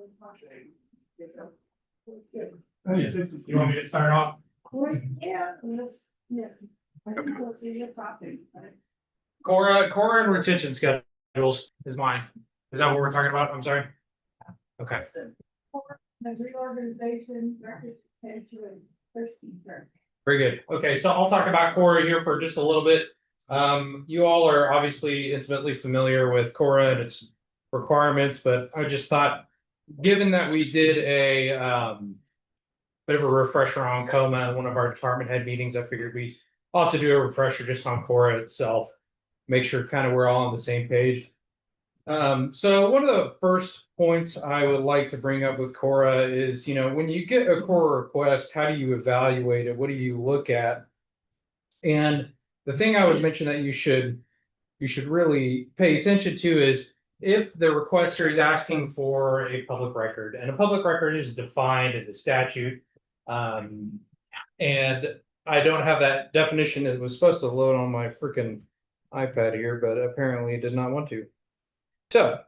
Speaker 13: want me to start off?
Speaker 2: Yeah, yeah. I think we'll see your profit.
Speaker 13: Cora and retention schedules is mine. Is that what we're talking about? I'm sorry. Okay.
Speaker 2: The reorganization, representation,
Speaker 13: Very good. Okay, so I'll talk about Cora here for just a little bit. You all are obviously intimately familiar with Cora and its requirements, but I just thought, given that we did a bit of a refresher on Coma in one of our department head meetings, I figured we also do a refresher just on Cora itself. Make sure kind of we're all on the same page. So one of the first points I would like to bring up with Cora is, when you get a Cora request, how do you evaluate it? What do you look at? And the thing I would mention that you should really pay attention to is if the requester is asking for a public record, and a public record is defined in the statute. And I don't have that definition. It was supposed to load on my freaking iPad here, but apparently it did not want to. So,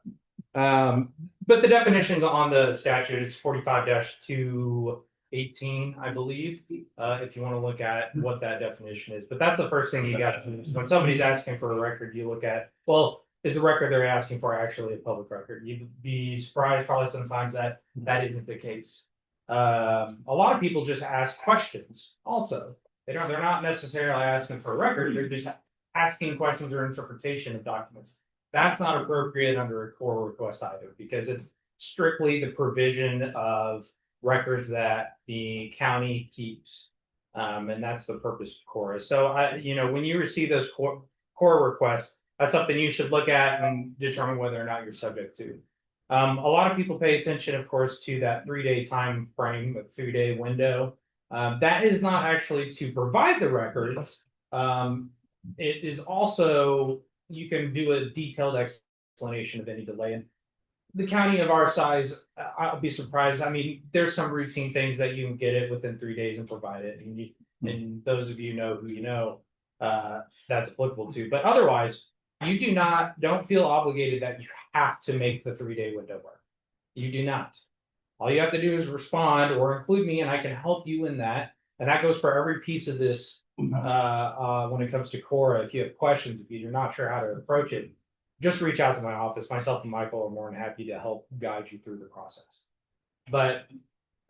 Speaker 13: but the definitions on the statute is 45-218, I believe, if you want to look at what that definition is. But that's the first thing you got to do. When somebody's asking for a record, you look at, well, is the record they're asking for actually a public record? You'd be surprised probably sometimes that isn't the case. A lot of people just ask questions also. They're not necessarily asking for a record, they're just asking questions or interpretation of documents. That's not appropriate under a Cora request either, because it's strictly the provision of records that the county keeps. And that's the purpose of Cora. So when you receive those Cora requests, that's something you should look at and determine whether or not you're subject to. A lot of people pay attention, of course, to that 3-day time frame, a 3-day window. That is not actually to provide the records. It is also, you can do a detailed explanation of any delay. And the county of our size, I'll be surprised. I mean, there's some routine things that you can get it within 3 days and provide it. And those of you know who you know, that's applicable to. But otherwise, you don't feel obligated that you have to make the 3-day window work. You do not. All you have to do is respond or include me, and I can help you in that. And that goes for every piece of this when it comes to Cora. If you have questions, if you're not sure how to approach it, just reach out to my office. Myself and Michael are more than happy to help guide you through the process. But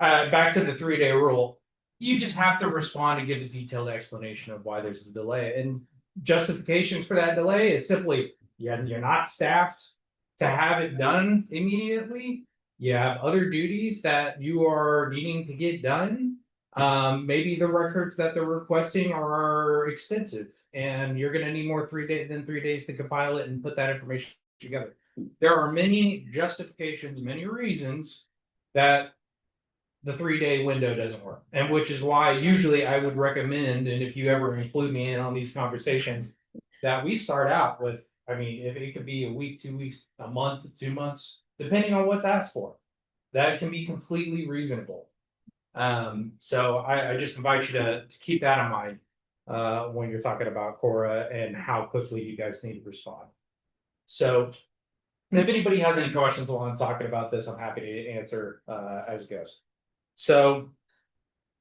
Speaker 13: back to the 3-day rule, you just have to respond and give a detailed explanation of why there's a delay. And justifications for that delay is simply, you're not staffed to have it done immediately. You have other duties that you are needing to get done. Maybe the records that they're requesting are extensive and you're going to need more 3 days to compile it and put that information together. There are many justifications, many reasons that the 3-day window doesn't work. And which is why usually I would recommend, and if you ever include me in on these conversations, that we start out with, I mean, if it could be a week, 2 weeks, a month, 2 months, depending on what's asked for, that can be completely reasonable. So I just invite you to keep that in mind when you're talking about Cora and how quickly you guys need to respond. So if anybody has any questions while I'm talking about this, I'm happy to answer as it goes. So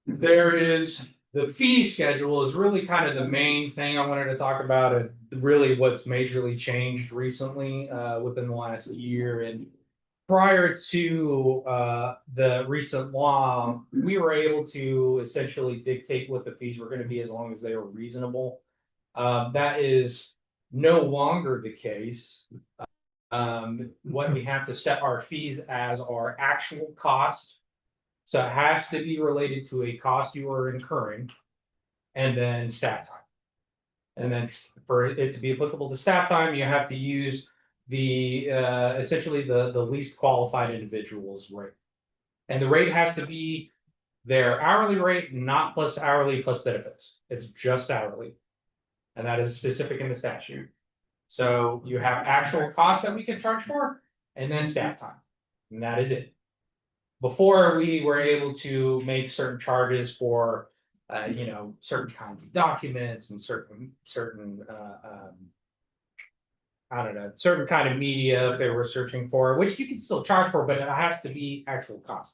Speaker 13: there is the fee schedule is really kind of the main thing I wanted to talk about, and really what's majorly changed recently within the last year. And prior to the recent law, we were able to essentially dictate what the fees were going to be as long as they were reasonable. That is no longer the case. What we have to set our fees as our actual cost. So it has to be related to a cost you are incurring, and then staff time. And then for it to be applicable to staff time, you have to use the essentially the least qualified individual's rate. And the rate has to be their hourly rate, not plus hourly plus benefits. It's just hourly. And that is specific in the statute. So you have actual costs that we can charge for, and then staff time. And that is it. Before, we were able to make certain charges for certain kinds of documents and certain I don't know, certain kind of media if they were searching for, which you can still charge for, but it has to be actual cost.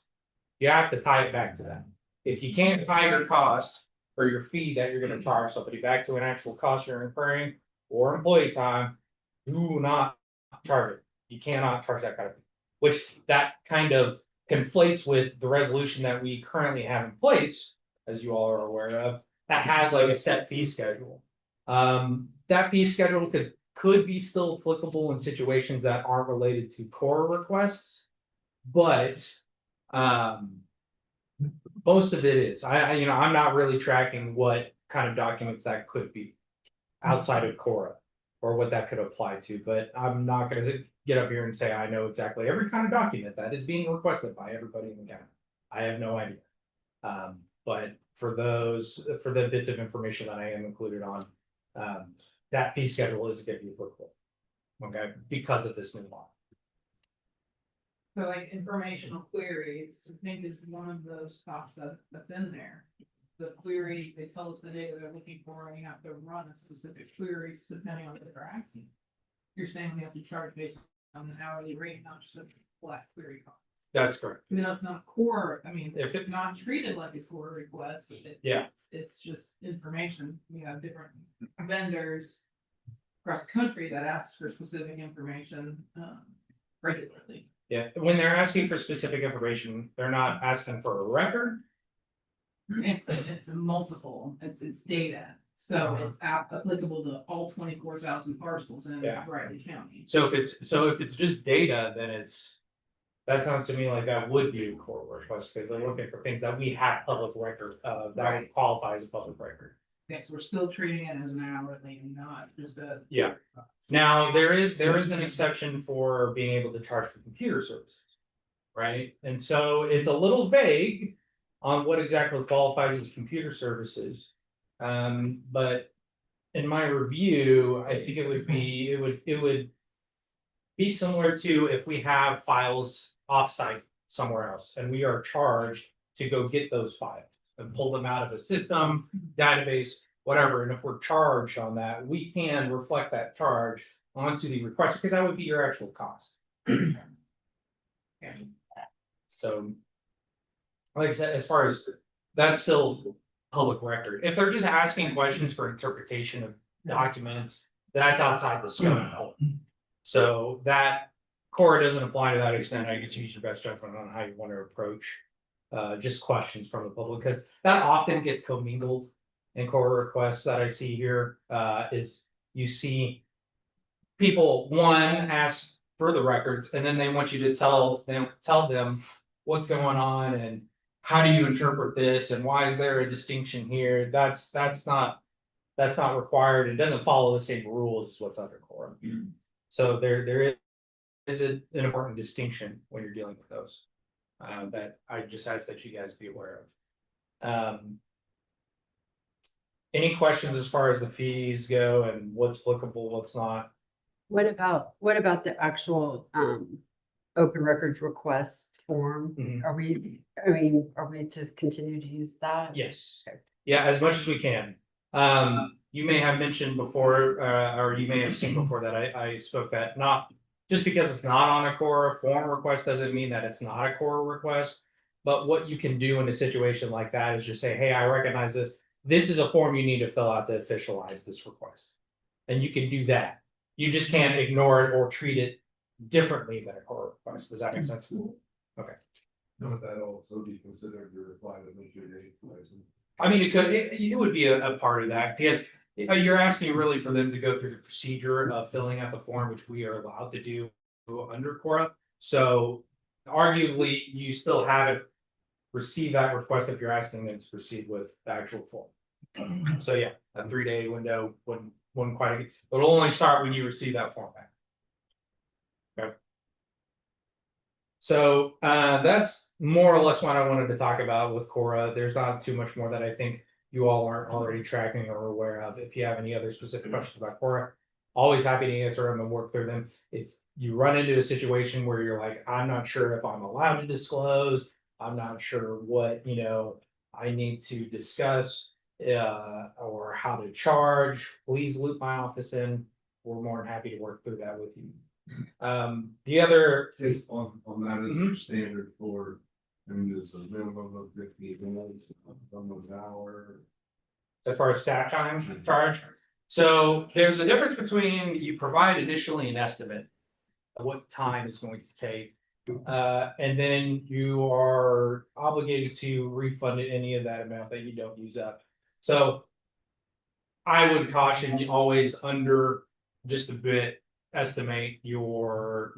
Speaker 13: You have to tie it back to that. If you can't tie your cost or your fee that you're gonna charge somebody back to an actual cost you're incurring or employee time, do not charge it. You cannot charge that kind of fee. Which that kind of conflates with the resolution that we currently have in place, as you all are aware of, that has like a set fee schedule. That fee schedule could be still applicable in situations that aren't related to core requests. But most of it is. I'm not really tracking what kind of documents that could be outside of Cora or what that could apply to, but I'm not gonna get up here and say I know exactly every kind of document that is being requested by everybody in the county. I have no idea. But for the bits of information that I am included on, that fee schedule is gonna be applicable. Okay, because of this new law.
Speaker 9: So like informational queries, I think is one of those costs that's in there. The query, they tell us the data they're looking for, and you have to run a specific query depending on what they're asking. You're saying we have to charge based on an hourly rate, not just a flat query cost.
Speaker 13: That's correct.
Speaker 9: I mean, that's not core, I mean,
Speaker 13: If
Speaker 9: it's not treated like a core request.
Speaker 13: Yeah.
Speaker 9: It's just information. We have different vendors across the country that ask for specific information, regularly.
Speaker 13: Yeah, when they're asking for specific information, they're not asking for a record.
Speaker 9: It's a multiple, it's data, so it's applicable to all 24,000 parcels in
Speaker 13: Yeah.
Speaker 9: Riley County.
Speaker 13: So if it's just data, then that sounds to me like that would be a core request, because they're looking for things that we have public record, that would qualify as a public record.
Speaker 9: Okay, so we're still treating it as an hourly and not just a.
Speaker 13: Yeah. Now, there is an exception for being able to charge for computer services. Right, and so it's a little vague on what exactly qualifies as computer services. But in my review, I think it would be similar to if we have files offsite somewhere else and we are charged to go get those files and pull them out of a system, database, whatever. And if we're charged on that, we can reflect that charge onto the request because that would be your actual cost. So, like I said, as far as that's still public record. If they're just asking questions for interpretation of documents, that's outside the scope. So that core doesn't apply to that extent. I guess you use your best judgment on how you want to approach just questions from the public, because that often gets commingled in core requests that I see here. Is you see people ask for the records, and then they want you to tell them what's going on and how do you interpret this and why is there a distinction here? That's not required. It doesn't follow the same rules as what's under core. So there is an important distinction when you're dealing with those that I just ask that you guys be aware of. Any questions as far as the fees go and what's applicable, what's not?
Speaker 17: What about the actual open records request form? Are we to continue to use that?
Speaker 13: Yes. Yeah, as much as we can. You may have mentioned before, or you may have seen before that I spoke that not just because it's not on a core form request doesn't mean that it's not a core request. But what you can do in a situation like that is just say, hey, I recognize this. This is a form you need to fill out to officialize this request. And you can do that. You just can't ignore it or treat it differently than a core request. Does that make sense? Okay.
Speaker 18: Would that also be considered your reply to administrative license?
Speaker 13: I mean, it would be a part of that because you're asking really for them to go through the procedure of filling out the form, which we are allowed to do under Cora. So arguably, you still haven't received that request if you're asking them to proceed with the actual form. So yeah, a 3-day window wouldn't quite, it'll only start when you receive that form back. Okay. So that's more or less what I wanted to talk about with Cora. There's not too much more that I think you all aren't already tracking or aware of. If you have any other specific questions about Cora, always happy to answer them and work through them. If you run into a situation where you're like, I'm not sure if I'm allowed to disclose, I'm not sure what, I need to discuss or how to charge, please loop my office in. we're more than happy to work through that with you. The other,
Speaker 18: Just on that is
Speaker 13: Mhm.
Speaker 18: the standard for, I mean, there's a minimum of 50 minutes, an hour.
Speaker 13: as far as staff time charge, so there's a difference between you provide initially an estimate of what time it's going to take. And then you are obligated to refund any of that amount that you don't use up. So I would caution you always under just a bit, estimate your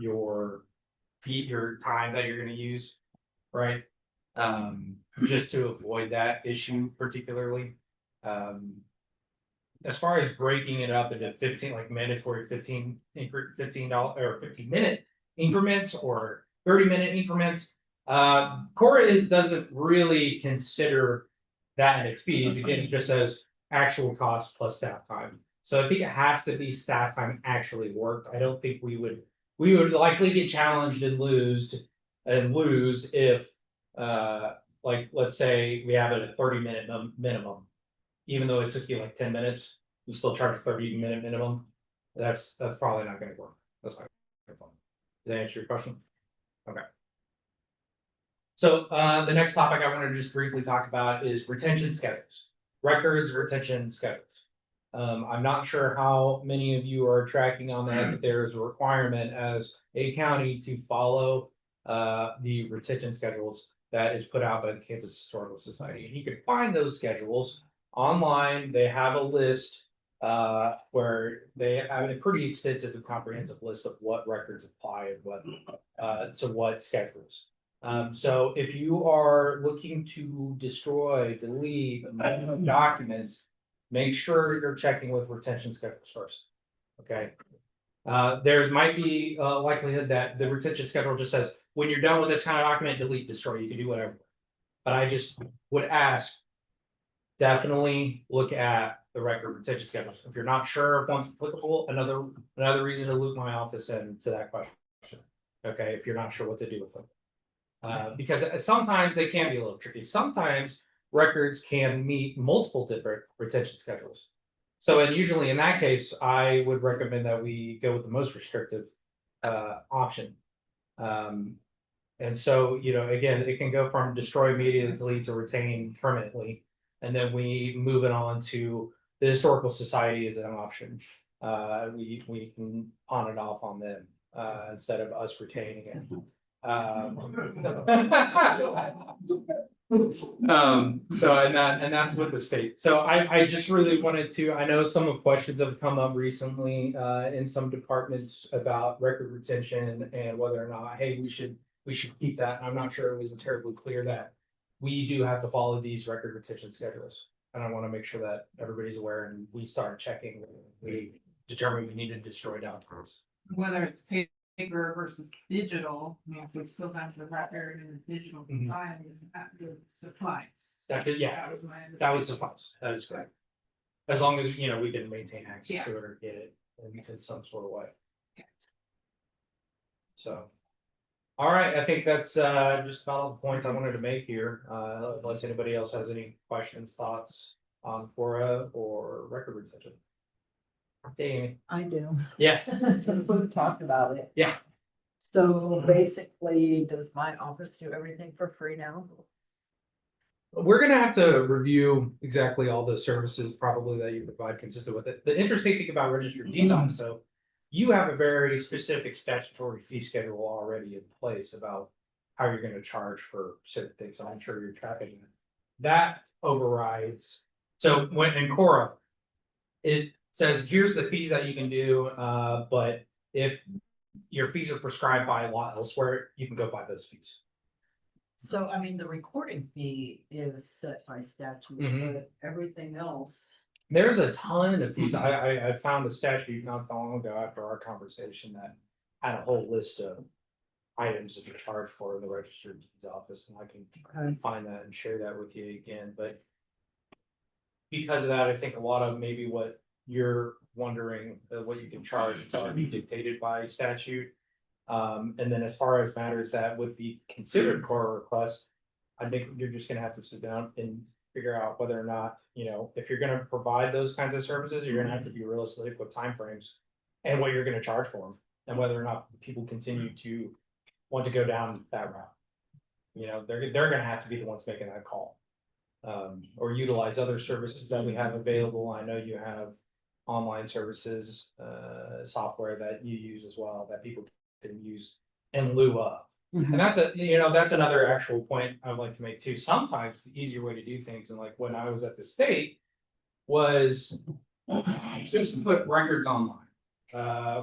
Speaker 13: fee, your time that you're gonna use, right? Just to avoid that issue particularly. As far as breaking it up into 15, like mandatory $15 or 15-minute increments or 30-minute increments. Cora doesn't really consider that in its fees. Again, it just says actual costs plus staff time. So I think it has to be staff time actually worked. I don't think we would likely get challenged and lose if like, let's say we have it at 30-minute minimum. Even though it took you like 10 minutes, you still charge a 30-minute minimum. That's probably not gonna work. That's not gonna work. Does that answer your question? Okay. So the next topic I want to just briefly talk about is retention schedules. Records retention schedules. I'm not sure how many of you are tracking on that, but there's a requirement as a county to follow the retention schedules that is put out by the Kansas Historical Society. And you can find those schedules online. They have a list where they have a pretty extensive and comprehensive list of what records apply and what to what schedules. So if you are looking to destroy, delete, amend documents, make sure you're checking with retention schedules first. Okay. There might be a likelihood that the retention schedule just says, when you're done with this kind of document, delete, destroy, you can do whatever. But I just would ask, definitely look at the record retention schedules. If you're not sure if one's applicable, another reason to loop my office into that question. Okay, if you're not sure what to do with them. Because sometimes they can be a little tricky. Sometimes records can meet multiple different retention schedules. So, and usually in that case, I would recommend that we go with the most restrictive option. And so, you know, again, it can go from destroy immediately, delete to retain permanently. And then we move it on to the Historical Society as an option. We can pawn it off on them instead of us retaining it. So and that's with the state. So I just really wanted to, I know some of questions have come up recently in some departments about record retention and whether or not, hey, we should keep that. I'm not sure it was terribly clear that we do have to follow these record retention schedules. And I want to make sure that everybody's aware and we start checking, we determine we need to destroy documents.
Speaker 19: Whether it's paper versus digital, I mean, if we still have the record and the digital file, that would suffice.
Speaker 13: Yeah, that would suffice. That is correct. As long as, you know, we can maintain access to it or get it in some sort of way. So. All right, I think that's just about all the points I wanted to make here. Unless anybody else has any questions, thoughts on Cora or record retention. Amy.
Speaker 20: I do.
Speaker 13: Yeah.
Speaker 20: Since we've talked about it.
Speaker 13: Yeah.
Speaker 20: So basically, does my office do everything for free now?
Speaker 13: We're gonna have to review exactly all the services probably that you provide consistent with it. The interesting thing about registered deeds office, so you have a very specific statutory fee schedule already in place about how you're gonna charge for certain things. I'm sure you're tracking that overrides. So when in Cora, it says, here's the fees that you can do, but if your fees are prescribed by law elsewhere, you can go by those fees.
Speaker 20: So, I mean, the recording fee is set by statute, but everything else.
Speaker 13: There's a ton of fees. I found a statute not long ago after our conversation that had a whole list of items that you charge for in the registered deeds office, and I can find that and share that with you again. But because of that, I think a lot of maybe what you're wondering, what you can charge, it's already dictated by statute. And then as far as matters that would be considered Cora requests, I think you're just gonna have to sit down and figure out whether or not, you know, if you're gonna provide those kinds of services, you're gonna have to be realistic with timeframes and what you're gonna charge for them, and whether or not people continue to want to go down that route. You know, they're gonna have to be the ones making that call. Or utilize other services that we have available. I know you have online services, software that you use as well, that people can use in lieu of. And that's that's another actual point I would like to make too. Sometimes the easier way to do things, and like when I was at the state, was just to put records online.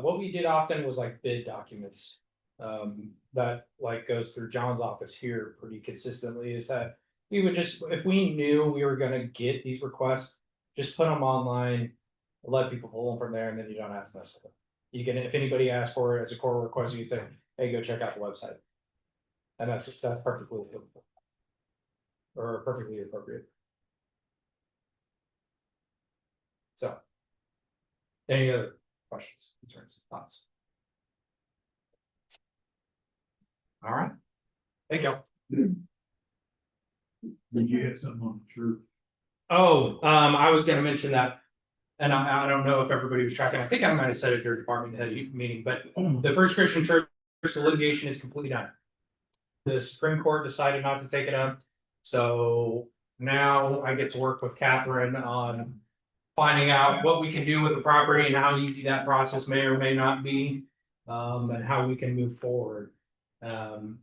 Speaker 13: What we did often was like bid documents. That like goes through John's office here pretty consistently, is that we would just, if we knew we were gonna get these requests, just put them online, let people pull them from there, and then you don't have to mess with them. You can, if anybody asks for it as a core request, you can say, hey, go check out the website. And that's perfectly applicable. Or perfectly appropriate. So. Any other questions, concerns, thoughts? All right. Thank you.
Speaker 8: Did you have something on the church?
Speaker 13: Oh, I was gonna mention that. And I don't know if everybody was tracking. I think I might have said it during department head meeting, but the First Christian Church, the litigation is completely done. The Supreme Court decided not to take it up. So now I get to work with Catherine on finding out what we can do with the property and how easy that process may or may not be. And how we can move forward.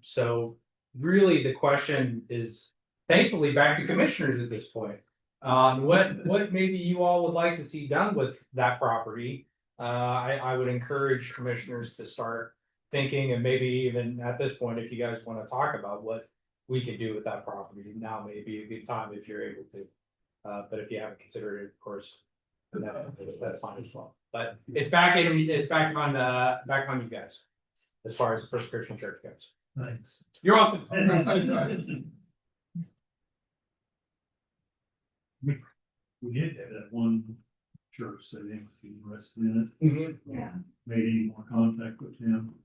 Speaker 13: So really the question is thankfully back to commissioners at this point. What maybe you all would like to see done with that property? I would encourage commissioners to start thinking, and maybe even at this point, if you guys want to talk about what we can do with that property, now may be a good time if you're able to. But if you haven't considered it, of course, that's fine as well. But it's back on you guys, as far as the First Christian Church goes.
Speaker 8: Thanks.
Speaker 13: You're welcome.
Speaker 8: We did have that one church say they must be interested in it.
Speaker 2: Yeah.
Speaker 8: Made any more contact with them?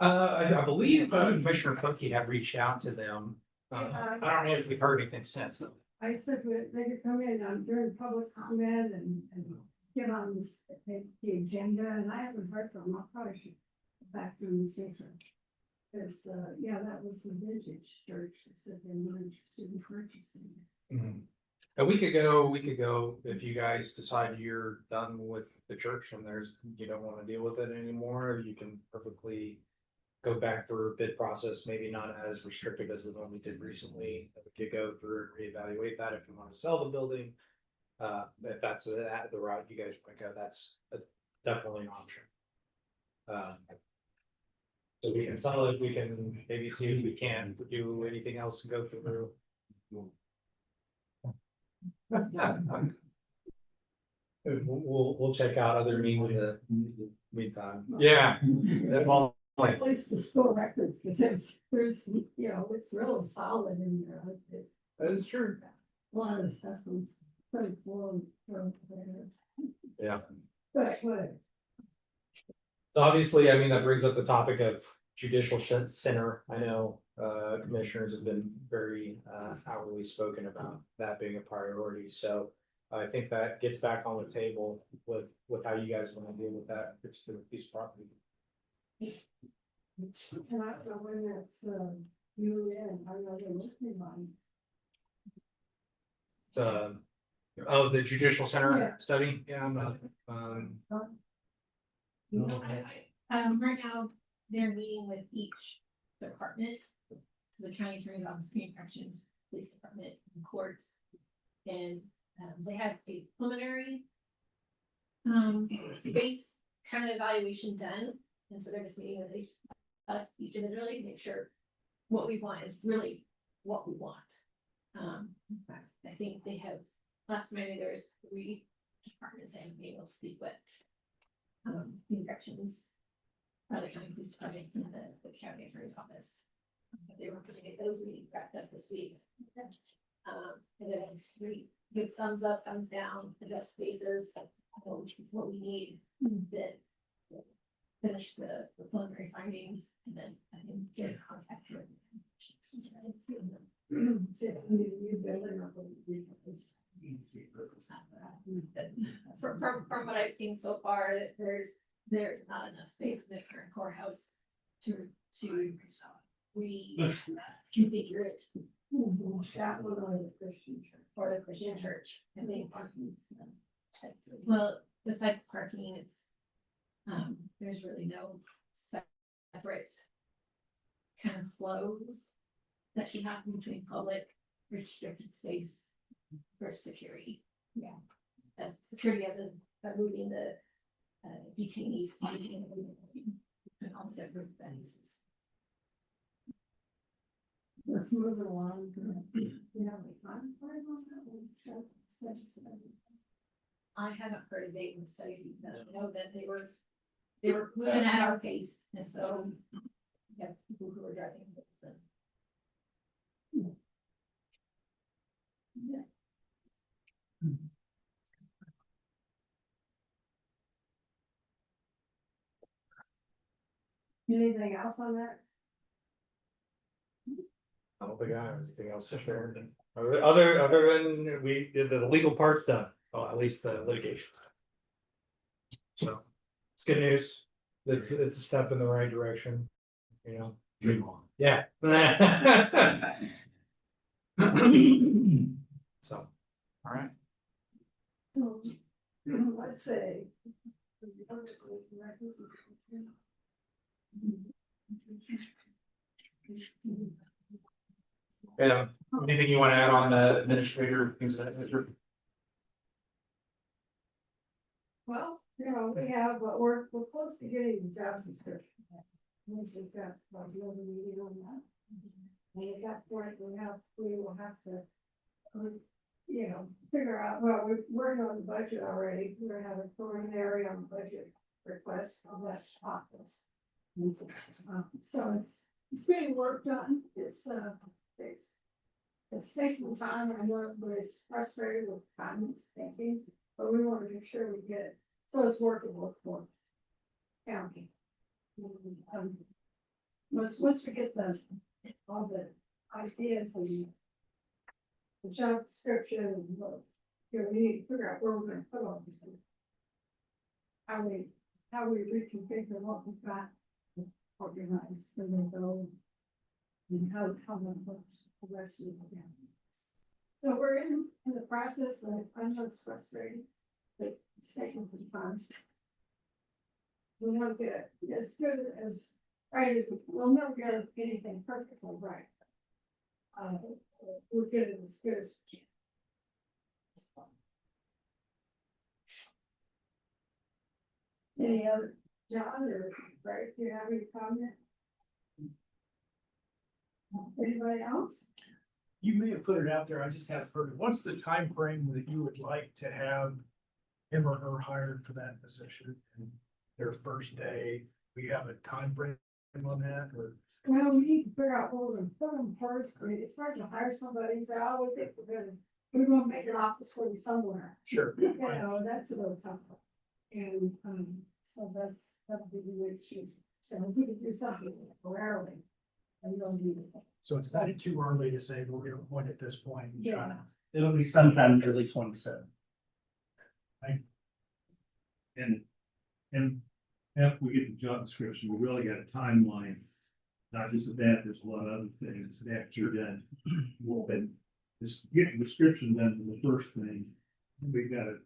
Speaker 13: I believe Commissioner Funky had reached out to them. I don't know if we've heard anything since though.
Speaker 2: I said that they could come in during public comment and get on this, the agenda, and I haven't heard from them. I probably should go back to them and see if it's, yeah, that was the Vintage Church that said they were interested in purchasing.
Speaker 13: And we could go if you guys decide you're done with the church and you don't want to deal with it anymore, you can perfectly go back through a bid process, maybe not as restrictive as the one we did recently. We could go through and reevaluate that if you want to sell the building. If that's the route you guys want to go, that's definitely an option. So we can sell it, we can maybe see if we can do anything else and go through. We'll check out other means in the meantime. Yeah. That's all.
Speaker 2: At least the school records, because there's, it's really solid in there.
Speaker 13: That is true.
Speaker 2: A lot of the stuff was pretty full from there.
Speaker 13: Yeah.
Speaker 2: But what?
Speaker 13: So obviously, I mean, that brings up the topic of judicial center. I know commissioners have been very outwardly spoken about that being a priority. So I think that gets back on the table with how you guys want to deal with that particular piece of property.
Speaker 2: And I don't know when that's you in, I know they're listening on.
Speaker 13: The judicial center
Speaker 2: Yeah.
Speaker 13: study. Yeah, I'm not.
Speaker 9: Right now, they're meeting with each department. So the county attorney's office, community corrections, police department, and courts. And they have a preliminary space kind of evaluation done. And so they're just meeting with us each individually to make sure what we want is really what we want. I think they have, last Monday, there's 3 departments I have been able to speak with. Community corrections, the county police department, and the county attorney's office. They were going to get those meetings wrapped up this week. And then it's give thumbs up, thumbs down, adjust spaces, what we need, then finish the preliminary findings, and then I can get in contact with from what I've seen so far, there's there's not enough space in the current courthouse to reconfigure it.
Speaker 2: That one or the Christian church.
Speaker 9: For the Christian church, I think. Well, besides parking, it's, there's really no separate kind of flows that should happen between public restricted space for security. Yeah. As security as a moving the detainees. And all the different things.
Speaker 2: Let's move it along. You know, I'm sorry, what's that?
Speaker 9: I haven't heard a date in the studies, but I know that they were moving at our pace, and so. We have people who are driving those. Yeah.
Speaker 2: Anything else on that?
Speaker 13: I don't think I have anything else to share. Other than we did the legal part's done, well, at least the litigation. So it's good news. It's a step in the right direction, you know.
Speaker 18: Dream on.
Speaker 13: Yeah. So, all right.
Speaker 2: So, let's say.
Speaker 13: Yeah, anything you want to add on the administrator, things of that nature?
Speaker 2: Well, you know, we have, but we're close to getting the job description. We've got about the other meeting on that. And at that point, we will have to, you know, figure out, well, we're working on the budget already. We're gonna have a preliminary on the budget request from that office. So it's being worked on. It's taking time. I know everybody's frustrated with time it's taking, but we want to make sure we get it. So it's workable for county. Once we get all the ideas and the job description and we need to figure out where we're gonna put all these things. How we reconfigure what we've got organized for the go. And how that works the rest of the county. So we're in the process, and I know it's frustrating, but it's taking some time. We want to get as good as right as we'll never get anything perfectly right. We'll get it as good as we can. Any other, John or Greg, do you have any comment? Anybody else?
Speaker 21: You may have put it out there, I just haven't heard it. What's the time frame that you would like to have him or her hired for that position? Their first day, we have a time frame on that, or?
Speaker 2: Well, we need to figure out where we're gonna put them first. I mean, it's hard to hire somebody and say, oh, we think we're gonna make an office for you somewhere.
Speaker 21: Sure.
Speaker 2: You know, that's a little tough. And, so that'll be the way it's chosen. So we can do something temporarily. And you'll need it.
Speaker 21: So it's not too early to say we're gonna appoint at this point.
Speaker 2: Yeah.
Speaker 7: It'll be sometime early 27.
Speaker 8: And after we get the job description, we really got a timeline. Not just that, there's a lot of other things that after you're done. Well, but this getting the description done is the first thing. We gotta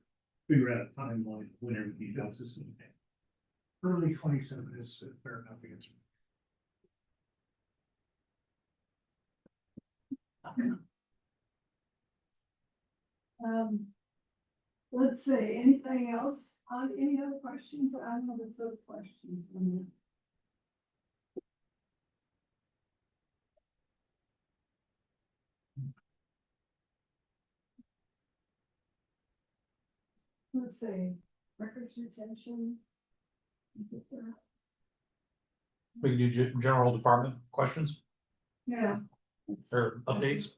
Speaker 8: figure out a timeline of when everything else is gonna happen.
Speaker 21: Early 27 is a fair enough answer.
Speaker 2: Let's see, anything else on any other questions? I don't know if there's other questions. Let's see, records retention.
Speaker 13: We can do general department questions
Speaker 2: Yeah.
Speaker 13: or updates.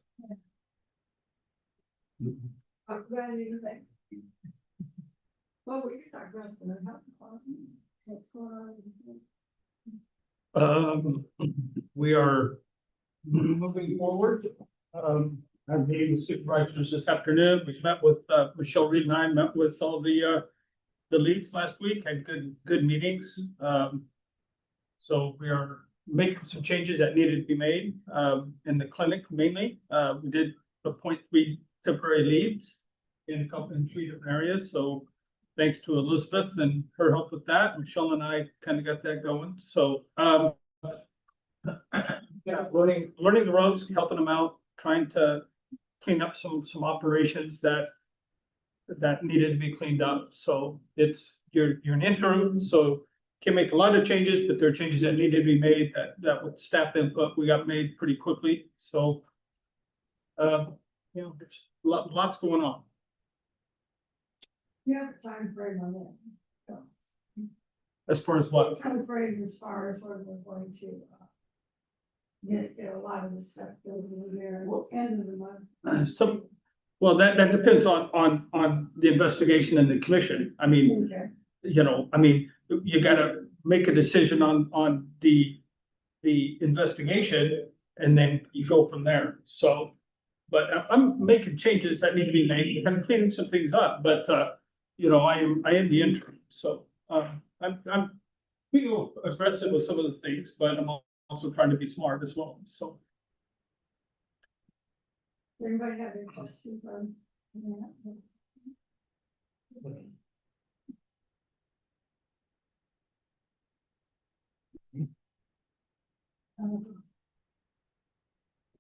Speaker 2: I'm glad you think. Well, we can talk about the health department. What's going on?
Speaker 21: We are moving forward. Our meeting with supervisors this afternoon, we met with Michelle Reed and I met with all the the leagues last week, had good meetings. So we are making some changes that needed to be made, in the clinic mainly. We did appoint 3 temporary leads in 3 different areas, so thanks to Elizabeth and her help with that, Michelle and I kind of got that going, so, yeah, learning the ropes, helping them out, trying to clean up some operations that needed to be cleaned up, so you're an interim, so can make a lot of changes, but there are changes that needed to be made that with staff input, we got made pretty quickly, so. There's lots going on.
Speaker 2: Yeah, time frame on it. So,
Speaker 21: As far as what?
Speaker 2: time frame as far as when we're going to, get a lot of the stuff filled in there, end of the month.
Speaker 21: Well, that depends on the investigation and the commission. I mean,
Speaker 2: Okay.
Speaker 21: You gotta make a decision on the investigation and then you go from there. So, but I'm making changes that need to be made, I'm cleaning some things up, but, I am the interim, so, I'm being aggressive with some of the things, but I'm also trying to be smart as well, so.
Speaker 2: Anybody have any questions on that?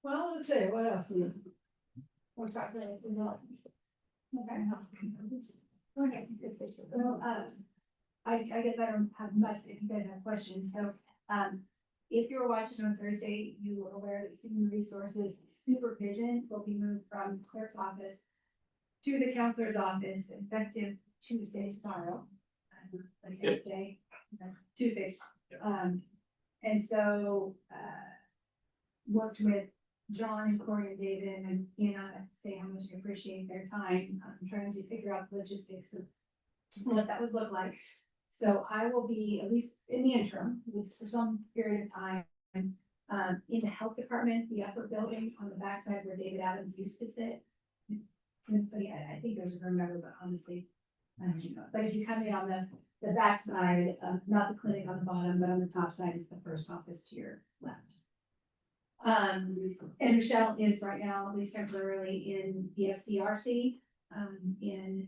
Speaker 2: Well, let's see, what else? We'll talk about it. Okay.
Speaker 9: Okay, well, I guess I don't have much, if you guys have questions, so, if you're watching on Thursday, you are aware that human resources supervision will be moved from clerk's office to the counselor's office effective Tuesday tomorrow. Like that day, Tuesday. And so, worked with John and Corey and David and, say how much I appreciate their time. I'm trying to figure out the logistics of what that would look like. So I will be, at least in the interim, at least for some period of time, in the health department, the upper building on the backside where David Adams used to sit. But yeah, I think there's a room number, but honestly, I don't know. But if you come in on the backside, not the clinic on the bottom, but on the top side, it's the first office to your left. And Michelle is right now, at least temporarily, in the FCRC, in,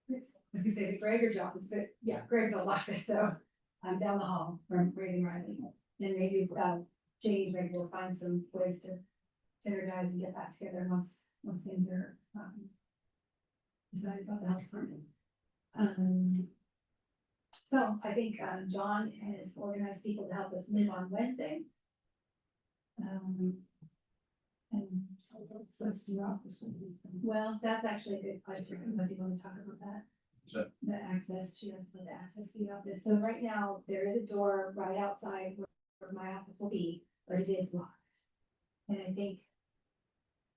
Speaker 9: I was gonna say the Gregor's office, but yeah, Greg's old office, so I'm down the hall from Raising Riley. And maybe, Jane, maybe we'll find some ways to synergize and get that together once things are, decided about the health department. So I think, John has organized people to help us meet on Wednesday. And so it's your office. Well, that's actually a good question. What do you want to talk about that? The access, she has to put the access to the office. So right now, there is a door right outside where my office will be, but it is locked. And I think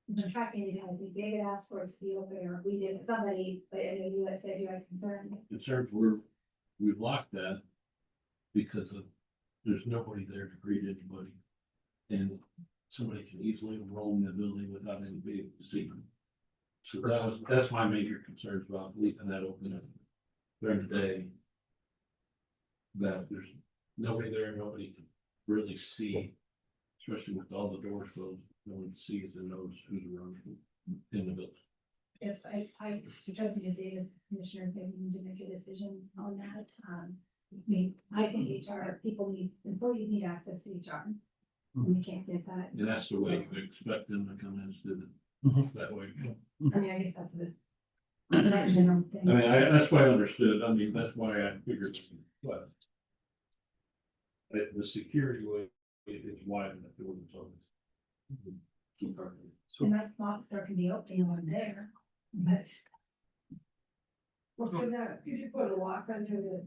Speaker 9: I'm tracking it, I think David asked for it to be open, or we did, somebody, but I know you had said you had concern.
Speaker 4: Concerns we've locked that because there's nobody there to greet anybody. And somebody can easily roam the building without anybody seeing. So that's my major concerns about leaving that open during the day. That there's nobody there, nobody can really see, especially with all the doors closed, no one sees and knows who's around in the building.
Speaker 9: Yes, I suggested to David, Commissioner, that we need to make a decision on that. I think employees need access to HR. And we can't get that.
Speaker 4: And that's the way you expect them to come in instead of that way.
Speaker 9: I mean, I guess that's that general thing.
Speaker 4: I mean, that's why I understood. I mean, that's why I figured, but the security way is wide enough to open something.
Speaker 9: And that box door can be open on there, but.
Speaker 2: Well, for that, you should put a lock under the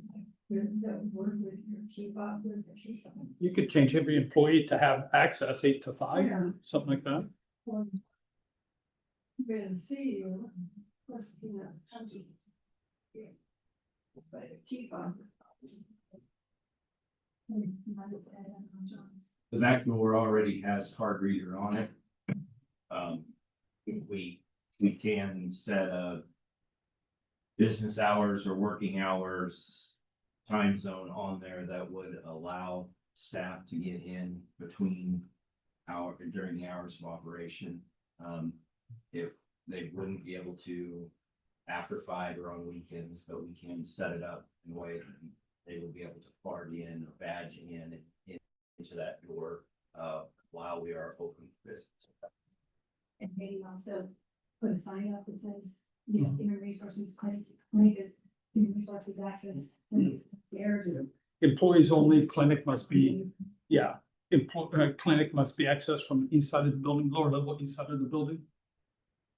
Speaker 2: word with your key fob with the key fob.
Speaker 21: You could change every employee to have access 8 to 5,
Speaker 2: Yeah.
Speaker 21: something like that.
Speaker 2: Didn't see you. Must be not touching. Yeah. But a key fob.
Speaker 14: The back door already has card reader on it. We can set business hours or working hours time zone on there that would allow staff to get in between during the hours of operation. If they wouldn't be able to after 5 or on weekends, but we can set it up in a way that they will be able to card in or badge into that door while we are open for business.
Speaker 10: And maybe also put a sign up that says, you know, human resources clinic is human resources access.
Speaker 21: Employees only, clinic must be, yeah, clinic must be accessed from the east side of the building, lower level east side of the building.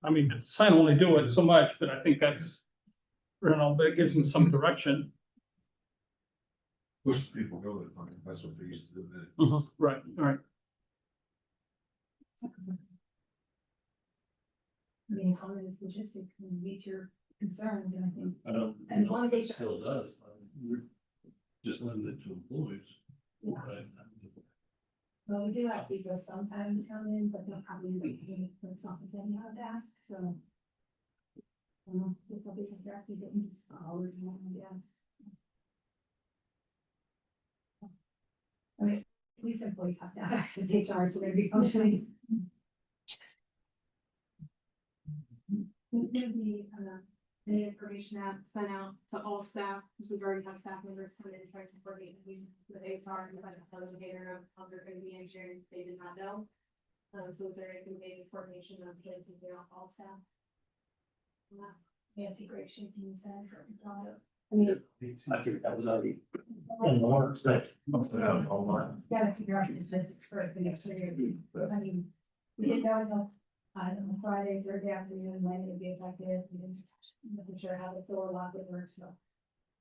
Speaker 21: I mean, sign only do it so much, but I think that's, you know, but it gives them some direction.
Speaker 18: Push people go to the clinic, that's what they used to do then.
Speaker 21: Right, right.
Speaker 10: I mean, as long as it's logistic and meets your concerns, and I think.
Speaker 8: I don't.
Speaker 10: And as long as they.
Speaker 8: Still does, we're just limited to employees.
Speaker 10: Yeah. Well, we do have people sometimes come in, but they'll probably end up getting the clerk's office anyhow to ask, so. They'll probably have to actually get into school, yes. I mean, police employees have to have access to HR to be functioning.
Speaker 9: There'll be an information app sent out to all staff, because we've already had staff members come in and try to coordinate meetings with HR and find out later of they're going to be engineering, they did not know. So is there anything maybe coordination of kids and all staff?
Speaker 10: Nancy Grape shaking his head.
Speaker 1: I mean, I figured that was already in the works, but.
Speaker 10: Gotta figure out the statistics first, and so I mean, we didn't know until, on Friday, Thursday afternoon, when it would be effective, we didn't, wasn't sure how the floor lock would work, so. I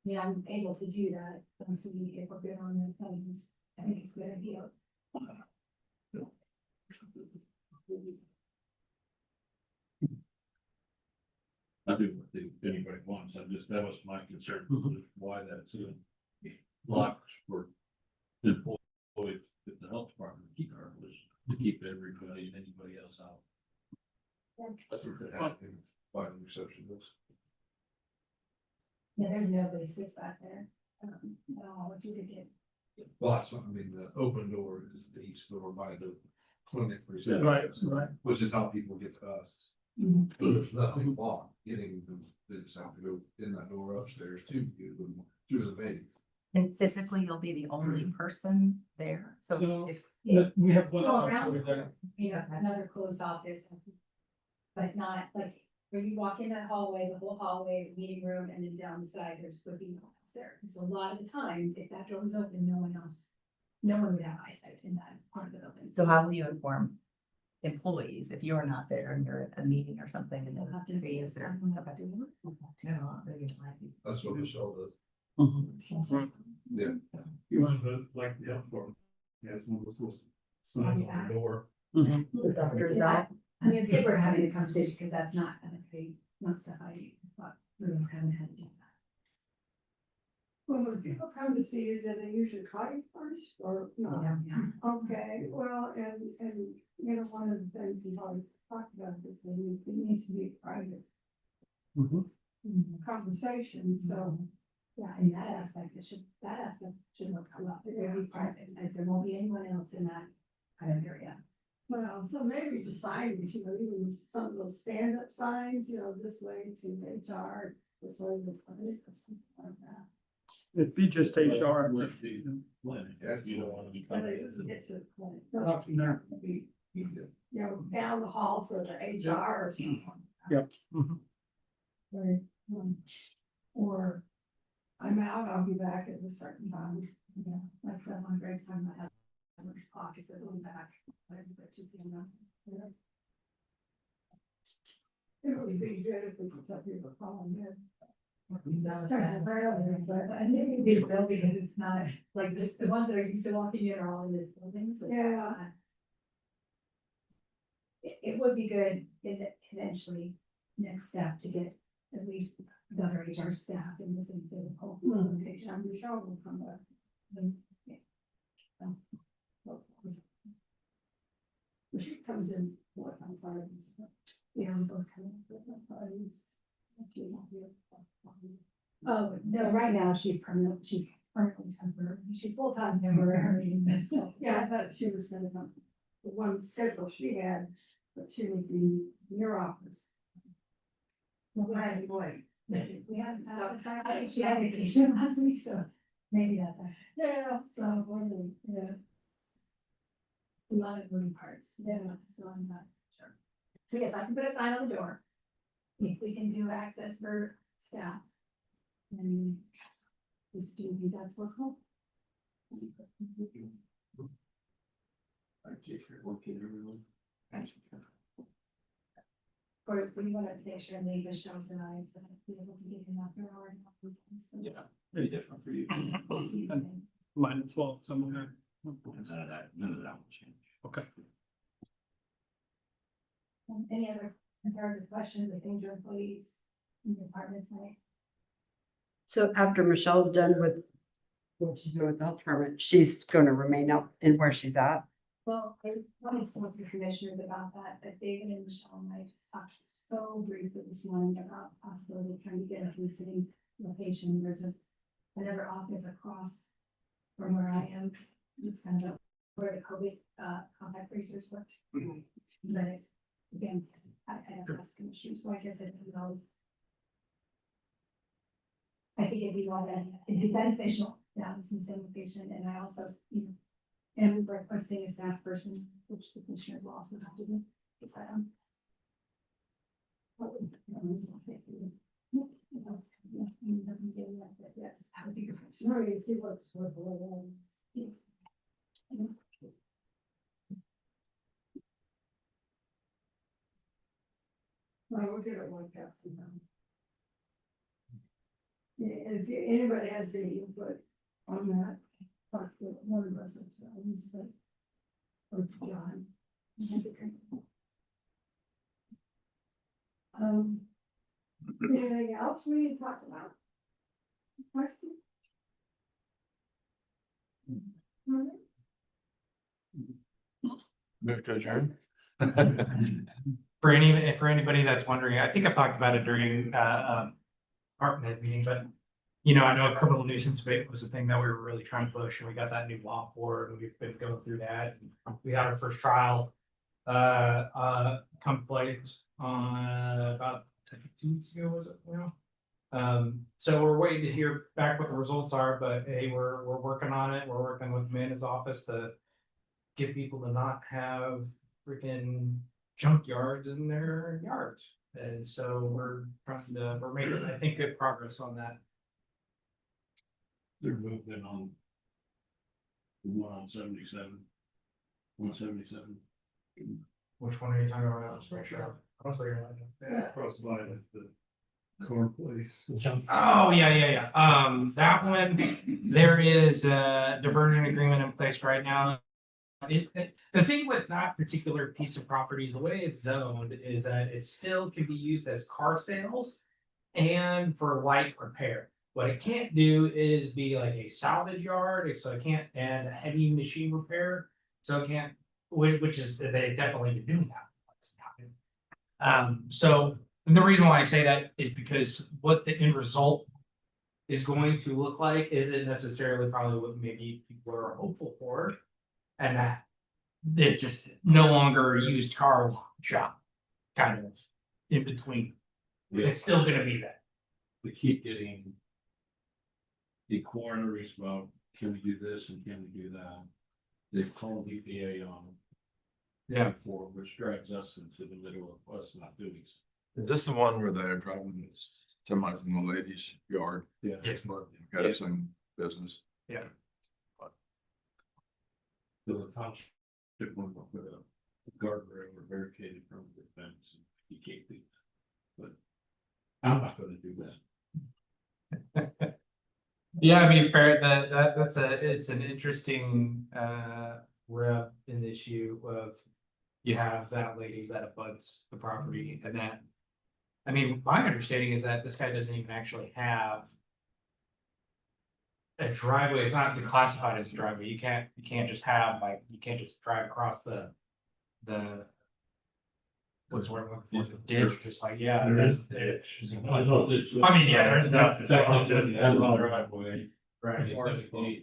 Speaker 10: mean, I'm able to do that, once we, if we're good on the things, I think it's a good idea.
Speaker 8: I do what anybody wants, that was my concern, why that's in blocks for employees at the health department, to keep everybody and anybody else out.
Speaker 18: That's what they have in by the receptionist.
Speaker 10: Yeah, there's nobody sits back there, at all, what you could get.
Speaker 18: Well, that's what I mean, the open door is the east door by the clinic reception.
Speaker 21: Right, right.
Speaker 18: Which is how people get to us.
Speaker 10: Mhm.
Speaker 18: But there's nothing blocked getting them, they just have to go in that door upstairs to get them through the main.
Speaker 20: And physically, you'll be the only person there, so
Speaker 21: So,
Speaker 20: if.
Speaker 21: we have one.
Speaker 10: So around, you know, another closed office. But not like, where you walk in that hallway, the whole hallway, meeting room, and then down the side, there's would be no office there. And so a lot of the times, if that door was open, no one would have eyesight in that part of the building.
Speaker 20: So how will you inform employees if you're not there and you're at a meeting or something and
Speaker 10: They'll
Speaker 20: they'll
Speaker 10: have to be
Speaker 20: is there?
Speaker 18: That's what Michelle does.
Speaker 21: Mhm.
Speaker 18: Yeah.
Speaker 8: You want to like the help for, yes, one of those signs on the door.
Speaker 20: The doctor's out.
Speaker 10: I mean, it's good we're having a conversation, because that's not, not stuff but we haven't had to do that.
Speaker 2: Well, when people come to see you, do they usually call you first or no?
Speaker 10: Yeah.
Speaker 2: Okay, well, and, you know, one of the things we've always talked about is that it needs to be a private conversation, so.
Speaker 10: Yeah, in that aspect, that should not come up, it will be private, and there won't be anyone else in that kind of area.
Speaker 2: Well, so maybe the signage, you know, even some of those stand-up signs, you know, this way to HR, this way to clinic or something like that.
Speaker 21: It'd be just HR.
Speaker 8: With the clinic, you don't want to be.
Speaker 2: So they can get to the clinic.
Speaker 21: Not from there.
Speaker 2: Be, you know, down the hall for the HR or something.
Speaker 21: Yep. Mhm.
Speaker 2: Right, or I'm out, I'll be back at a certain time, you know, like from my break time, I have so much clock, it says I'm back. But you can, you know. It would be good if we could tell people the problem is.
Speaker 10: But I think it'd be well, because it's not, like, the ones that are used to walking in are all in this building, so.
Speaker 2: Yeah.
Speaker 10: It would be good if it eventually, next step, to get at least the other HR staff in this physical location.
Speaker 2: I'm sure we'll come back.
Speaker 10: She comes in, what, on Fridays? Yeah, we both come in, but on Fridays. Oh, no, right now she's permanently temporary, she's full-time temporary.
Speaker 2: Yeah, I thought she was gonna come, the one schedule she had, but she would be in your office.
Speaker 10: Right, boy. We haven't, so, I think she had vacation last week, so maybe that's.
Speaker 2: Yeah, so, yeah.
Speaker 10: A lot of moving parts, yeah, so I'm not sure. So yes, I can put a sign on the door. If we can do access for staff. And just do that's what call. Or if we want to make sure maybe Michelle's and I to be able to get in after hours.
Speaker 14: Yeah, very different for you.
Speaker 21: Mine as well, somewhere.
Speaker 14: None of that will change.
Speaker 21: Okay.
Speaker 10: Any other concerns or questions or things your employees in your department tonight?
Speaker 17: So after Michelle's done with what she's doing with the health department, she's gonna remain out in where she's at.
Speaker 10: Well, I wanted to talk to the commissioners about that, but David and Michelle and I just talked so briefly this morning about the possibility of trying to get us in the city location. There's another office across from where I am. It's kind of where the COVID contact tracers worked. But again, I have asked commissioners, so I guess I don't know. I think it'd be beneficial to have us in the same location, and I also, am requesting a staff person, which the commissioners will also have to decide on. Yes, that would be good.
Speaker 2: Sorry, see what's what the way. Well, we'll give it one pass. Yeah, and if anybody has any input on that, talk to one of us, or John. Anything else we need to talk about? Question?
Speaker 3: Move to adjourn.
Speaker 13: For anybody that's wondering, I think I talked about it during department head meeting, but I know criminal nuisance was a thing that we were really trying to push, and we got that new law for it, and we've been going through that. We had our first trial come place about 2 weeks ago, was it? So we're waiting to hear back what the results are, but hey, we're working on it. We're working with Amanda's office to get people to not have freaking junkyards in their yards. And so we're making, I think, good progress on that.
Speaker 14: They're moving on. The one on 77. 177.
Speaker 13: Which one are you talking about? Just make sure. Honestly,
Speaker 14: Across by the car place.
Speaker 13: Oh, yeah. That one, there is a diversion agreement in place right now. The thing with that particular piece of property is the way it's zoned is that it still can be used as car sales and for light repair. What it can't do is be like a salvage yard, so it can't, and heavy machine repair, so it can't, which is, they definitely been doing that. So the reason why I say that is because what the end result is going to look like isn't necessarily probably what maybe people are hopeful for. And that it just no longer used car shop kind of in between. It's still gonna be that.
Speaker 14: We keep getting inquiries about, can we do this and can we do that? They've called EPA on. For which drives us into the middle of us not doing so.
Speaker 18: Is this the one where they're driving semis in the ladies' yard?
Speaker 14: Yeah.
Speaker 18: Got us in business.
Speaker 13: Yeah.
Speaker 14: So the township one will put a guardrail or barricaded from the fence. You can't do that. But I'm not gonna do that.
Speaker 13: Yeah, I mean, fair, it's an interesting rep in the issue of you have that ladies that abuts the property and that. I mean, my understanding is that this guy doesn't even actually have a driveway. It's not classified as a driveway. You can't just have you can't just drive across the what's where, ditch, just like, yeah.
Speaker 8: There is a ditch. I mean, yeah, there's nothing.
Speaker 4: Driveway.
Speaker 13: Right.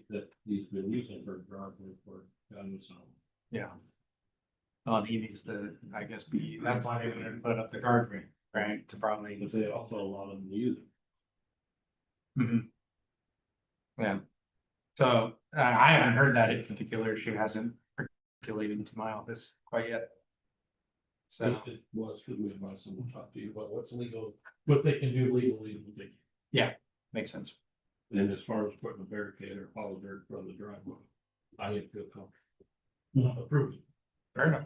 Speaker 4: That he's been using for driveway for, so.
Speaker 13: Yeah. He needs to, I guess, that's why they would put up the guardrail, right, to probably.
Speaker 4: But they also, a lot of them use it.
Speaker 13: Yeah. So I haven't heard that in particular issue hasn't percolated into my office quite yet. So,
Speaker 4: It was, because we advised someone to talk to you about what's legal, what they can do legally, and what they.
Speaker 13: yeah, makes sense.
Speaker 4: And as far as putting a barricade or hollow dirt from the driveway, I didn't feel comfortable. Approved.
Speaker 13: Fair enough.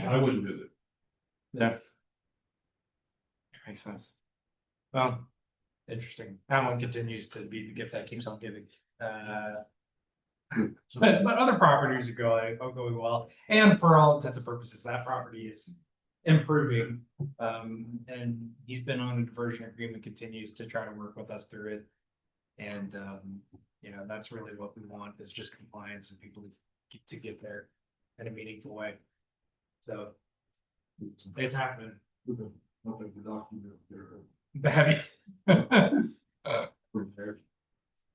Speaker 4: I wouldn't do it.
Speaker 13: Yeah. Makes sense. Well, interesting. That one continues to be the gift that keeps on giving. But other properties are going well, and for all intents and purposes, that property is improving. And he's been on a diversion agreement, continues to try to work with us through it. And that's really what we want, is just compliance and people to get there in a meaningful way. So it's happening. Have you?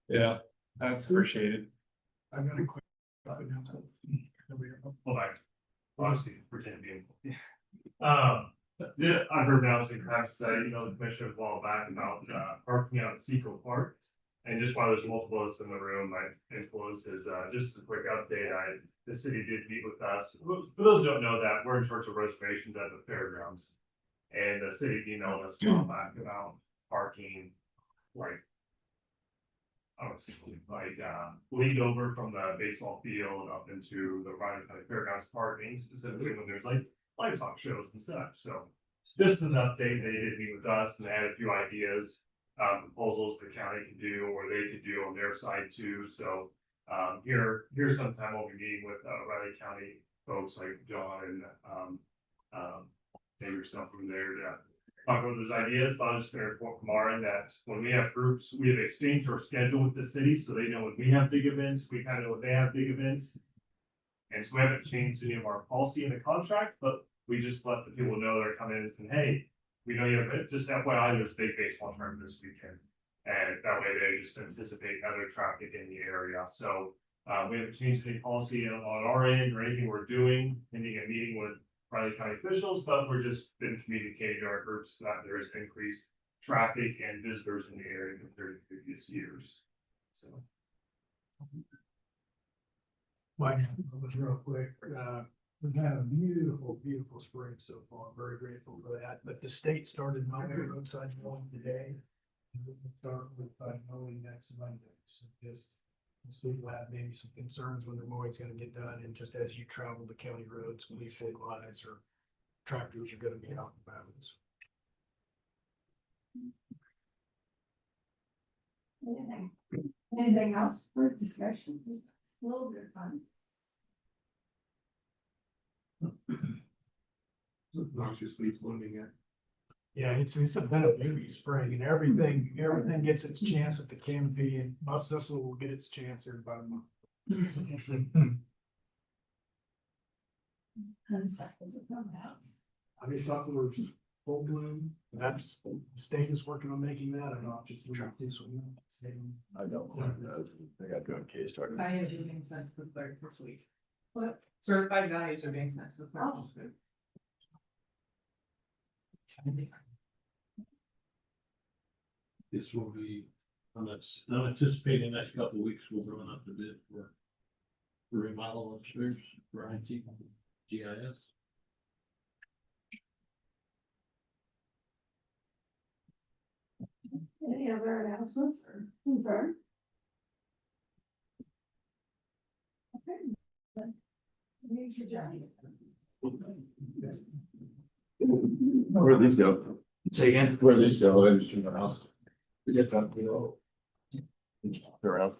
Speaker 13: Yeah, that's appreciated.
Speaker 21: I'm gonna quit.
Speaker 14: Well, honestly, pretend being. Yeah, I've heard Allison Kravitz say, the commissioner a while back about, parking out at Seco Park. And just while there's multiple of us in the room, my influence is, just a quick update. The city did meet with us. For those who don't know that, we're in charge of reservations at the fairgrounds. And the city emailed us a while back about parking, like, I don't know, lead over from the baseball field up into the Riley County Fairgrounds parking, specifically when there's like livestock shows and such. So this is an update. They did meet with us and had a few ideas, proposals the county can do or they could do on their side too. So here's sometime we'll be meeting with Riley County folks like John and yourself from there to talk about those ideas. But I'm just going to report from our end that when we have groups, we have exchanged our schedule with the city, so they know when we have big events, we kind of know when they have big events. And so we haven't changed any of our policy in the contract, but we just let the people know they're coming in and saying, hey, we know you have, just FYI, there's a big baseball tournament this weekend. And that way they just anticipate other traffic in the area. So we haven't changed any policy on our end or anything we're doing, pending a meeting with Riley County officials, but we're just been communicating to our groups that there is increased traffic and visitors in the area compared to previous years. So.
Speaker 21: Mike, real quick, we've had a beautiful, beautiful spring so far. I'm very grateful for that, but the state started mowing roadside mowing today. We'll start roadside mowing next Monday, so just people have maybe some concerns when the mowing's gonna get done, and just as you travel the county roads, please realize or tractors are gonna be out in bounds.
Speaker 2: Anything else for discussion? It's a little bit fun.
Speaker 14: Noxiously floating it.
Speaker 21: Yeah, it's been a beauty spring, and everything gets its chance at the canopy, and most of us will get its chance here in about a month.
Speaker 2: Honeysuckles are coming out.
Speaker 21: Honeysuckles full bloom, that's, the state is working on making that, and not just.
Speaker 5: I don't, I got doing case started.
Speaker 19: Values are being sent to the clerk this week.
Speaker 2: What?
Speaker 19: Certified values are being sent to the clerk this week.
Speaker 4: This will be, I'm anticipating the next couple of weeks, we'll run up the bid for remodel upstairs for IT, GIS.
Speaker 2: Any other announcements or concern? Okay. Meet your journey.
Speaker 14: Where these go?
Speaker 13: Say again?
Speaker 14: Where these go? It's in the house. We get that, around.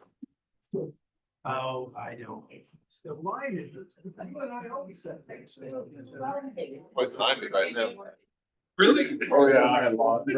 Speaker 21: Oh, I don't. The line is, but I always said things.
Speaker 14: What's behind me right now?
Speaker 13: Really?
Speaker 14: Oh, yeah, I had lost.